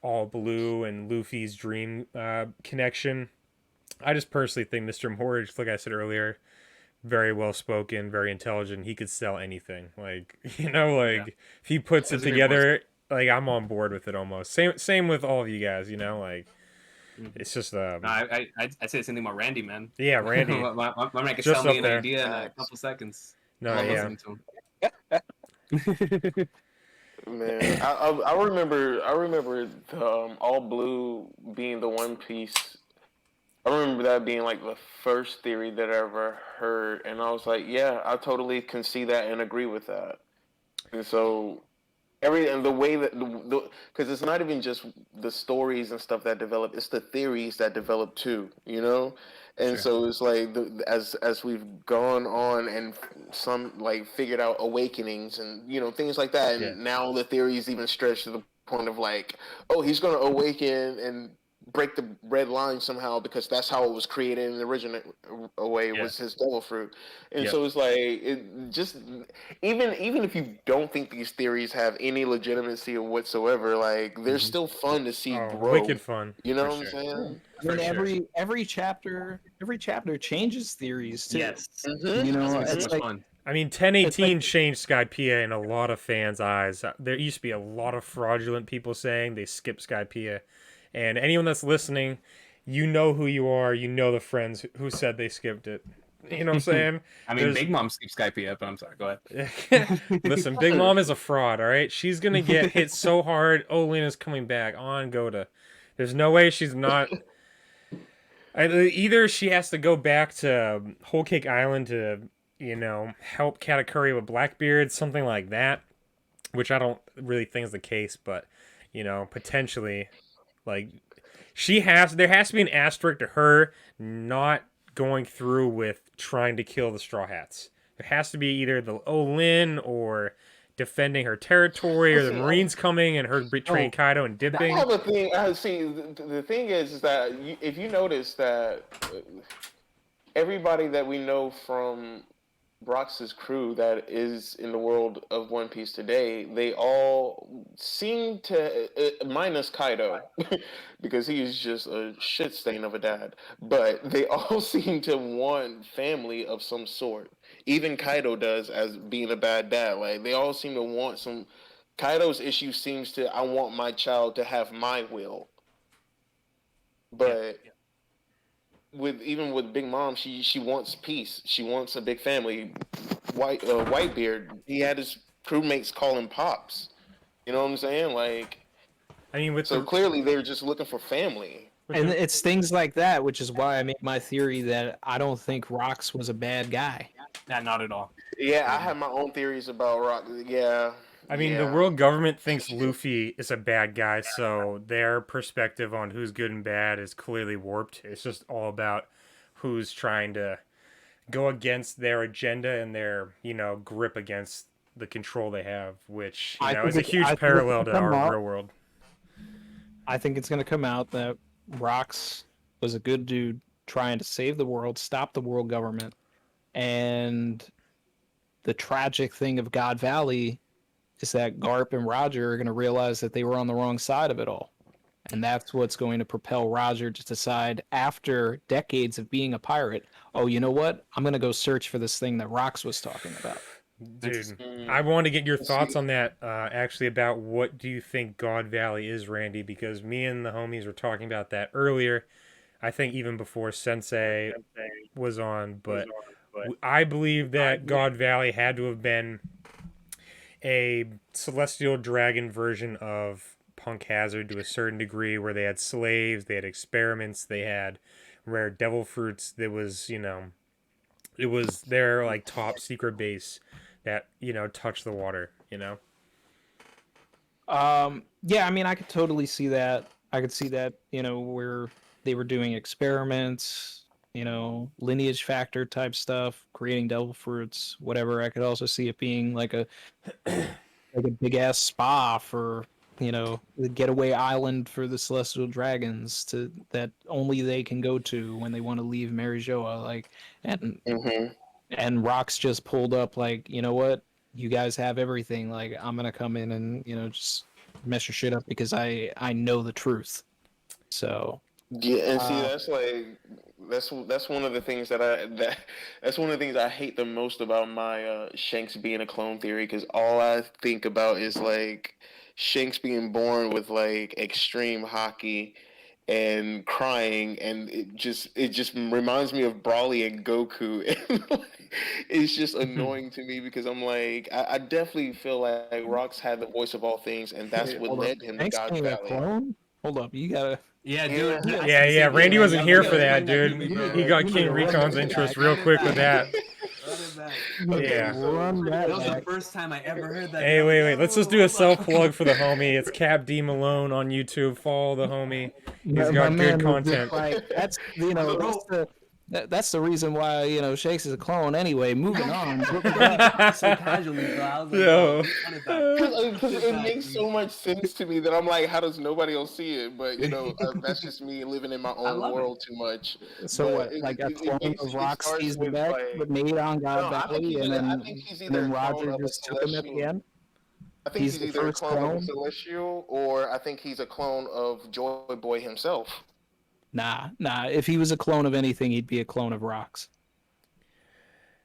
all blue and Luffy's dream connection. I just personally think Mr. Morge, like I said earlier, very well spoken, very intelligent. He could sell anything. Like Yeah. if he puts it That's a great voice. together, like I'm on board with it almost. Same with all of you guys. Like Mhm. it's just No, I'd say the same thing about Randy, man. yeah, Randy my man can just sell me up an there. idea in a Facts. couple seconds. I No, love yeah, listening to him. Man, I remember the all blue being the One Piece. I remember that being like the first theory that I ever heard, and I was like, yeah, I totally can see that and agree with that. And so and the way that because it's not even just the stories and stuff that develop, it's the theories that develop too, and Sure. so it's like as we've gone on and some like figured out awakenings and things like that, Yeah. and now the theories even stretch to the point of like, oh, he's going to awaken and break the red line somehow because that's how it was created in the original way, Yeah. was his devil fruit. And Yep. so it's like, it just even if you don't think these theories have any legitimacy whatsoever, like they're Mhm. still fun to see Oh, grow. wicked fun. You know For what I'm sure. saying? I mean, For sure. every chapter changes theories too. Yes. Mhm. You know, It's so it's much like fun. I mean, it's 1018 like changed Skypiea in a lot of fans' eyes. There used to be a lot of fraudulent people saying they skipped Skypiea. And anyone that's listening, you know who you are. You know the friends who said they skipped it. You know what I'm saying? I mean, There's Big Mom skips Skype, but I'm sorry. Go Listen, ahead. Big Mom is a fraud, all right? She's going to get hit so hard. Oh, Lena's coming back on Goda. There's no way she's not. Either she has to go back to Whole Cake Island to, help Katakuri with Blackbeard, something like that, which I don't really think is the case, but, potentially, like, there has to be an asterisk to her not going through with trying to kill the Straw Hats. There has to be either the Olin or defending her territory or the See, Marines coming and her betraying oh, Kaido and I dipping. have a thing. I see. The thing is that if you notice that everybody that we know from Brox's crew that is in the world of One Piece today, they all seem to, minus Kaido, because he is just a shit stain of a dad, but they all seem to want family of some sort. Even Kaido does, as being a bad dad. Like, they all seem to want some. Kaido's issue seems to, I want my child to have my will. But even with Big Mom, she wants peace. She wants a big family. Whitebeard, he had his crewmates call him pops. You know what I'm saying? Like, I mean, with so the clearly they're just looking for family. and it's things like that, which is why I make my theory that I don't think Rox was a bad guy. Nah, not at all. Yeah, I have my own theories about Rock. Yeah, I mean, the yeah. world government thinks Luffy is a bad guy, so their perspective on who's good and bad is clearly warped. It's just all about who's trying to go against their agenda and their, grip against the control they have, which, I think is a it's- I huge think it's parallel to come our up. real world. I think it's going to come out that Rox was a good dude trying to save the world, stop the world government, and the tragic thing of God Valley is that Garp and Roger are going to realize that they were on the wrong side of it all. And that's what's going to propel Roger to decide, after decades of being a pirate, oh, you know what? I'm going to go search for this thing that Rox was talking about. Dude, Mm. I want to get your thoughts See- on that, actually, about what do you think God Valley is, Randy, because me and the homies were talking about that earlier. I think even before Sensei was on, but I believe that God Valley had to have been a celestial dragon version of Punk Hazard to a certain degree, where they had slaves, they had experiments, they had rare devil fruits. There was, it was their like top secret base that touched the water. Yeah, I mean, I could totally see that. I could see that, where they were doing experiments, lineage factor type stuff, creating devil fruits, whatever. I could also see it being like a big ass spa for, the getaway island for the celestial dragons that only they can go to when they want to leave Marijoa. Like, and Mhm. and Rocks just pulled up like, you know what? You guys have everything. Like, I'm gonna come in and just mess your shit up because I know the truth. So Yeah, and see, uh, that's like that's one of the things that's one of the things I hate the most about my Shanks being a clone theory, because all I think about is like Shanks being born with like extreme hockey and crying, and it just reminds me of Brawly and Goku. And like, it's just annoying to me because I'm like I definitely feel like Rox had the voice of all things, and that's wait, what hold up. led him to Thanks God's being a Valley. clone. Hold up, you gotta. Yeah, Yeah. dude. I Yeah, said the yeah. same thing. Randy wasn't You here gotta for that, explain to dude. me, You bro. He need got to King run Recon's that interest back. real Run it quick with back. that. Run it back. Yeah. Run That that was the back. first time I ever heard that. Hey, I was wait, like, wait. Let's just "Oh, do a hold self on." plug for the homie. It's Cap D Malone on YouTube. Follow the homie. He's My got good man was just content. like, that's that's the reason why Shakes is a clone anyway. Moving on. Bro, you dropped it so casually, bro. I was like, Yo. run it back. Because Sit it back, makes dude. so much sense to me that I'm like, how does nobody else see it? But that's just me living in my I own love it. world too much. So But what? Like a it clone makes of it Rock starts sees the with deck, like but made on God no, Valley, I think he's and either then a clone Roger of a just took him at the celestial. end. I think He's he's the either a first clone of a clone. celestial, or I think he's a clone of Joy Boy himself. Nah. If he was a clone of anything, he'd be a clone of Rocks.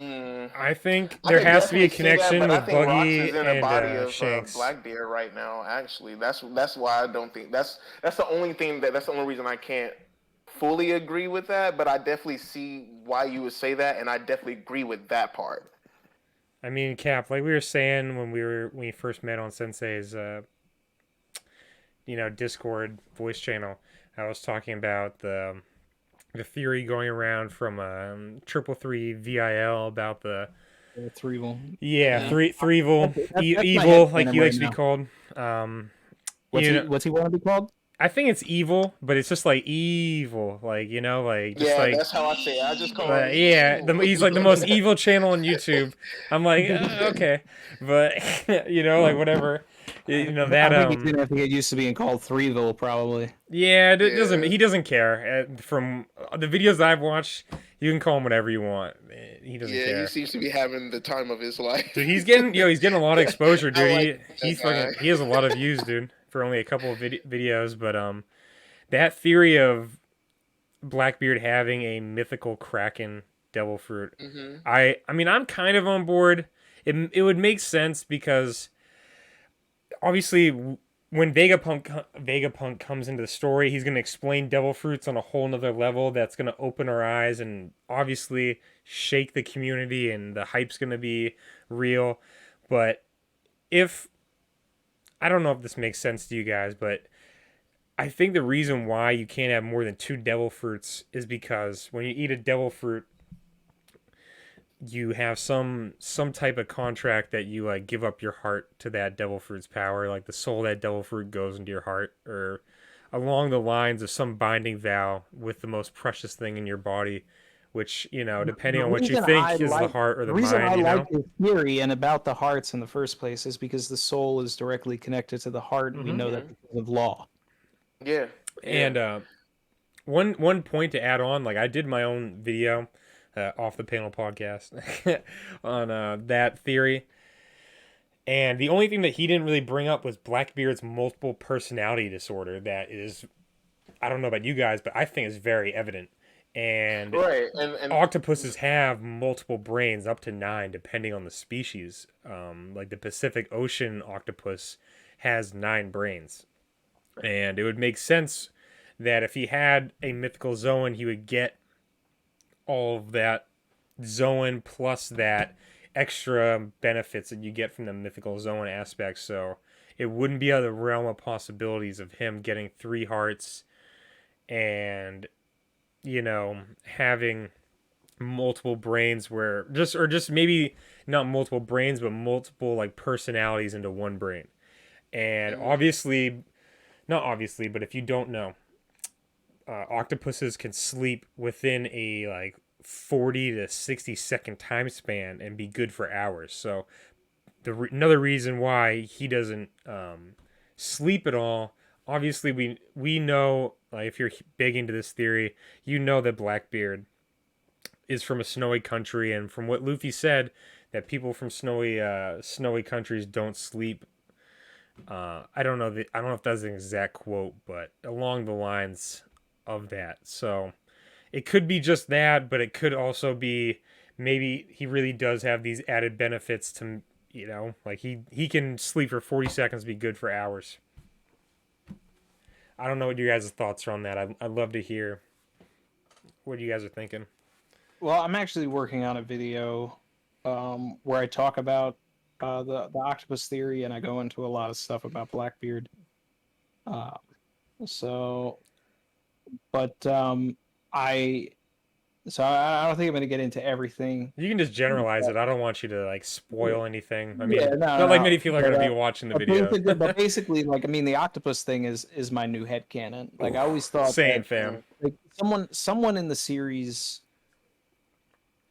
Hmm. I think I there could has to be a definitely see that, connection but I with think Rox is Buggy in a and body of Shanks. Blackbeard right now. Actually, that's why I don't think that's the only thing that's the only reason I can't fully agree with that. But I definitely see why you would say that, and I definitely agree with that part. I mean, Cap, like we were saying when we first met on Sensei's Discord voice channel, I was talking about the theory going around from triple three VIL about the Three will. yeah, Yeah. threevil That's my evil like headcanon he right likes to be now. called. You know, What's he want to be called? I think it's evil, but it's just like evil, like like just Yeah, like that's how I say it. I just call him yeah, evil. he's like the most evil channel on YouTube. I'm like, okay, but like whatever, that I think he's gonna have to get used to being called Threeville, probably. yeah, it doesn't Yeah. he doesn't care. From the videos I've watched, you can call him whatever you want. He doesn't Yeah, he care. seems to be having the time of his life. Dude, he's getting a lot of exposure, I dude. like He's that guy. fucking he has a lot of views, dude, for only a couple of videos. But that theory of Blackbeard having a mythical kraken devil fruit, Hmm. I mean I'm kind of on board. It would make sense because obviously when Vegapunk comes into the story, he's going to explain devil fruits on a whole nother level that's going to open our eyes and obviously shake the community, and the hype's going to be real. But if I don't know if this makes sense to you guys, but I think the reason why you can't have more than two devil fruits is because when you eat a devil fruit, you have some type of contract that you like give up your heart to that devil fruit's power, like the soul of that devil fruit goes into your heart, or along the lines of some binding vow with the most precious thing in your body, which depending The on what you reason I think is the like heart or the the reason I mind. like his theory and about the hearts in the first place is because the soul is directly connected to the heart, and we know that because of law. Yeah. And one point to add on, like I did my own video, off the panel podcast on that theory, and the only thing that he didn't really bring up was Blackbeard's multiple personality disorder. That is, I don't know about you guys, but I think it's very evident. And Right. And octopuses have multiple brains, up to 9, depending on the species. Like the Pacific Ocean octopus has 9 brains, and it would make sense that if he had a mythical Zoan, he would get all of that Zoan plus that extra benefits that you get from the mythical Zoan aspect. So it wouldn't be out of the realm of possibilities of him getting 3 hearts and having multiple brains, where just maybe not multiple brains but multiple like personalities into one brain. And obviously, not obviously, but if you don't know, octopuses can sleep within a like 40 to 60-second time span and be good for hours. So another reason why he doesn't sleep at all. Obviously, we know, like, if you're big into this theory, that Blackbeard is from a snowy country, and from what Luffy said, that people from snowy countries don't sleep. I don't know. I don't know if that's an exact quote, but along the lines of that. So it could be just that, but it could also be maybe he really does have these added benefits to, like he can sleep for 40 seconds, be good for hours. I don't know what your guys' thoughts are on that. I'd love to hear what you guys are thinking. Well, I'm actually working on a video where I talk about the octopus theory, and I go into a lot of stuff about Blackbeard. Uh, so, but I I don't think I'm going to get into everything. You can just generalize it. I don't want you to like spoil anything. I mean, Yeah, no, not like no. many people are going to be watching the video. But basically, like, I mean, the octopus thing is my new headcanon. Like, I always thought Same, that, fam. like, someone in the series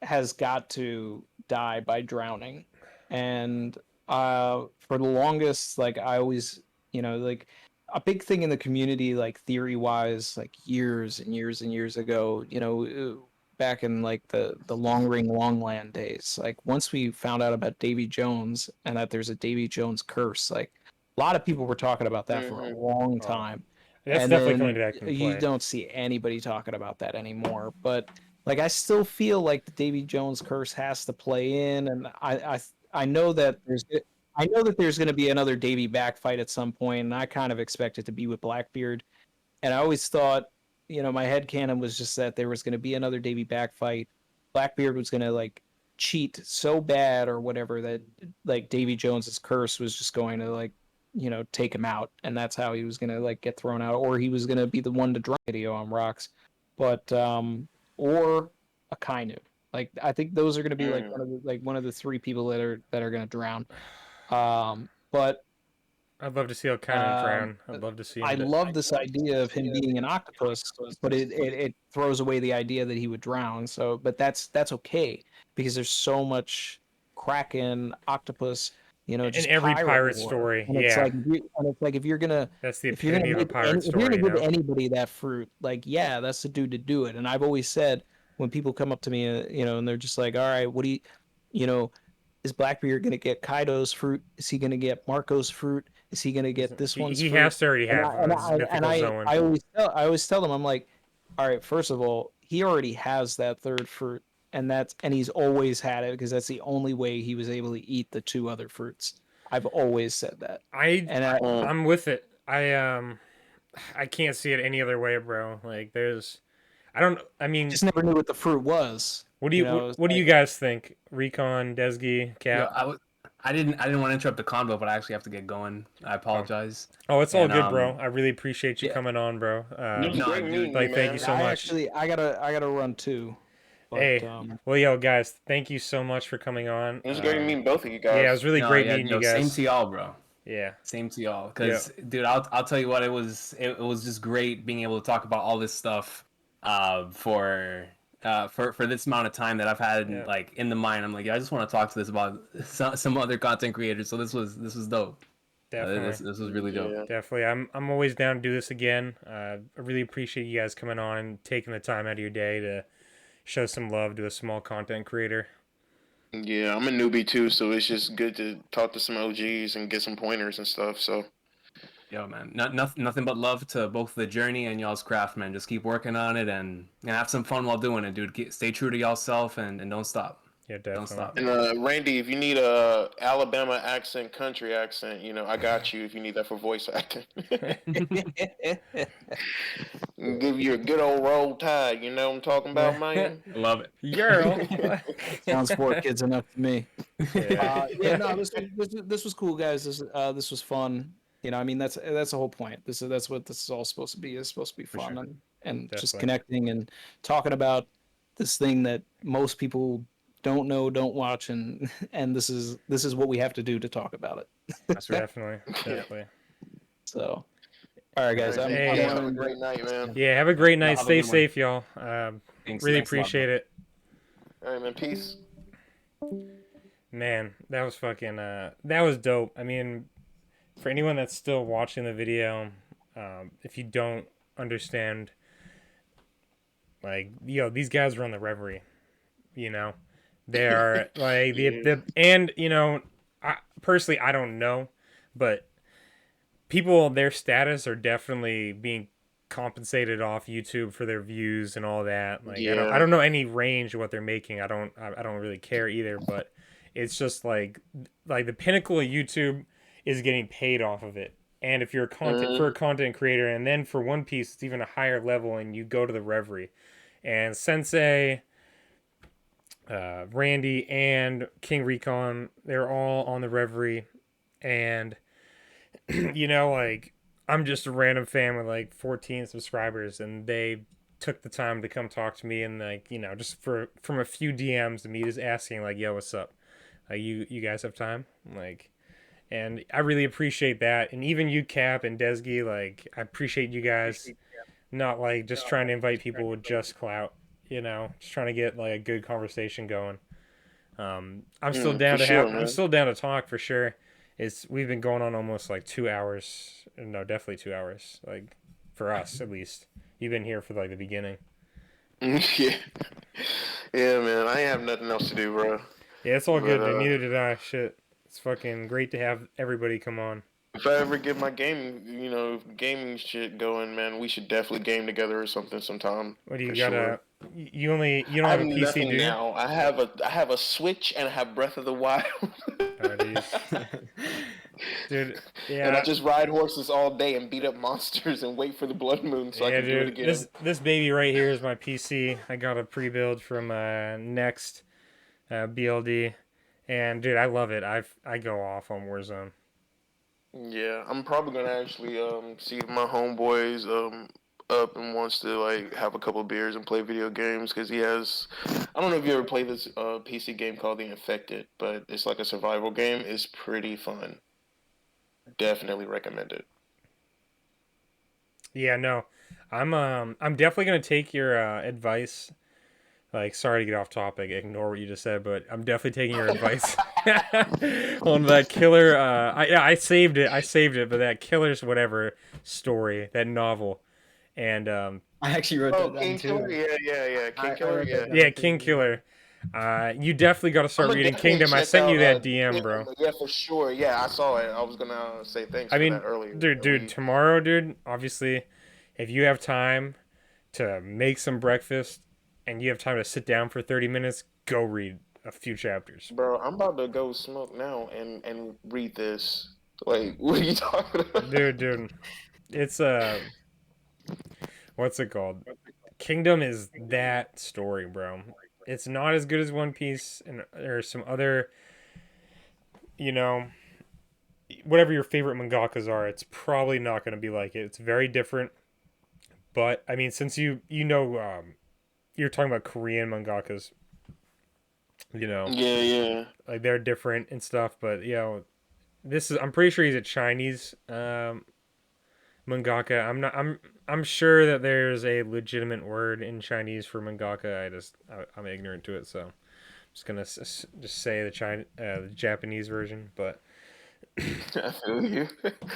has got to die by drowning, and for the longest, like, I always, like, a big thing in the community, like, theory wise, like, years and years and years ago, back in like the long ring longland days, like, once we found out about Davy Jones and that there's a Davy Jones curse, like, a lot of people were talking about that for a long time. That's And definitely then coming back into you play. don't see anybody talking about that anymore. But, like, I still feel like the Davy Jones curse has to play in, and I know that there's going to be another Davy back fight at some point, and I kind of expect it to be with Blackbeard. And I always thought, my headcanon was just that there was going to be another Davy back fight. Blackbeard was going to, like, cheat so bad or whatever that, like, Davy Jones's curse was just going to, like, take him out, and that's how he was going to, like, get thrown out, or he was going to be the one to drown video on rocks. But or a Kainu. Like, I think those are going to be like one of the three people that are going to drown. But I'd love to see Okainen drown. I'd love to see him. I love this idea of him being an octopus, but it throws away the idea that he would drown. So, but that's okay because there's so much Kraken, octopus, just in every pirate lore. story. And Yeah, it's like if you're gonna that's the if you're gonna epitome of a give pirate if you're story. gonna give anybody that fruit, like, yeah, that's the dude to do it. And I've always said, when people come up to me, and they're just like, all right, what do you know, is Blackbeard gonna get Kaido's fruit? Is he gonna get Marco's fruit? Is he gonna get this one's He fruit? has to already And have his mythical zone. I always tell them, I'm like, all right, first of all, he already has that third fruit, and he's always had it because that's the only way he was able to eat the two other fruits. I've always said that. I'm with it. I can't see it any other way, bro. Like, I mean, just never knew what the fruit was. What do you guys think? Recon, Desgi, Cap? I didn't want to interrupt the convo, but I actually have to get going. I apologize. Oh, it's all good, bro. I really appreciate you coming on, bro. Thank you so much. I gotta run too. But, hey, well, yo, guys, thank you so much for coming on. It was great meeting both of you guys. Yeah, it was really great meeting you guys. Same to y'all, bro. Yeah, same to y'all. Because, dude, I'll tell you what, it was just great being able to talk about all this stuff for this amount of time that I've had like in the mind. I'm like, I just want to talk to this about some other content creators. So this was dope. Definitely, this was really dope. Definitely, I'm always down to do this again. I really appreciate you guys coming on and taking the time out of your day to show some love to a small content creator. Yeah, I'm a newbie too, so it's just good to talk to some OGs and get some pointers and stuff. So, yo, man, nothing but love to both the journey and y'all's craft, man. Just keep working on it and have some fun while doing it, dude. Stay true to y'allself and don't stop. Yeah, definitely. Don't stop. And Randy, if you need a Alabama accent, country accent, I got you. If you need that for voice acting, give you a good old roll tide. You know what I'm talking about, man? Love it. Girl, sounds for kids enough to me. No, this was cool, guys. This was fun. I mean, that's the whole point. That's what this is all supposed to be. It's supposed to be fun and just connecting and talking about this thing that most people don't know, don't watch, and this is what we have to do to talk about it. That's definitely. So, all right, guys. Have a great night, man. Yeah, have a great night. Stay safe, y'all. Really appreciate it. All right, man. Peace. Man, that was fucking. That was dope. I mean, for anyone that's still watching the video, if you don't understand, like, these guys were on the Reverie. You know, they're like Yeah. the and you know, I personally I don't know, but people their status are definitely being compensated off YouTube for their views and all that. Like I Yeah. don't know any range of what they're making. I don't really care either, but it's just like the pinnacle of YouTube is getting paid off of it. And if you're a content for Mhm. a content creator, and then for One Piece, it's even a higher level, and you go to the Reverie, and Sensei, Randy, and King Recon, they're all on the Reverie, and you know, like I'm just a random fan with like 14 subscribers, and they took the time to come talk to me, and like you know, just for from a few DMs, and me just asking like, "Yo, what's up? Like, you guys have time?" Like, and I really appreciate that, and even you, Cap and Desgi, like I appreciate you guys not like just trying to invite people with just clout, you know, just trying to get like a good conversation going. I'm still For down to sure, have. I'm man. still down to talk for sure. It's we've been going on almost like 2 hours. No, definitely 2 hours. Like for us at least. You've been here for like the beginning. Yeah. Yeah, man. I ain't have nothing else to do, bro. Yeah, it's all But good, dude. Neither did I. Shit, it's fucking great to have everybody come on. if I ever get my gaming shit going, man, we should definitely game together or something sometime What do you for got? sure. You don't I have have a PC, do nothing you? now. I have a Switch and I have Breath of the Wild. Oh, dude. Dude, And I yeah, just ride horses all day and beat up monsters and wait for the blood moon so I yeah, can do it dude. again. This baby right here is my PC. I got a pre-build from Next BLD, and dude, I love it. I go off on Warzone. Yeah, I'm probably gonna actually see if my homeboys up and wants to like have a couple beers and play video games because he has. I don't know if you ever played this PC game called The Infected, but it's like a survival game. It's pretty fun. Definitely recommend it. Yeah, no, I'm definitely gonna take your advice. Like, sorry to get off topic, ignore what you just said, but I'm definitely taking your advice on that killer. I saved it. I saved it, but that killer's whatever story, that novel, and I actually wrote Oh, that down King Killer, too. yeah, King I Killer, wrote yeah. that yeah, down too. King Killer. You definitely got to I'm start gonna reading definitely Kingdom. I check sent out you that DM, bro. yeah, for sure. Yeah, I saw it. I was gonna say thanks I for that mean, earlier. dude, tomorrow, dude. Obviously, if you have time to make some breakfast and you have time to sit down for 30 minutes, go read a few chapters. Bro, I'm about to go smoke now and read this. Like, what are you talking about? Dude, it's what's it called? Kingdom is that story, bro. It's not as good as One Piece, and there's some other, you know, whatever your favorite mangakas are, it's probably not going to be like it. It's very different. But I mean, since you're talking about Korean mangakas, you know, Yeah, yeah. like they're different and stuff. But you know, this is I'm pretty sure he's a Chinese mangaka. I'm sure that there's a legitimate word in Chinese for mangaka. I'm ignorant to it, so I'm just gonna just say the Japanese version. But I feel you.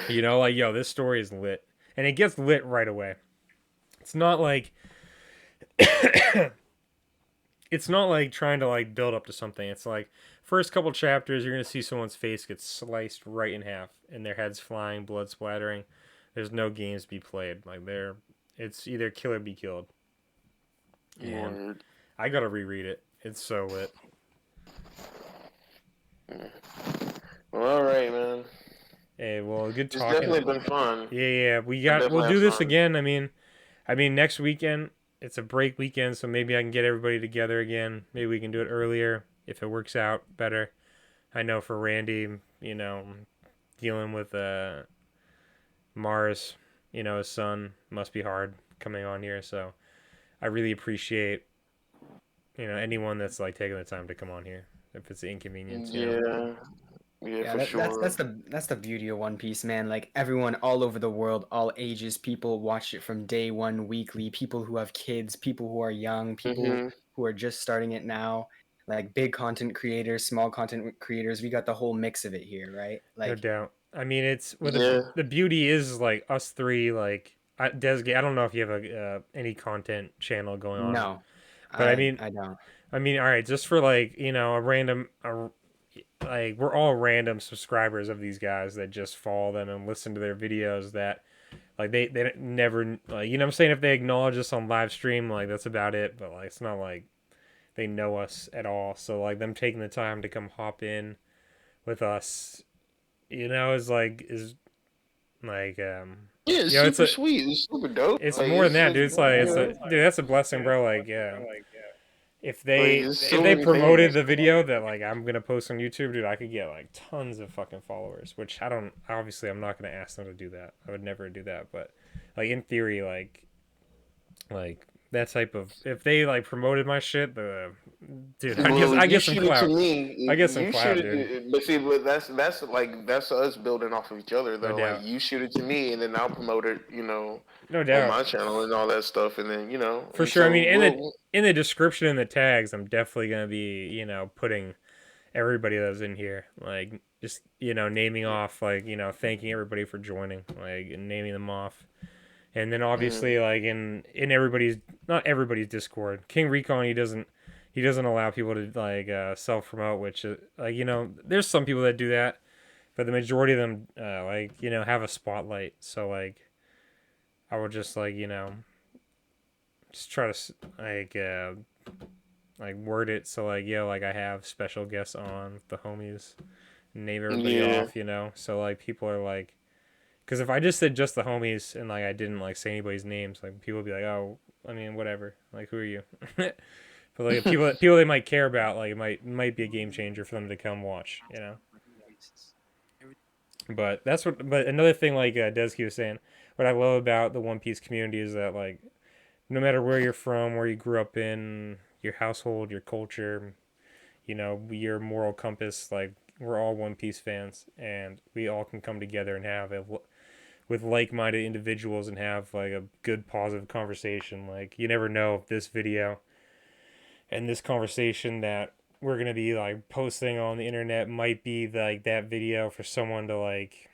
you know, like yo, this story is lit, and it gets lit right away. It's not like it's not like trying to like build up to something. It's like first couple chapters, you're gonna see someone's face get sliced right in half, and their heads flying, blood splattering. There's no games to be played. It's either kill or be killed. And Word. I gotta reread it. It's so lit. Well, all right, man. Hey, well, good It's talking. definitely been fun. Yeah. I We'll definitely do have this fun. again. I mean, next weekend it's a break weekend, so maybe I can get everybody together again. Maybe we can do it earlier if it works out better. I know for Randy, you know, dealing with Mars, you know, his son must be hard coming on here. So I really appreciate, you know, anyone that's like taking the time to come on here if it's an inconvenience, you know. Yeah, yeah, Yeah, for that's sure. the beauty of One Piece, man. Like everyone all over the world, all ages, people watch it from day one weekly. People who have kids, people who are young, people Mhm. who are just starting it now. Like big content creators, small content creators. We got the whole mix of it here, right? No Like doubt. I mean, it's well, Yeah. the beauty is like us three. Like Desgate, I don't know if you have any content channel going on, no, but I I mean, I don't. I mean, all right, just for like a random, like we're all random subscribers of these guys that just follow them and listen to their videos. That like they never like what I'm saying. If they acknowledge us on live stream, like that's about it. But like it's not like they know us at all. So like them taking the time to come hop in with us, is like Yeah, it's it's super a sweet. It's super dope. it's Like more than that, dude. It's like you know, dude, that's a blessing, bro. Like yeah. If like they it's if so they many promoted things. the video that like I'm gonna post on YouTube, dude, I could get like tons of fucking followers. Which I don't. Obviously, I'm not gonna ask them to do that. I would never do that. But like in theory, like that type of if they like promoted my shit, dude, Well, I if you get some shoot it to clout. me, I get some you shoot clout, dude. it. But see, but that's us building off of each other No though. Like doubt. you shoot it to me, and then I'll promote it, No on doubt. my channel and all that stuff, and then For and sure. I so mean, we'll. in the description and the tags, I'm definitely gonna be putting everybody that's in here, like just naming off, like thanking everybody for joining, like and naming them off, and then Mhm. obviously like in everybody's not everybody's Discord, King Recon he doesn't allow people to like self promote, which like there's some people that do that, but the majority of them like have a spotlight, so like I would just like just try to like word it so like like I have special guests on with the homies, name everybody Yeah. off, so like people are like, because if I just said just the homies and like I didn't like say anybody's names, like people would be like, oh, I mean whatever, like who are you? But like people they might care about, like it might be a game changer for them to come watch. But but another thing, like Desky was saying, what I love about the One Piece community is that like no matter where you're from, where you grew up in, your household, your culture, your moral compass, like we're all One Piece fans, and we all can come together and have with like-minded individuals and have like a good positive conversation. Like you never know if this video and this conversation that we're gonna be like posting on the internet might be like that video for someone to like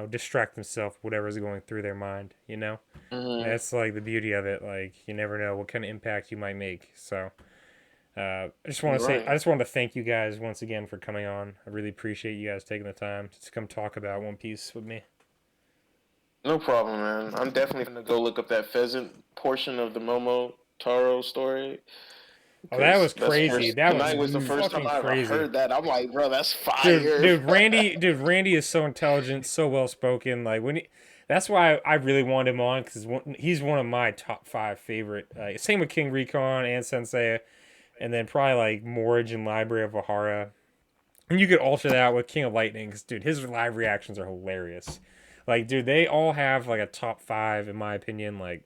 distract themselves whatever's going through their mind. Mhm. That's like the beauty of it. Like you never know what kind of impact you might make. So I Right. just want to thank you guys once again for coming on. I really appreciate you guys taking the time to come talk about One Piece with me. No problem, man. I'm definitely gonna go look up that pheasant portion of the Momo Taro story Oh, that because was crazy. That was tonight was the first time fucking I ever crazy. heard that. I'm like, bro, that's Dude, fire. dude, Randy is so intelligent, so well spoken. Like that's why I really want him on because he's one of my top five favorite. Same with King Recon and Sensei, and then probably like Morage and Library of Ohara. And you could alter that with King of Lightning, because dude, his live reactions are hilarious. Like, dude, they all have like a top five in my opinion, like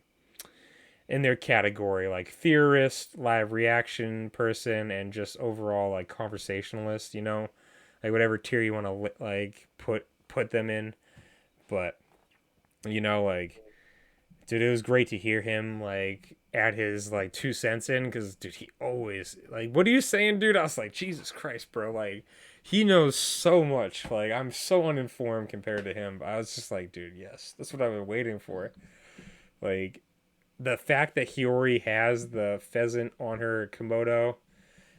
in their category, like theorist, live reaction person, and just overall like conversationalist. Like whatever tier you want to like put them in. But like, dude, it was great to hear him like add his like 2 cents in, because dude, he always like, what are you saying, dude? I was like, Jesus Christ, bro, like he knows so much. Like I'm so uninformed compared to him. But I was just like, dude, yes, that's what I've been waiting for. Like the fact that Hiyori has the pheasant on her Komodo,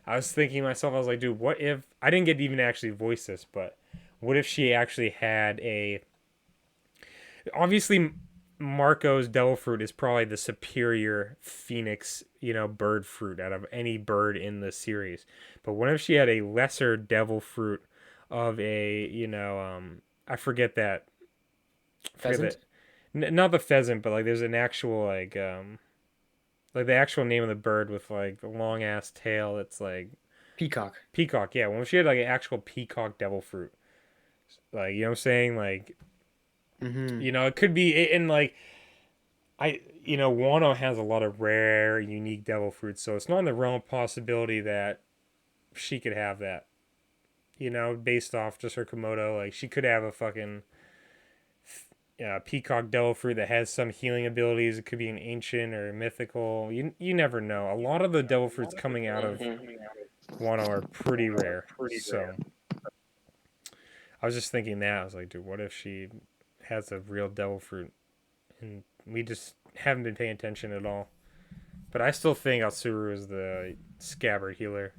I was thinking to myself, I was like, dude, what if I didn't get to even actually voice this, but what if she actually had a obviously Marco's devil fruit is probably the superior phoenix, bird fruit out of any bird in the series. But what if she had a lesser devil fruit of a, I forget that, forget Pheasant? that, not the pheasant, but like there's an actual like the actual name of the bird with like the long ass tail. It's like Peacock. peacock. Yeah, when she had like an actual peacock devil fruit, like what I'm saying, like Mm-hmm. it could be, and like Wano has a lot of rare, unique devil fruits, so it's not in the realm of possibility that she could have that. Based off just her Komodo, like she could have a fucking peacock devil fruit that has some healing abilities. It could be an ancient or mythical. You never know. A lot of the devil fruits coming out of Mhm. Wano are pretty rare. So I was just thinking that I was like, dude, what if she has a real devil fruit and we just haven't been paying attention at all? But I still think Atsuru is the scabbard healer.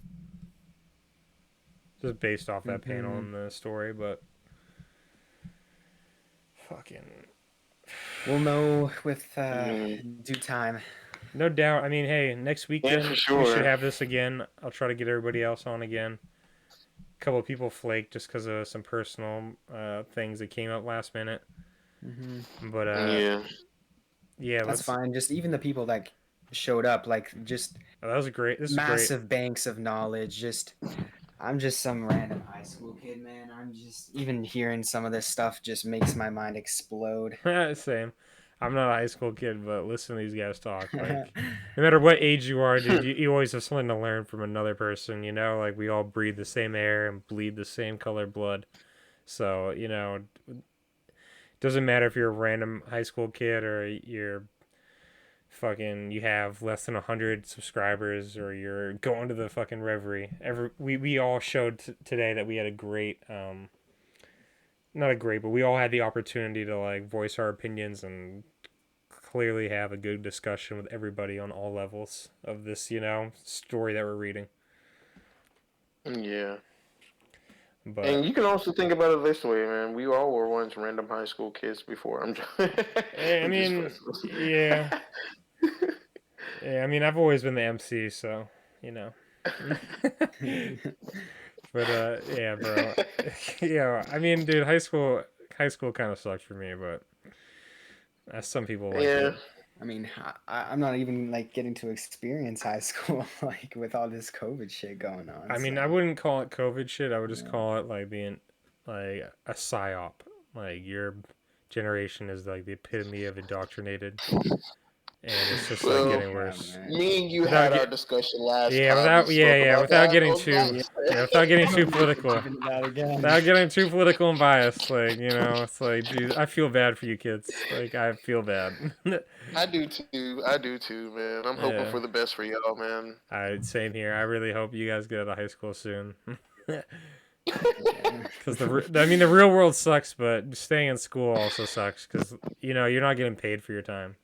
Just based off that panel in the story, but fucking We'll know with Mhm. due time. no doubt. I mean, hey, next weekend for we sure. should have this again. I'll try to get everybody else on again. A couple of people flaked just because of some personal things that came up last minute. But Yeah. yeah, That's let's. fine. Just even the people that showed up, like just Oh, that was great. This is great. massive banks of knowledge. Just I'm just some random high school kid, man. I'm just even hearing some of this stuff just makes my mind explode. Same. I'm not a high school kid, but listen to these guys talk. Like, no matter what age you are, dude, you always have something to learn from another person. You know, like we all breathe the same air and bleed the same color blood. So you know, doesn't matter if you're a random high school kid or you're fucking you have less than 100 subscribers or you're going to the fucking reverie. We all showed today that we had a great not a great, but we all had the opportunity to like voice our opinions and clearly have a good discussion with everybody on all levels of this, you know, story that we're reading. Yeah. But And you can also think about it this way, man. We all were once random high school kids before. I mean, yeah. Yeah, I mean, I've always been the MC, so, you know. But yeah, bro. Yeah, I mean, dude, high school kind of sucked for me, but some people like Yeah. it. I mean, I'm not even like getting to experience high school like with all this COVID shit going on. I mean, so. I wouldn't call it COVID shit. I would just call it like being like a psyop. Like your generation is like the epitome of indoctrinated, and it's just like Well, getting worse. man. me and you Without had our get- discussion last Yeah, time. without We spoke about without that getting on too that. without getting too political. Digging into that again. Without getting too political and biased, like, you know, it's like, geez, I feel bad for you kids. Like, I feel bad. I do too. I do too, man. I'm hoping Yeah. for the best for y'all, man. Same here. I really hope you guys get out of high school soon. Because the real world sucks, but staying in school also sucks. Because you know you're not getting paid for your time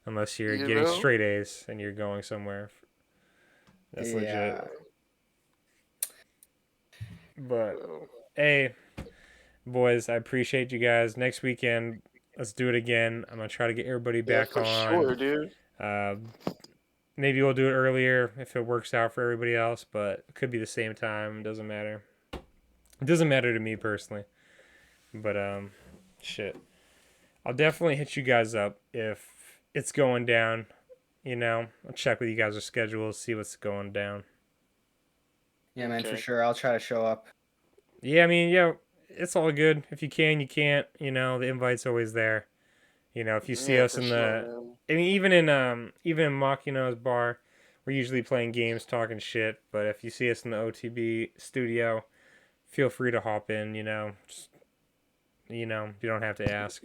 unless you're You getting know? straight A's and you're going somewhere. That's legit. Yeah. But So, hey, boys, I appreciate you guys. Next weekend, let's do it again. I'm gonna try to get everybody yeah, back for on. sure, dude. Maybe we'll do it earlier if it works out for everybody else, but it could be the same time. It doesn't matter. It doesn't matter to me personally. But shit. I'll definitely hit you guys up if it's going down. You know, I'll check with you guys' schedules, see what's going down. Yeah, man, for Okay. sure. I'll try to show up. Yeah, I mean, yeah, it's all good. If you can, you can't. You know, the invite's always there. You know, if you see Yeah, us for in sure, the, man. I mean, even in Makino's bar, we're usually playing games, talking shit. But if you see us in the OTB studio, feel free to hop in. You know, just, you know, you don't have to ask.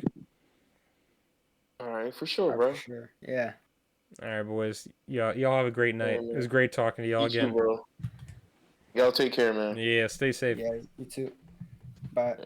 All right, for sure, For bro. sure. Yeah. All right, boys. Y'all have a great night. man. It was great talking to y'all You too, again. bro. Y'all take care, man. Yeah, stay safe. Yeah, you too. Bye.